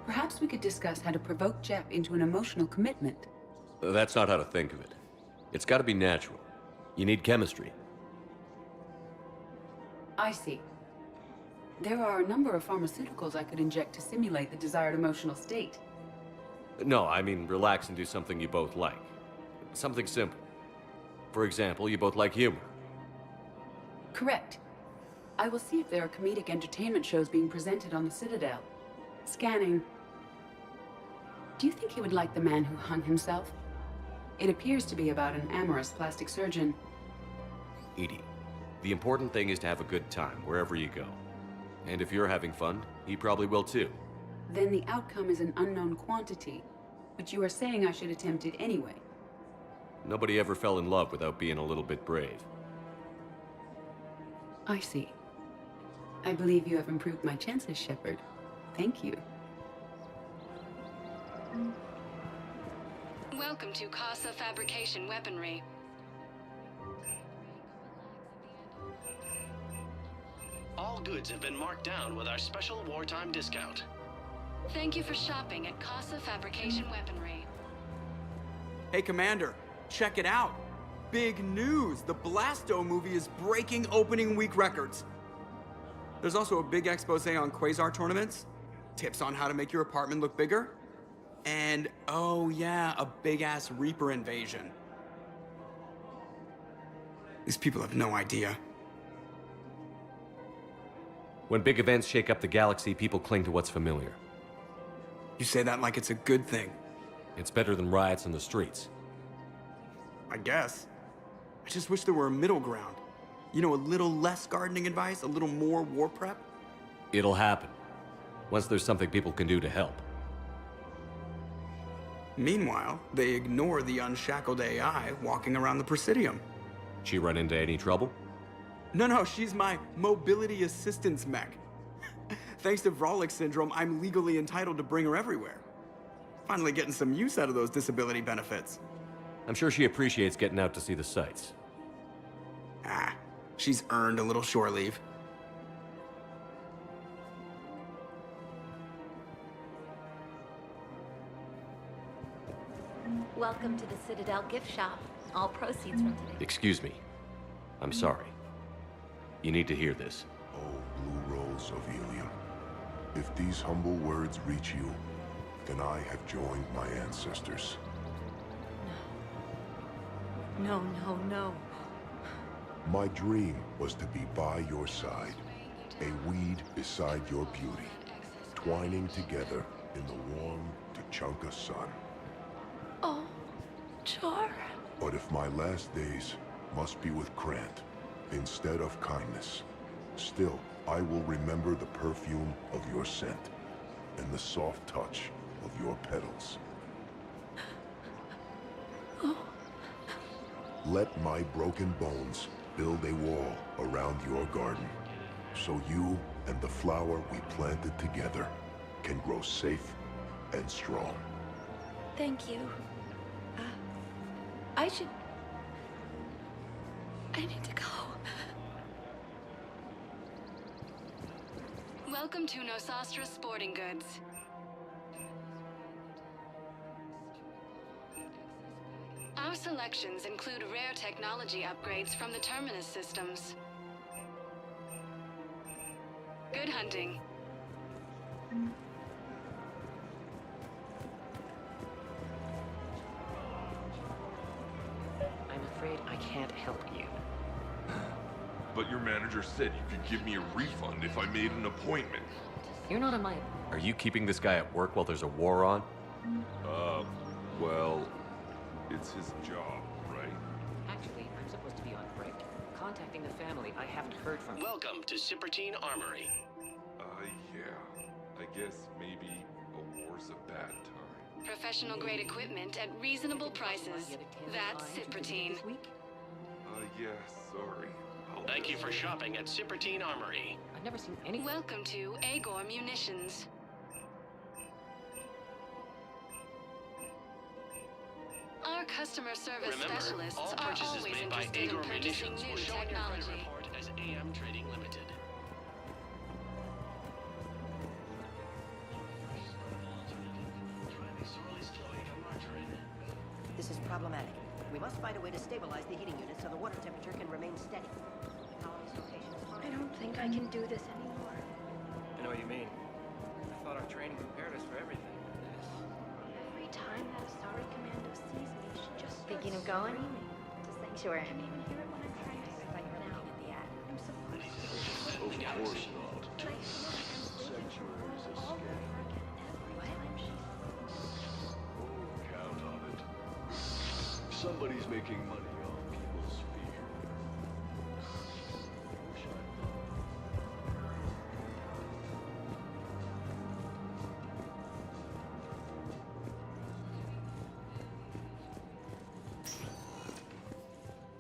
Perhaps we could discuss how to provoke Jeff into an emotional commitment. That's not how to think of it. It's got to be natural. You need chemistry. I see. There are a number of pharmaceuticals I could inject to simulate the desired emotional state. No, I mean relax and do something you both like. Something simple. For example, you both like humor. Correct. I will see if there are comedic entertainment shows being presented on the Citadel. Scanning. Do you think he would like The Man Who Hung Himself? It appears to be about an amorous plastic surgeon. Edie, the important thing is to have a good time wherever you go. And if you're having fun, he probably will too. Then the outcome is an unknown quantity. But you are saying I should attempt it anyway. Nobody ever fell in love without being a little bit brave. I see. I believe you have improved my chances, Shepard. Thank you. Welcome to Casa Fabrication Weaponry. All goods have been marked down with our special wartime discount. Thank you for shopping at Casa Fabrication Weaponry. Hey, Commander, check it out. Big news! The Blasto movie is breaking opening week records. There's also a big expose on Quasar tournaments, tips on how to make your apartment look bigger, and, oh yeah, a big-ass Reaper invasion. These people have no idea. When big events shake up the galaxy, people cling to what's familiar. You say that like it's a good thing. It's better than riots in the streets. I guess. I just wish there were a middle ground. You know, a little less gardening advice, a little more war prep. It'll happen. Once there's something people can do to help. Meanwhile, they ignore the unshackled AI walking around the Presidium. She run into any trouble? No, she's my mobility assistance mech. Thanks to Vrolic syndrome, I'm legally entitled to bring her everywhere. Finally getting some use out of those disability benefits. I'm sure she appreciates getting out to see the sights. Ah, she's earned a little shore leave. Welcome to the Citadel gift shop. All proceeds from today. Excuse me. I'm sorry. You need to hear this. Oh, Blue Rose of Helium. If these humble words reach you, then I have joined my ancestors. No. My dream was to be by your side, a weed beside your beauty, twining together in the warm Tuchanka sun. Oh, Char. But if my last days must be with Krant instead of kindness, still I will remember the perfume of your scent and the soft touch of your petals. Let my broken bones build a wall around your garden, so you and the flower we planted together can grow safe and strong. Thank you. I need to go. Welcome to Nosastra Sporting Goods. selections include rare technology upgrades from the Terminus systems. Good hunting. I'm afraid I can't help you. But your manager said you could give me a refund if I made an appointment. You're not on my... Are you keeping this guy at work while there's a war on? Well, it's his job, right? Actually, I'm supposed to be on break. Contacting the family, I haven't heard from... Welcome to Sippertine Armory. Yeah. I guess maybe a war's a bad time. Professional-grade equipment at reasonable prices. That's Sippertine. Yeah, sorry. Thank you for shopping at Sippertine Armory. I've never seen any... Welcome to Agor Munitions. Our customer service specialists all are purchases always made by interested in Agor purchasing Munitions new will show on your credit technology. report as AM Trading Limited. This is problematic. We must find a way to stabilize the heating unit so the water temperature can remain steady. I don't think I can do this anymore. I know what you mean. I thought our training prepared us for everything. Every time that Asari commando sees me, she just Thinking of starts going? screaming. To Sanctuary. I can't even hear it when I'm trying to I thought you were now. looking at the ad. I'm supposed to. Of course not. Sanctuary is a scam. Count on it. Somebody's making money off people's fear.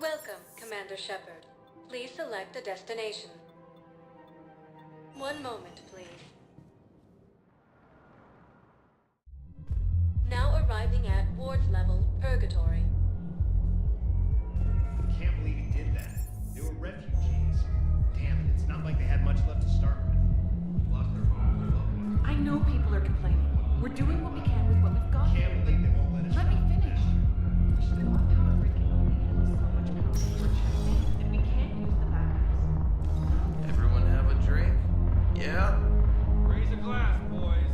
Welcome, Commander Shepard. Please select a destination. One moment, please. Now arriving at Ward Level, Purgatory. Can't believe he did that. They were refugees. Damn it, it's not like they had much left to start with. Lost their homes. I know people are complaining. We're doing what we can with what we've got. Can't believe they won't let us. Let me finish. Our power grid can only handle so much power per check, and we can't use the backups. Everyone have a drink? Yeah? Raise a glass, boys.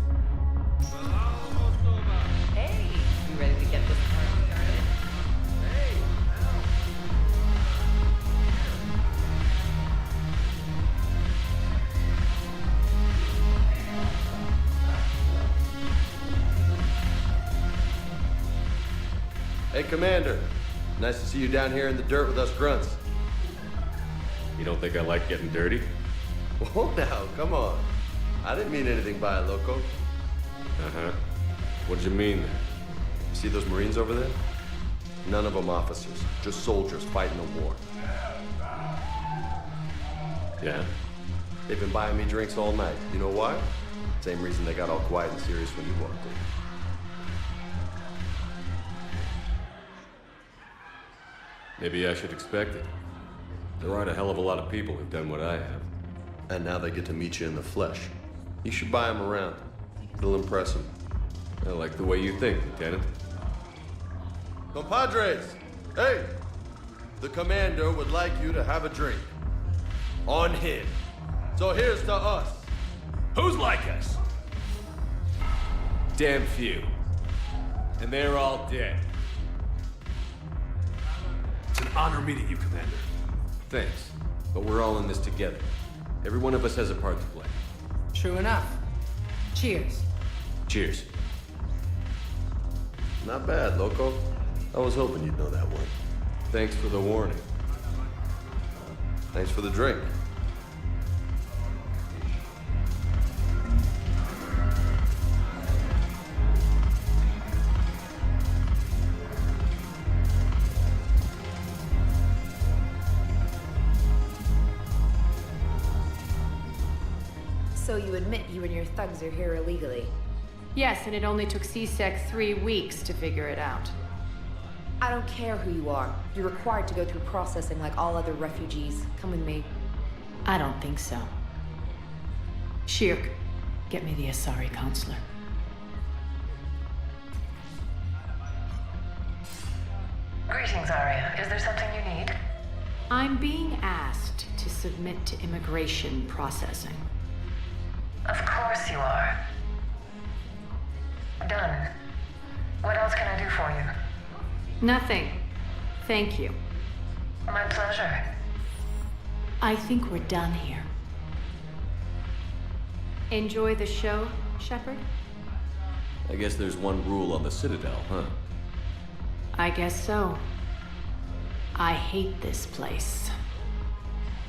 Hey! You ready to get this party started? Hey! Hey, Commander. Nice to see you down here in the dirt with us grunts. You don't think I like getting dirty? Whoa, now, come on. I didn't mean anything by it, loco. Uh-huh. What did you mean there? See those Marines over there? None of them officers, just soldiers fighting the war. Yeah? They've been buying me drinks all night. You know why? Same reason they got all quiet and serious when you walked in. Maybe I should expect it. There aren't a hell of a lot of people who've done what I have. And now they get to meet you in the flesh. You should buy them around. It'll impress them. I like the way you think, Lieutenant. Compadres! Hey! The Commander would like you to have a drink. On him. So here's to us. Who's like us? Damn few. And they're all dead. It's an honor meeting you, Commander. Thanks. But we're all in this together. Every one of us has a part to play. True enough. Cheers. Cheers. Not bad, loco. I was hoping you'd know that one. Thanks for the warning. Thanks for the drink. So you admit you and your thugs are here illegally? Yes, and it only took C-Sec 3 weeks to figure it out. I don't care who you are. You're required to go through processing like all other refugees. Come with me. I don't think so. Shirk, get me the Asari counselor. Greetings, Arya. Is there something you need? I'm being asked to submit to immigration processing. Of course you are. Done. What else can I do for you? Nothing. Thank you. My pleasure. I think we're done here. Enjoy the show, Shepard? I guess there's one rule on the Citadel, huh? I guess so. I hate this place.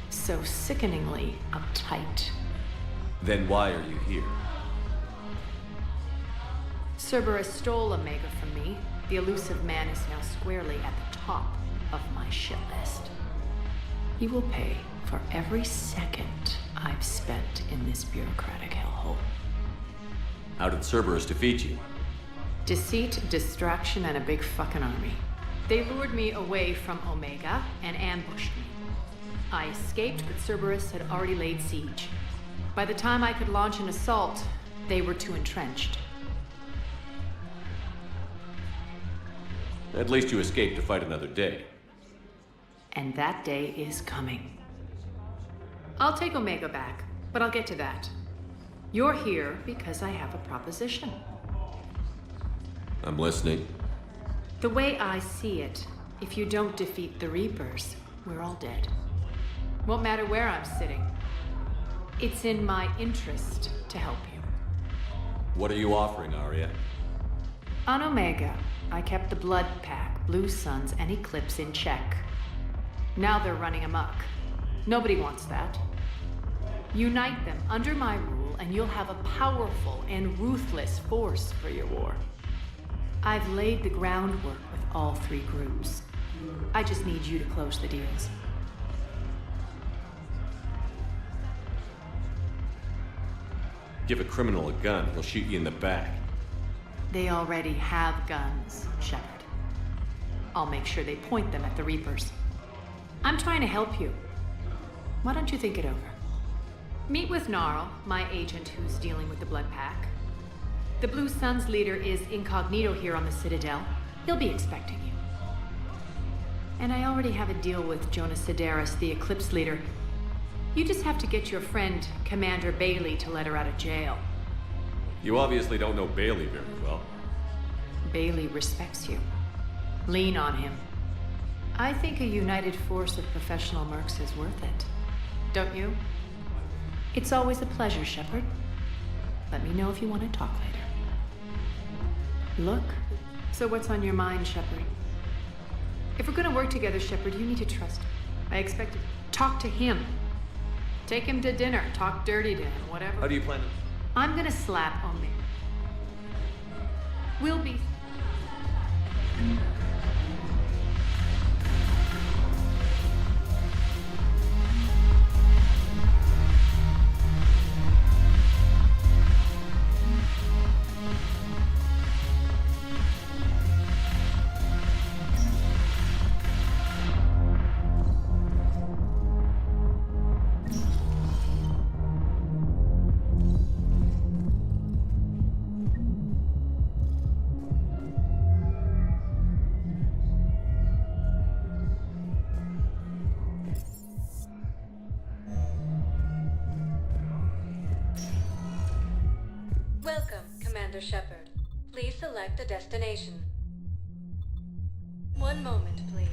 So sickeningly uptight. Then why are you here? Cerberus stole Omega from me. The elusive man is now squarely at the top of my shit list. He will pay for every second I've spent in this bureaucratic hellhole. How did Cerberus defeat you? Deceit, distraction, and a big fucking army. They lured me away from Omega and ambushed me. I escaped, but Cerberus had already laid siege. By the time I could launch an assault, they were too entrenched. At least you escaped to fight another day. And that day is coming. I'll take Omega back, but I'll get to that. You're here because I have a proposition. I'm listening. The way I see it, if you don't defeat the Reapers, we're all dead. Won't matter where I'm sitting. It's in my interest to help you. What are you offering, Arya? On Omega, I kept the Blood Pack, Blue Suns, and Eclipse in check. Now they're running amok. Nobody wants that. Unite them under my rule, and you'll have a powerful and ruthless force for your war. I've laid the groundwork with all three groups. I just need you to close the deals. Give a criminal a gun, he'll shoot you in the back. They already have guns, Shepard. I'll make sure they point them at the Reapers. I'm trying to help you. Why don't you think it over? Meet with Gnarl, my agent who's dealing with the Blood Pack. The Blue Suns leader is incognito here on the Citadel. He'll be expecting you. And I already have a deal with Jonas Sidaris, the Eclipse leader. You just have to get your friend, Commander Bailey, to let her out of jail. You obviously don't know Bailey very well. Bailey respects you. Lean on him. I think a united force of professional mercs is worth it. Don't you? It's always a pleasure, Shepard. Let me know if you want to talk later. Look. So what's on your mind, Shepard? If we're gonna work together, Shepard, you need to trust him. I expect to talk to him. Take him to dinner, talk dirty to him, whatever. How do you plan to... I'm gonna slap Omega. We'll be... Welcome, Commander Shepard. Please select a destination. One moment, please.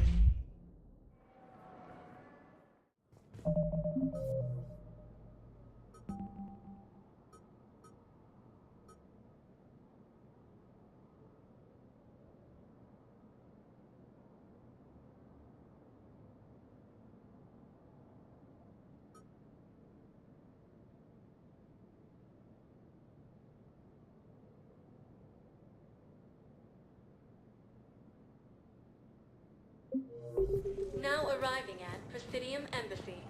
Now arriving at Presidium Embassy.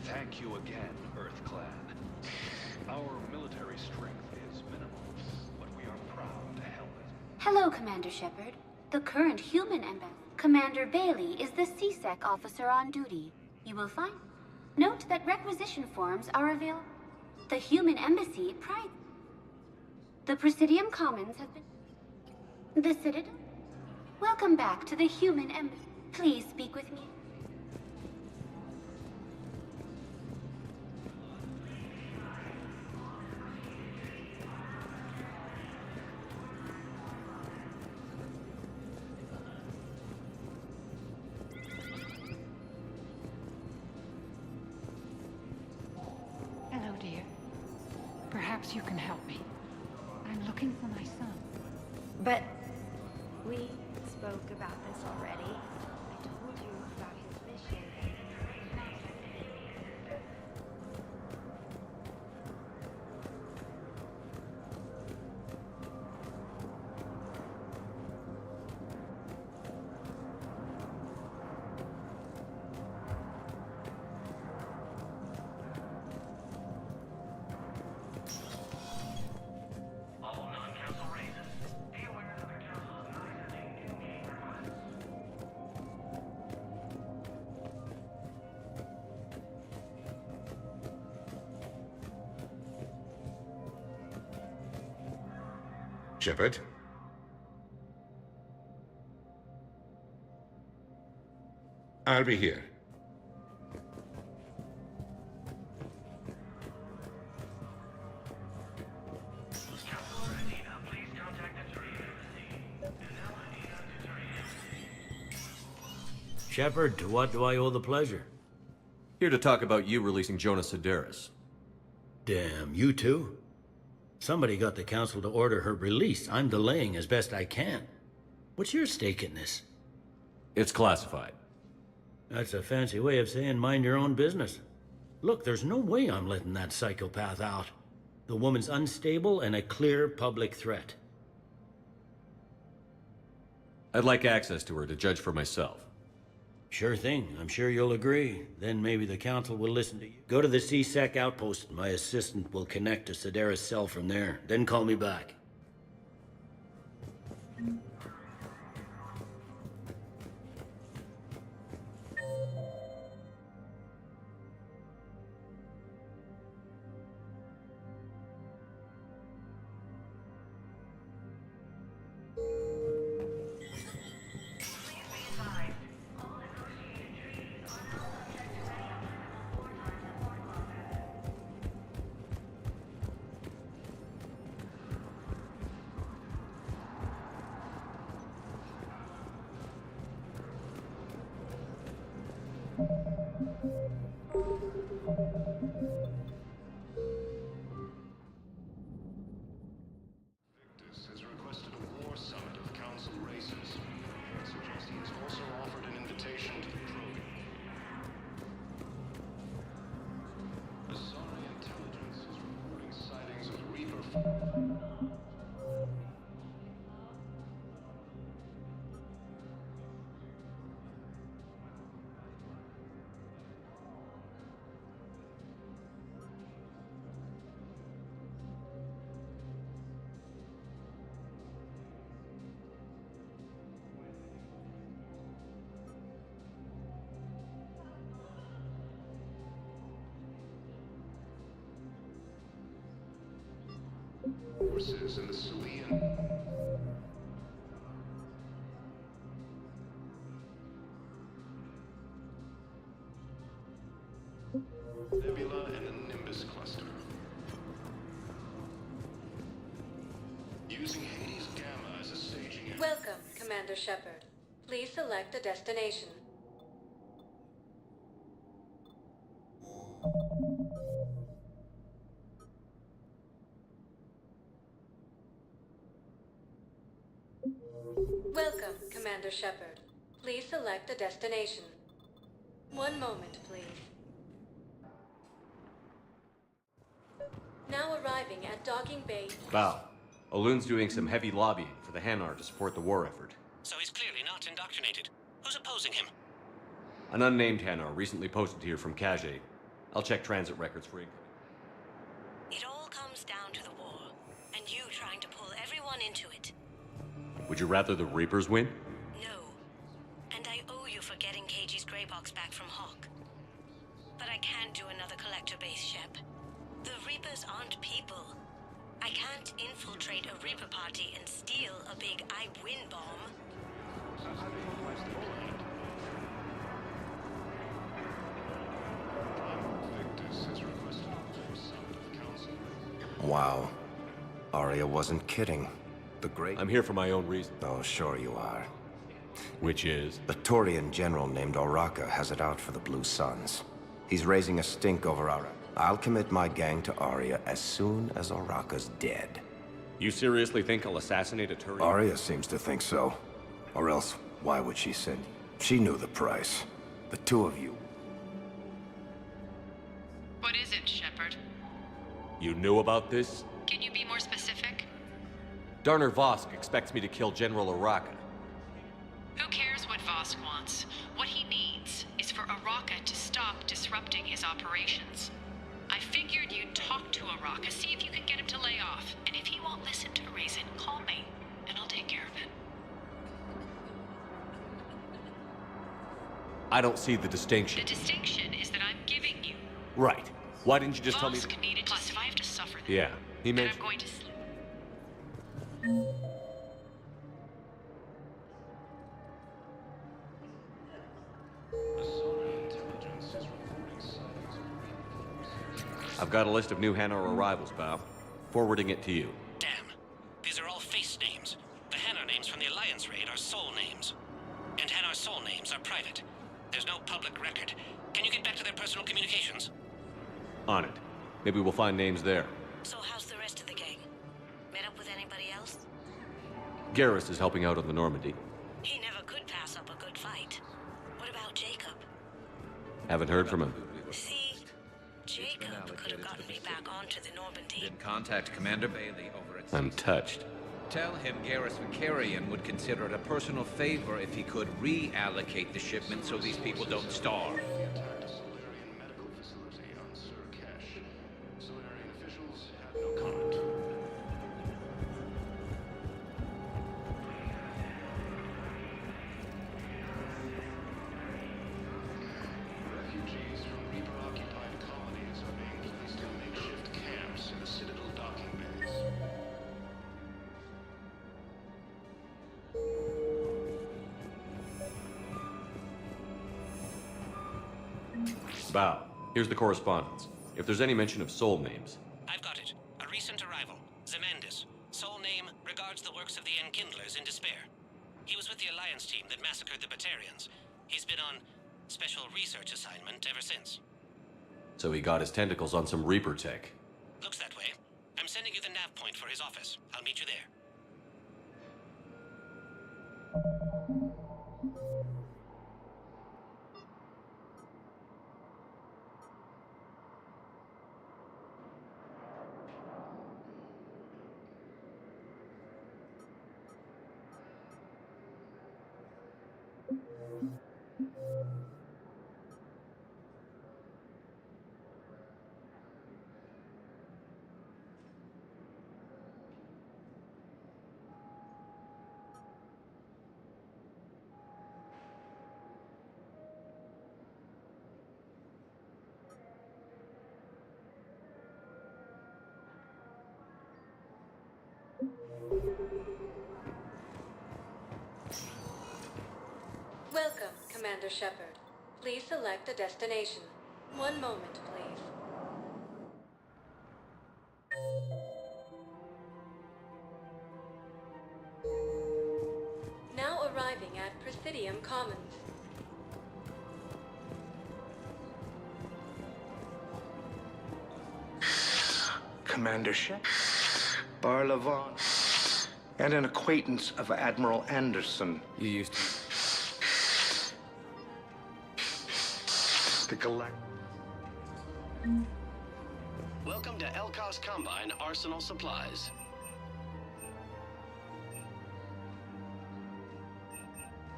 Thank you again, Earth Clan. Our military strength is minimal, but we are proud to help it. Hello, Commander Shepard. The current human ambassador, Commander Bailey, is the CSEC officer on duty. You will find. Note that requisition forms are available. The human embassy prides. The Presidium Commons have been. The Citadel. Welcome back to the human embassy. Please speak with me. Hello, dear. Perhaps you can help me. I'm looking for my son. But we spoke about this already. I told you about his mission. Shepard? I'll be here. Shepard, to what do I owe the pleasure? Here to talk about you releasing Jonas Sedaris. Damn, you too? Somebody got the council to order her release. I'm delaying as best I can. What's your stake in this? It's classified. That's a fancy way of saying mind your own business. Look, there's no way I'm letting that psychopath out. The woman's unstable and a clear public threat. I'd like access to her to judge for myself. Sure thing. I'm sure you'll agree. Then maybe the council will listen to you. Go to the C-Sec outpost. My assistant will connect to Sedaris' cell from there. Then call me back. Has requested a war summit of council races. It suggests he has also offered an invitation to the program. Asari intelligence is reporting sightings of Reaper. Forces in the Salian. Nebula and the Nimbus cluster. Using Hades Gamma as a staging area. Welcome, Commander Shepard. Please select a destination. Welcome, Commander Shepard. Please select a destination. One moment, please. Now arriving at Docking Bay. Bow. Olun's doing some heavy lobbying for the Hanar to support the war effort. So he's clearly not indoctrinated. Who's opposing him? An unnamed Hanar recently posted here from Kage. I'll check transit records for incoming. It all comes down to the war, and you trying to pull everyone into it. Would you rather the Reapers win? No. And I owe you for getting Keiji's grey box back from Hawk. but I can't do another collector base, Shep. The Reapers aren't people. I can't infiltrate a Reaper party and steal a big I win bomb. Wow. Arya wasn't kidding. The great... I'm here for my own reason. Oh, sure you are. Which is? A Turian general named Oraka has it out for the Blue Suns. He's raising a stink over Arya. I'll commit my gang to Arya as soon as Oraka's dead. You seriously think I'll assassinate a Turian? Arya seems to think so. Or else, why would she send? She knew the price. The two of you. What is it, Shepard? You knew about this? Can you be more specific? Darner Vosk expects me to kill General Oraka. Who cares what Vosk wants? What he needs is for Oraka to stop disrupting his operations. I figured you'd talk to Oraka, see if you can get him to lay off. And if he won't listen to reason, call me, and I'll take care of it. I don't see the distinction. The distinction is that I'm giving you. Right. Why didn't you just tell me Vosk needed to... Plus, if I have to suffer that, Yeah, he then mentioned... I'm going to sleep. I've got a list of new Hanar arrivals, Bob. Forwarding it to you. Damn. These are all face names. The Hanar names from the Alliance raid are soul names. And Hanar soul names are private. There's no public record. Can you get back to their personal communications? On it. Maybe we'll find names there. So how's the rest of the gang? Met up with anybody else? Garrus is helping out on the Normandy. He never could pass up a good fight. What about Jacob? Haven't heard from him. See? Jacob could have gotten me back onto the Normandy. Then contact Commander Bailey over at... I'm touched. Tell him Garrus Vicarian would consider it a personal favor if he could reallocate the shipment so these people don't starve. Bow. Here's the correspondence. If there's any mention of soul names. I've got it. A recent arrival. Zemandis. Soul name regards the works of the Enkindlers in despair. He was with the Alliance team that massacred the Batarians. He's been on special research assignment ever since. So he got his tentacles on some Reaper tech. Looks that way. I'm sending you the nav point for his office. I'll meet you there. Welcome, Commander Shepard. Please select a destination. One moment, please. Now arriving at Presidium Commons. Commander Shep, Barlavon, and an acquaintance of Admiral Anderson. You used to... The Galactic... Welcome to Elkos Combine Arsenal Supplies.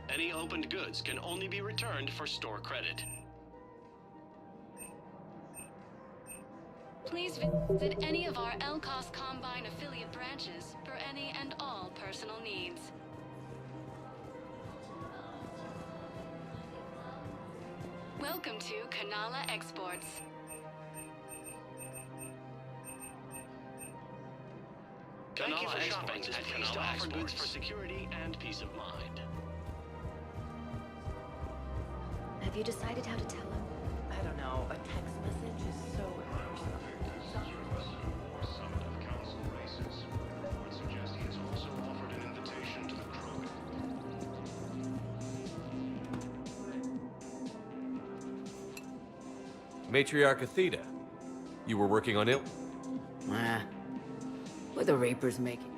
Any opened goods can only be returned for store credit. Please visit any of our Elkos Combine affiliate branches for any and all personal needs. Welcome to Kanala Exports. Thank you for shopping at Kanala Exports for security and peace of mind. Have you decided how to tell him? I don't know. A text message is so Matriarch Athena, you were working on what the Reapers making?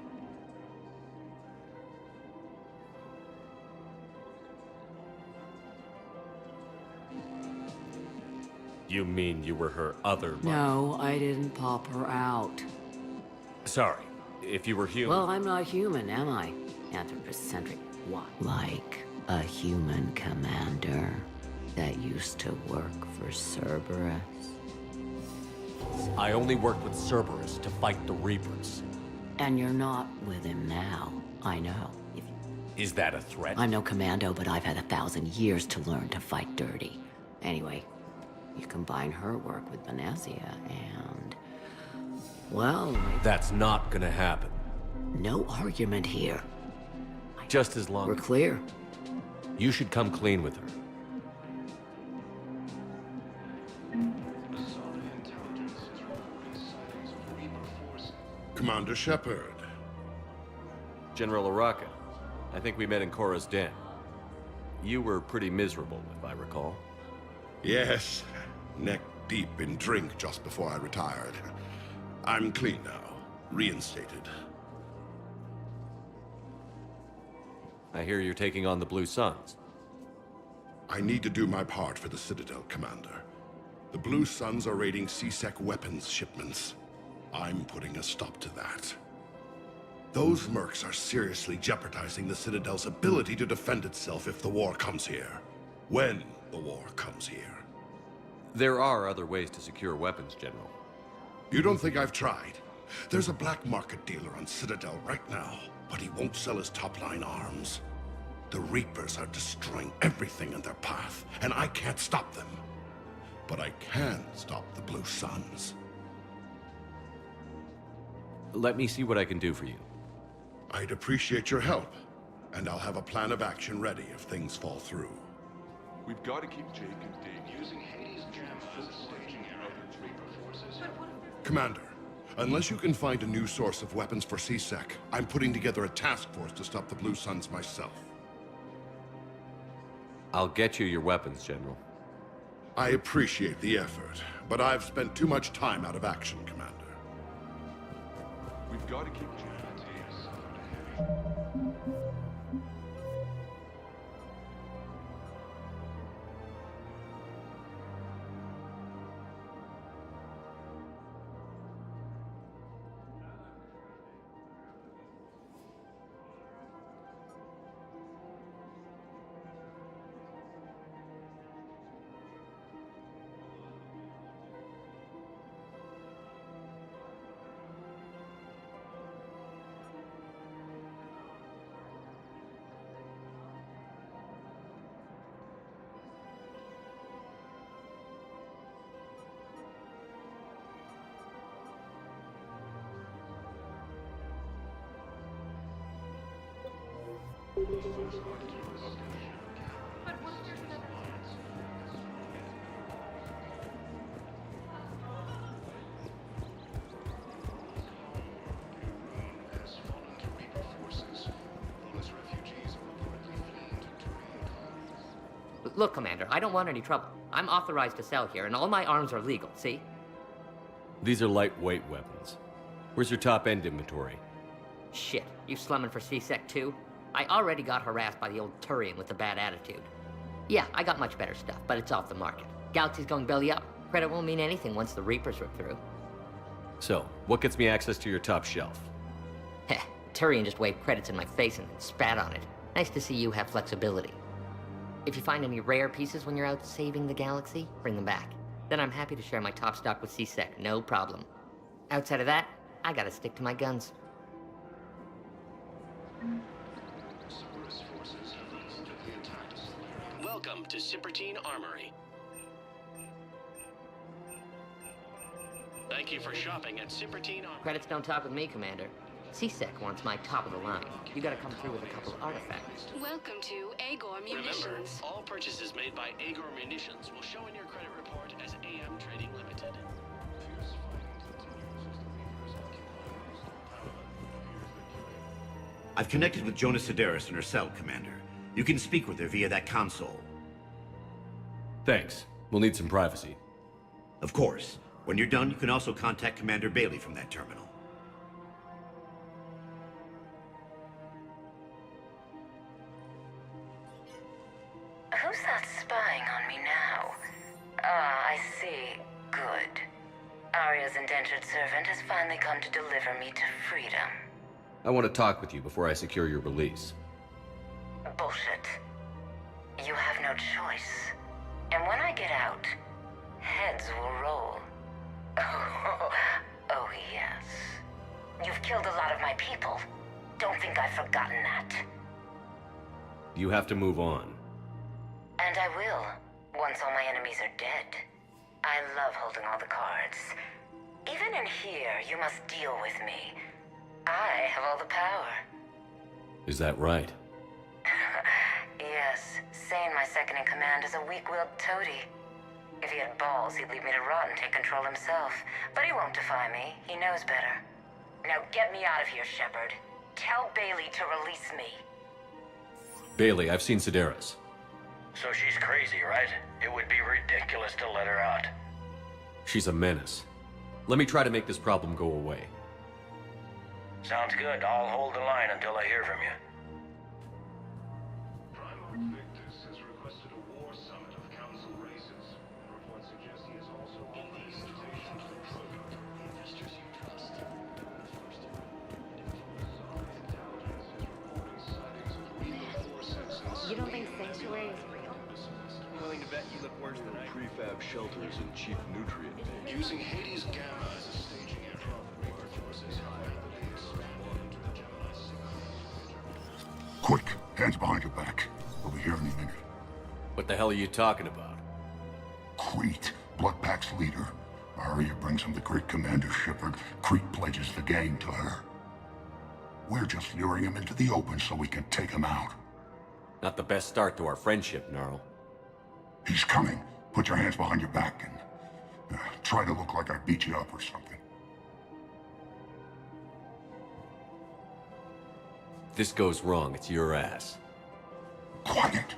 You mean you were her other mother? No, I didn't pop her out. Sorry, if you were human... Well, I'm not human, am I? Anthropocentric. What? Like a human commander that used to work for Cerberus. I only worked with Cerberus to fight the Reapers. And you're not with him now. I know. Is that a threat? I'm no commando, but I've had 1,000 years to learn to fight dirty. Anyway, you combine her work with Venezia and... well... That's not gonna happen. No argument here. Just as long... We're clear. You should come clean with her. Commander Shepard. General Araka. I think we met in Korra's den. You were pretty miserable, if I recall. Yes, neck deep in drink just before I retired. I'm clean now, reinstated. I hear you're taking on the Blue Suns. I need to do my part for the Citadel, Commander. The Blue Suns are raiding CSEC weapons shipments. I'm putting a stop to that. Those mercs are seriously jeopardizing the Citadel's ability to defend itself if the war comes here. When the war comes here. There are other ways to secure weapons, General. You don't think I've tried? There's a black market dealer on Citadel right now, but he won't sell his top-line arms. The Reapers are destroying everything in their path, and I can't stop them. But I can stop the Blue Suns. Let me see what I can do for you. I'd appreciate your help, and I'll have a plan of action ready if things fall through. We've got to keep Jake and Dave using Hades' jam as a staging area against Reaper forces. Commander, unless you can find a new source of weapons for CSEC, I'm putting together a task force to stop the Blue Suns myself. I'll get you your weapons, General. I appreciate the effort, but I've spent too much time out of action, Commander. We've got to keep Jake and Dave. Look, Commander, I don't want any trouble. I'm authorized to sell here, and all my arms are legal, see? These are lightweight weapons. Where's your top-end inventory? Shit, you slumming for CSEC too? I already got harassed by the old Turian with the bad attitude. Yeah, I got much better stuff, but it's off the market. Galaxy's going belly up. Credit won't mean anything once the Reapers rip through. So, what gets me access to your top shelf? Heh, Turian just waved credits in my face and spat on it. Nice to see you have flexibility. If you find any rare pieces when you're out saving the galaxy, bring them back. Then I'm happy to share my top stock with CSEC, no problem. Outside of that, I gotta stick to my guns. Welcome to Cypertine Armory. Thank you for shopping at Cipertine on... Credits don't talk with me, Commander. CSEC wants my top of the line. You gotta come through with a couple of artifacts. Welcome to Agor Munitions. Remember, all purchases made by Agor Munitions will show in your credit report as AM Trading Limited. I've connected with Jonah Sedaris in her cell, Commander. You can speak with her via that console. Thanks. We'll need some privacy. Of course. When you're done, you can also contact Commander Bailey from that terminal. Who's that spying on me now? Ah, I see. Good. Arya's indentured servant has finally come to deliver me to freedom. I want to talk with you before I secure your release. Bullshit. You have no choice. And when I get out, heads will roll. Oh, yes. You've killed a lot of my people. Don't think I've forgotten that. You have to move on. And I will, once all my enemies are dead. I love holding all the cards. Even in here, you must deal with me. I have all the power. Is that right? Yes, Sane, my second in command, is a weak-willed toady. If he had balls, he'd leave me to rot and take control himself. But he won't defy me. He knows better. Now get me out of here, Shepard. Tell Bailey to release me. Bailey, I've seen Sedaris. So she's crazy, right? It would be ridiculous to let her out. She's a menace. Let me try to make this problem go away. Sounds good. I'll hold the line until I hear from you. Victus has requested a war summit of council races. Reports suggest he is also on the invitation to the program. Investors you trust. You don't think Sanctuary is real? I'm willing to bet you look worse than I do. Prefab shelters and cheap nutrient banks. Using Hades Gamma as a staging aircraft, the Reaper force is higher than the X-1 into the Gemini signal. Quick, hands behind your back. We'll be here any minute. What the hell are you talking about? Crete, Bloodpack's leader. Arya brings him the great commander Shepard. Crete pledges the gang to her. We're just luring him into the open so we can take him out. Not the best start to our friendship, Gnarl. He's coming. Put your hands behind your back and try to look like I beat you up or something. If this goes wrong, it's your ass. Quiet.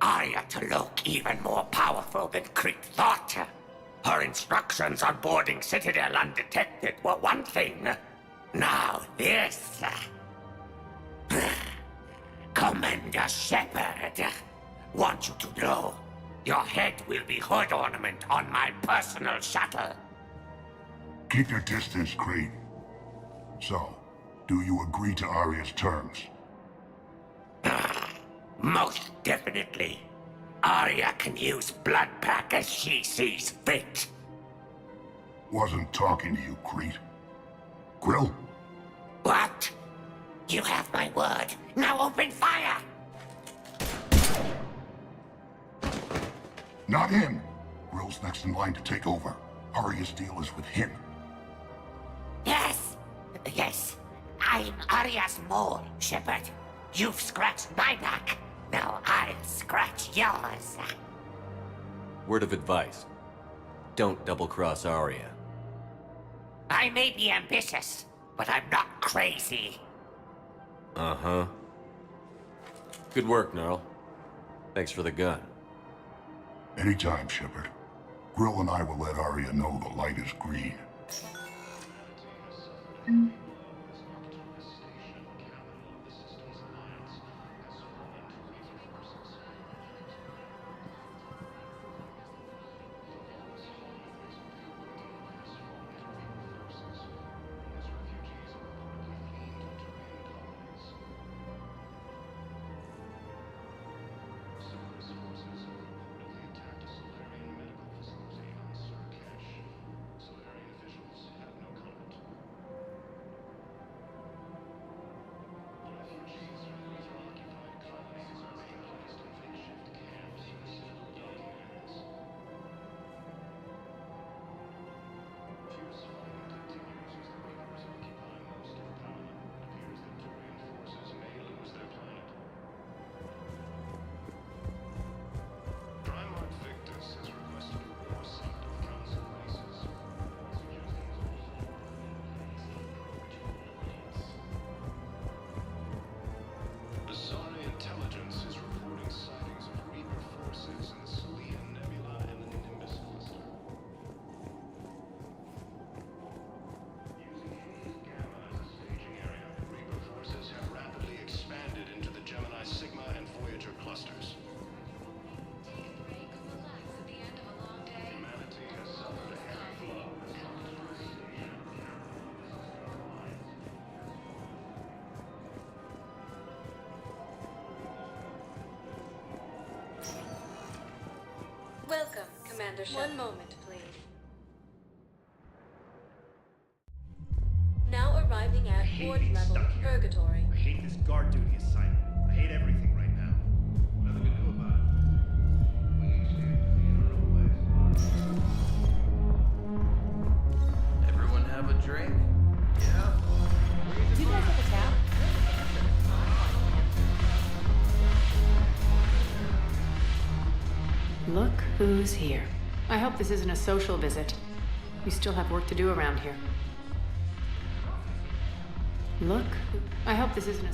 Arya to look even more powerful than Crete thought. Her instructions on boarding Citadel undetected were one thing. Now this. Commander Shepard, want you to know, your head will be hood ornament on my personal shuttle. Keep your distance, Crete. So, do you agree to Arya's terms? Most definitely. Arya can use Bloodpack as she sees fit. Wasn't talking to you, Crete. Grill? What? You have my word. Now open fire! Not him. Grill's next in line to take over. Arya's deal is with him. Yes. Yes. I'm Arya's mole, Shepard. You've scratched my back. Now I'll scratch yours. Word of advice. Don't double-cross Arya. I may be ambitious, but I'm not crazy. Uh-huh. Good work, Gnarl. Thanks for the gun. Anytime, Shepard. Grill and I will let Arya know the light is green. Commander Shepard. One moment, please. Now arriving at Ward level Purgatory. I hate this guard duty assignment. I hate everything right now. Nothing to do about it. We each stand to be in our own ways. Everyone have a drink? Yeah. Do you guys have a tap? Look who's here. I hope this isn't a social visit. We still have work to do around here. Look, I hope this isn't a...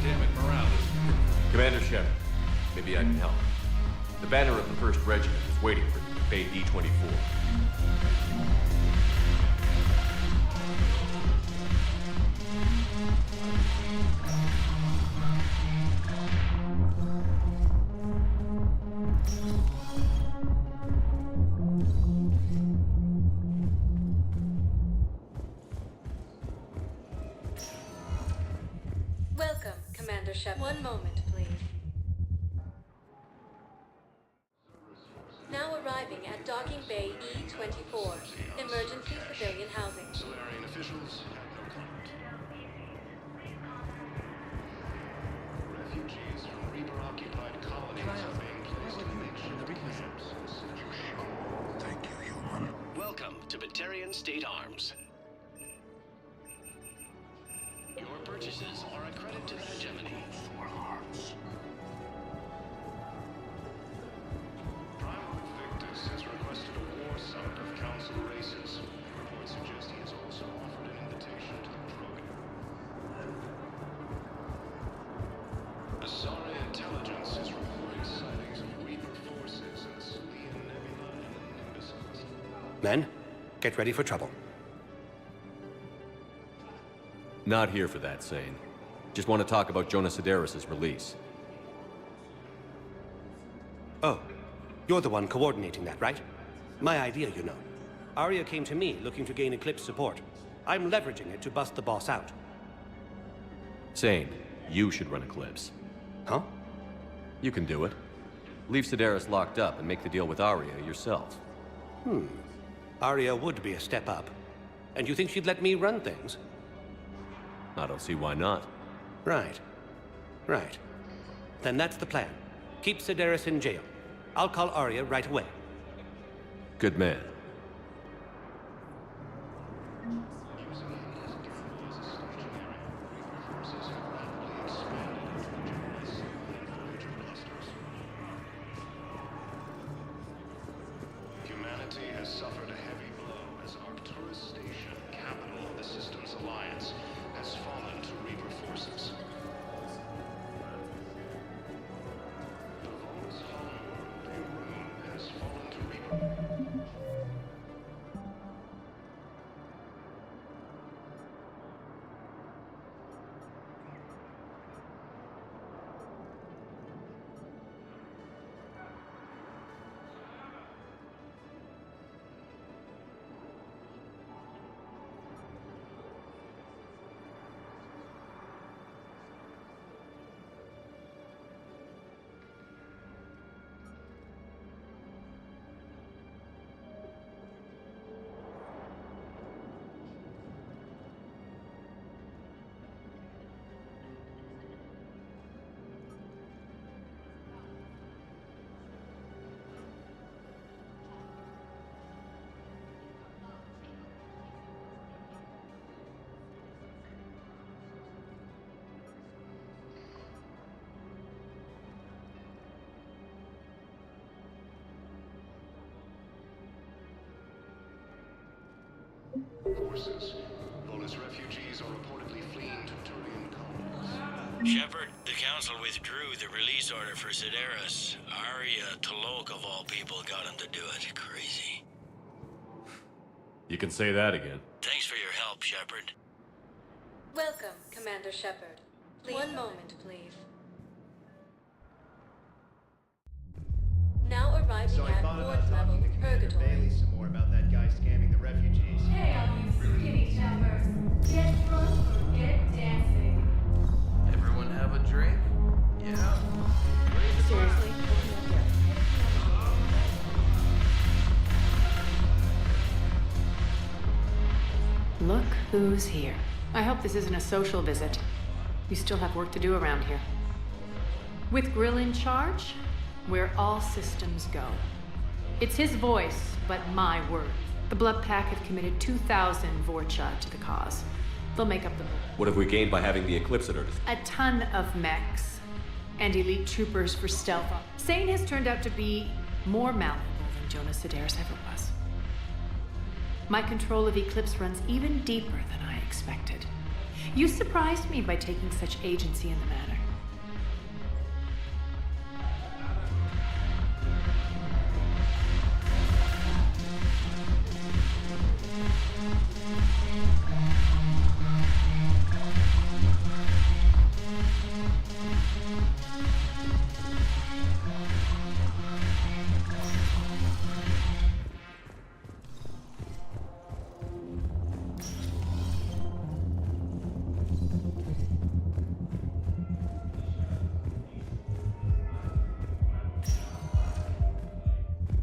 Damn it, morale is... Commander Shepard, maybe I can help. The banner of the 1st Regiment is waiting for you at Bay D-24. Welcome, Commander Shepard. One moment, please. Now arriving at Docking Bay E-24, emergency civilian housing. Solarian officials have no comment. Refugees from Reaper-occupied colonies are being placed in makeshift camps. Thank you, human. Welcome to Batarian State Arms. Your purchases are a credit to the hegemony. Primal Victus has requested a war summit of council races. Reports suggest he has also offered an invitation to the program. Asari intelligence is reporting sightings of Reaper forces in the Salian Nebula and the Nimbus cluster. Men, get ready for trouble. Not here for that, Sane. Just want to talk about Jonas Sedaris' release. Oh, you're the one coordinating that, right? My idea, you know. Arya came to me looking to gain Eclipse support. I'm leveraging it to bust the boss out. Sane, you should run Eclipse. Huh? You can do it. Leave Sedaris locked up and make the deal with Arya yourself. Arya would be a step up. And you think she'd let me run things? I don't see why not. Right. Right. Then that's the plan. Keep Sedaris in jail. I'll call Arya right away. Good man. Humanity has suffered a heavy blow as Arcturus Station, capital of the Systems Alliance, has fallen to Reaper forces. Davon's homeworld, Irun, has fallen to Reaper. Forces. Volus refugees are reportedly fleeing to Turian colonies. Shepard, the Council withdrew the release order for Sedaris. Arya Talok, of all people, got him to do it. Crazy. You can say that again. Thanks for your help, Shepard. Welcome, Commander Shepard. One moment, please. arriving So I at thought fourth about level talking to Commander purgatory. Bailey some more about that guy scamming the refugees. Hey, all you skinny chappers. Get drunk or get dancing. Everyone have a drink? Yeah. Seriously? Look who's here. I hope this isn't a social visit. We still have work to do around here. With Grill in charge, where all systems go. It's his voice, but my word. The Blood Pack have committed 2,000 Vorcha to the cause. They'll make up the bill. What have we gained by having the Eclipse at our disposal? A ton of mechs and elite troopers for stealth. Sane has turned out to be more malleable than Jonas Sedaris ever was. My control of Eclipse runs even deeper than I expected. You surprised me by taking such agency in the matter.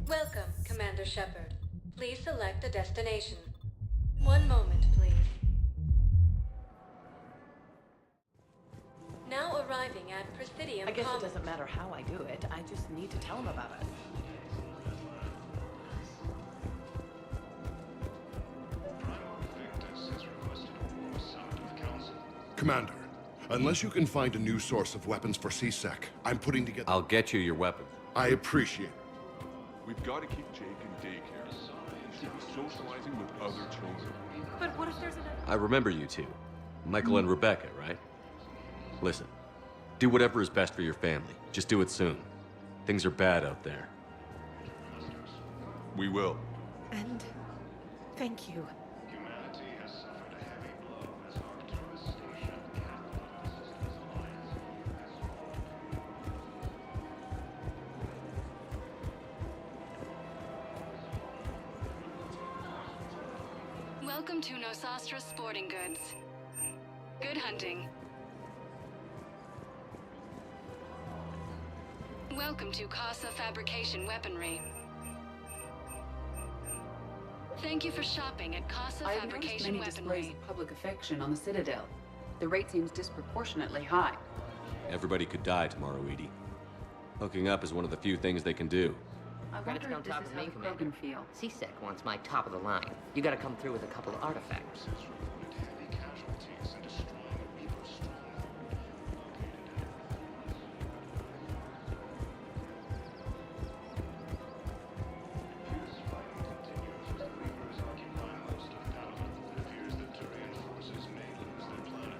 Welcome, Commander Shepard. Please select a destination. One moment, please. Now arriving at Presidium. I guess it doesn't matter how I do it. I just need to tell him about it. Commander, unless you can find a new source of weapons for C-Sec, I'm putting together... I'll get you your weapon. I appreciate it. We've got to keep Jake in daycare. He should be socializing with other children. But what if there's an... I remember you two. Michael and Rebecca, right? Listen, do whatever is best for your family. Just do it soon. Things are bad out there. We will. And thank you. Humanity has suffered a heavy blow as Arcturus Station capitalizes Welcome to Nosastra Sporting Goods. Good hunting. Welcome to Casa Fabrication Weaponry. Thank you for shopping at Casa I have noticed Fabrication many displays Weaponry. of public affection on the Citadel. The rate seems disproportionately high. Everybody could die tomorrow, Edie. Hooking up is one of the few things they can do. I Credits wonder on if this top is of how me, the Commander. program feel. C-Sec wants my top of the line. You gotta come through with a couple of artifacts. heavy casualties and a strong Reaper stronghold located This fight continues as the Reapers occupy most of Palace. It appears that Turian forces may lose their planet.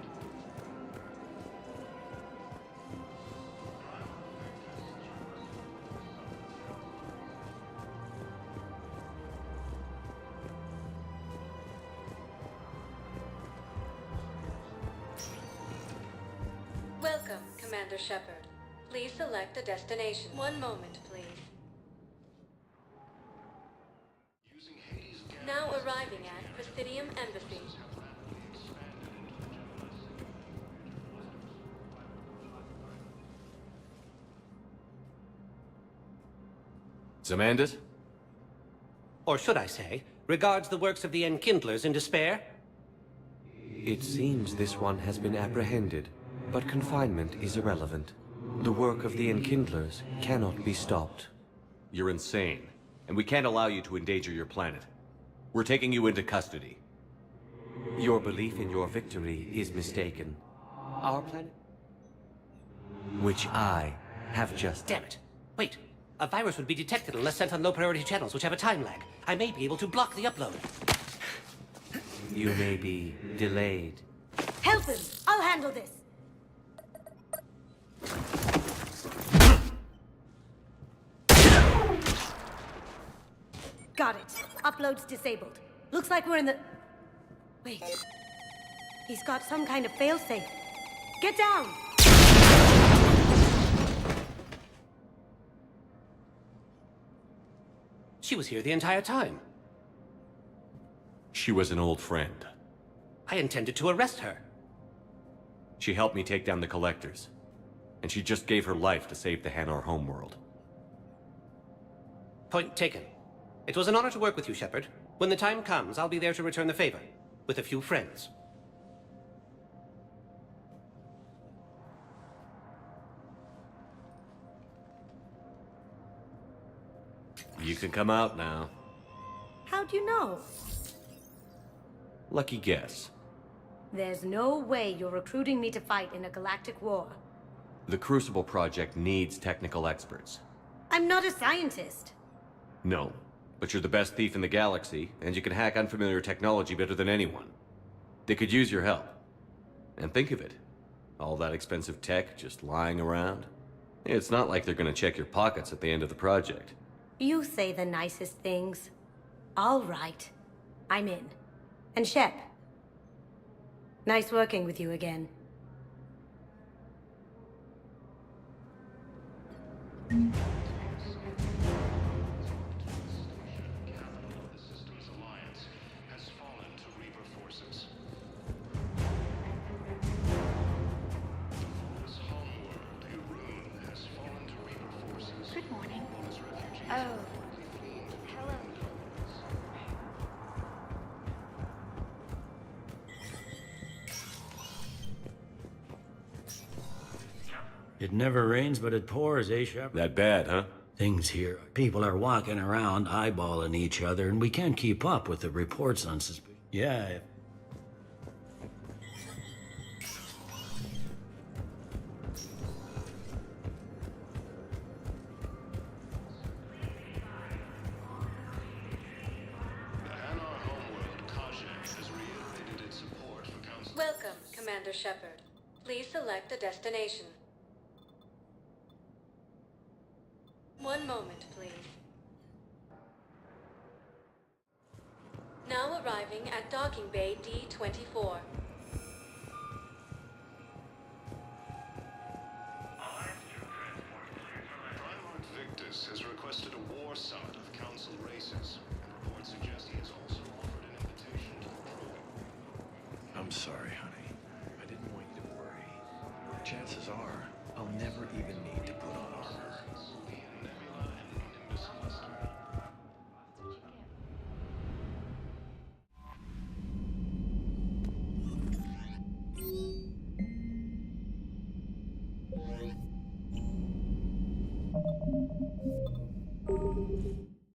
Welcome, Commander Shepard. Please select a destination. One moment, please. Now arriving at Presidium Embassy. Zamandis? Or should I say, regards the works of the Enkindlers in despair? It seems this one has been apprehended, but confinement is irrelevant. The work of the Enkindlers cannot be stopped. You're insane, and we can't allow you to endanger your planet. We're taking you into custody. Your belief in your victory is mistaken. Our planet? Which I have just... Damn it. Wait. A virus would be detected unless sent on low-priority channels, which have a time lag. I may be able to block the upload. You may be delayed. Help him! I'll handle this! Got it. Upload's disabled. Looks like we're in the... Wait. He's got some kind of failsafe. Get down! She was here the entire time. She was an old friend. I intended to arrest her. She helped me take down the collectors. And she just gave her life to save the Hanar homeworld. Point taken. It was an honor to work with you, Shepard. When the time comes, I'll be there to return the favor. With a few friends. You can come out now. How'd you know? Lucky guess. There's no way you're recruiting me to fight in a galactic war. The Crucible Project needs technical experts. I'm not a scientist. No, but you're the best thief in the galaxy, and you can hack unfamiliar technology better than anyone. They could use your help. And think of it. All that expensive tech just lying around. It's not like they're gonna check your pockets at the end of the project. You say the nicest things. All right. I'm in. And Shep. Nice working with you again. Good morning. Oh. Hello. It never rains, but it pours, eh, Shepard? That bad, huh? Things here. People are walking around, eyeballing each other, and we can't keep up with the reports on suspicion. Yeah. Welcome, Commander Shepard. Please select a destination. One moment, please. Now arriving at docking bay D-24. Primarch Victus has requested a war summit of Council races, and reports suggest he has also offered an invitation to the crew. I'm sorry, honey. I didn't want you to worry. Chances are, I'll never even need to put on armor.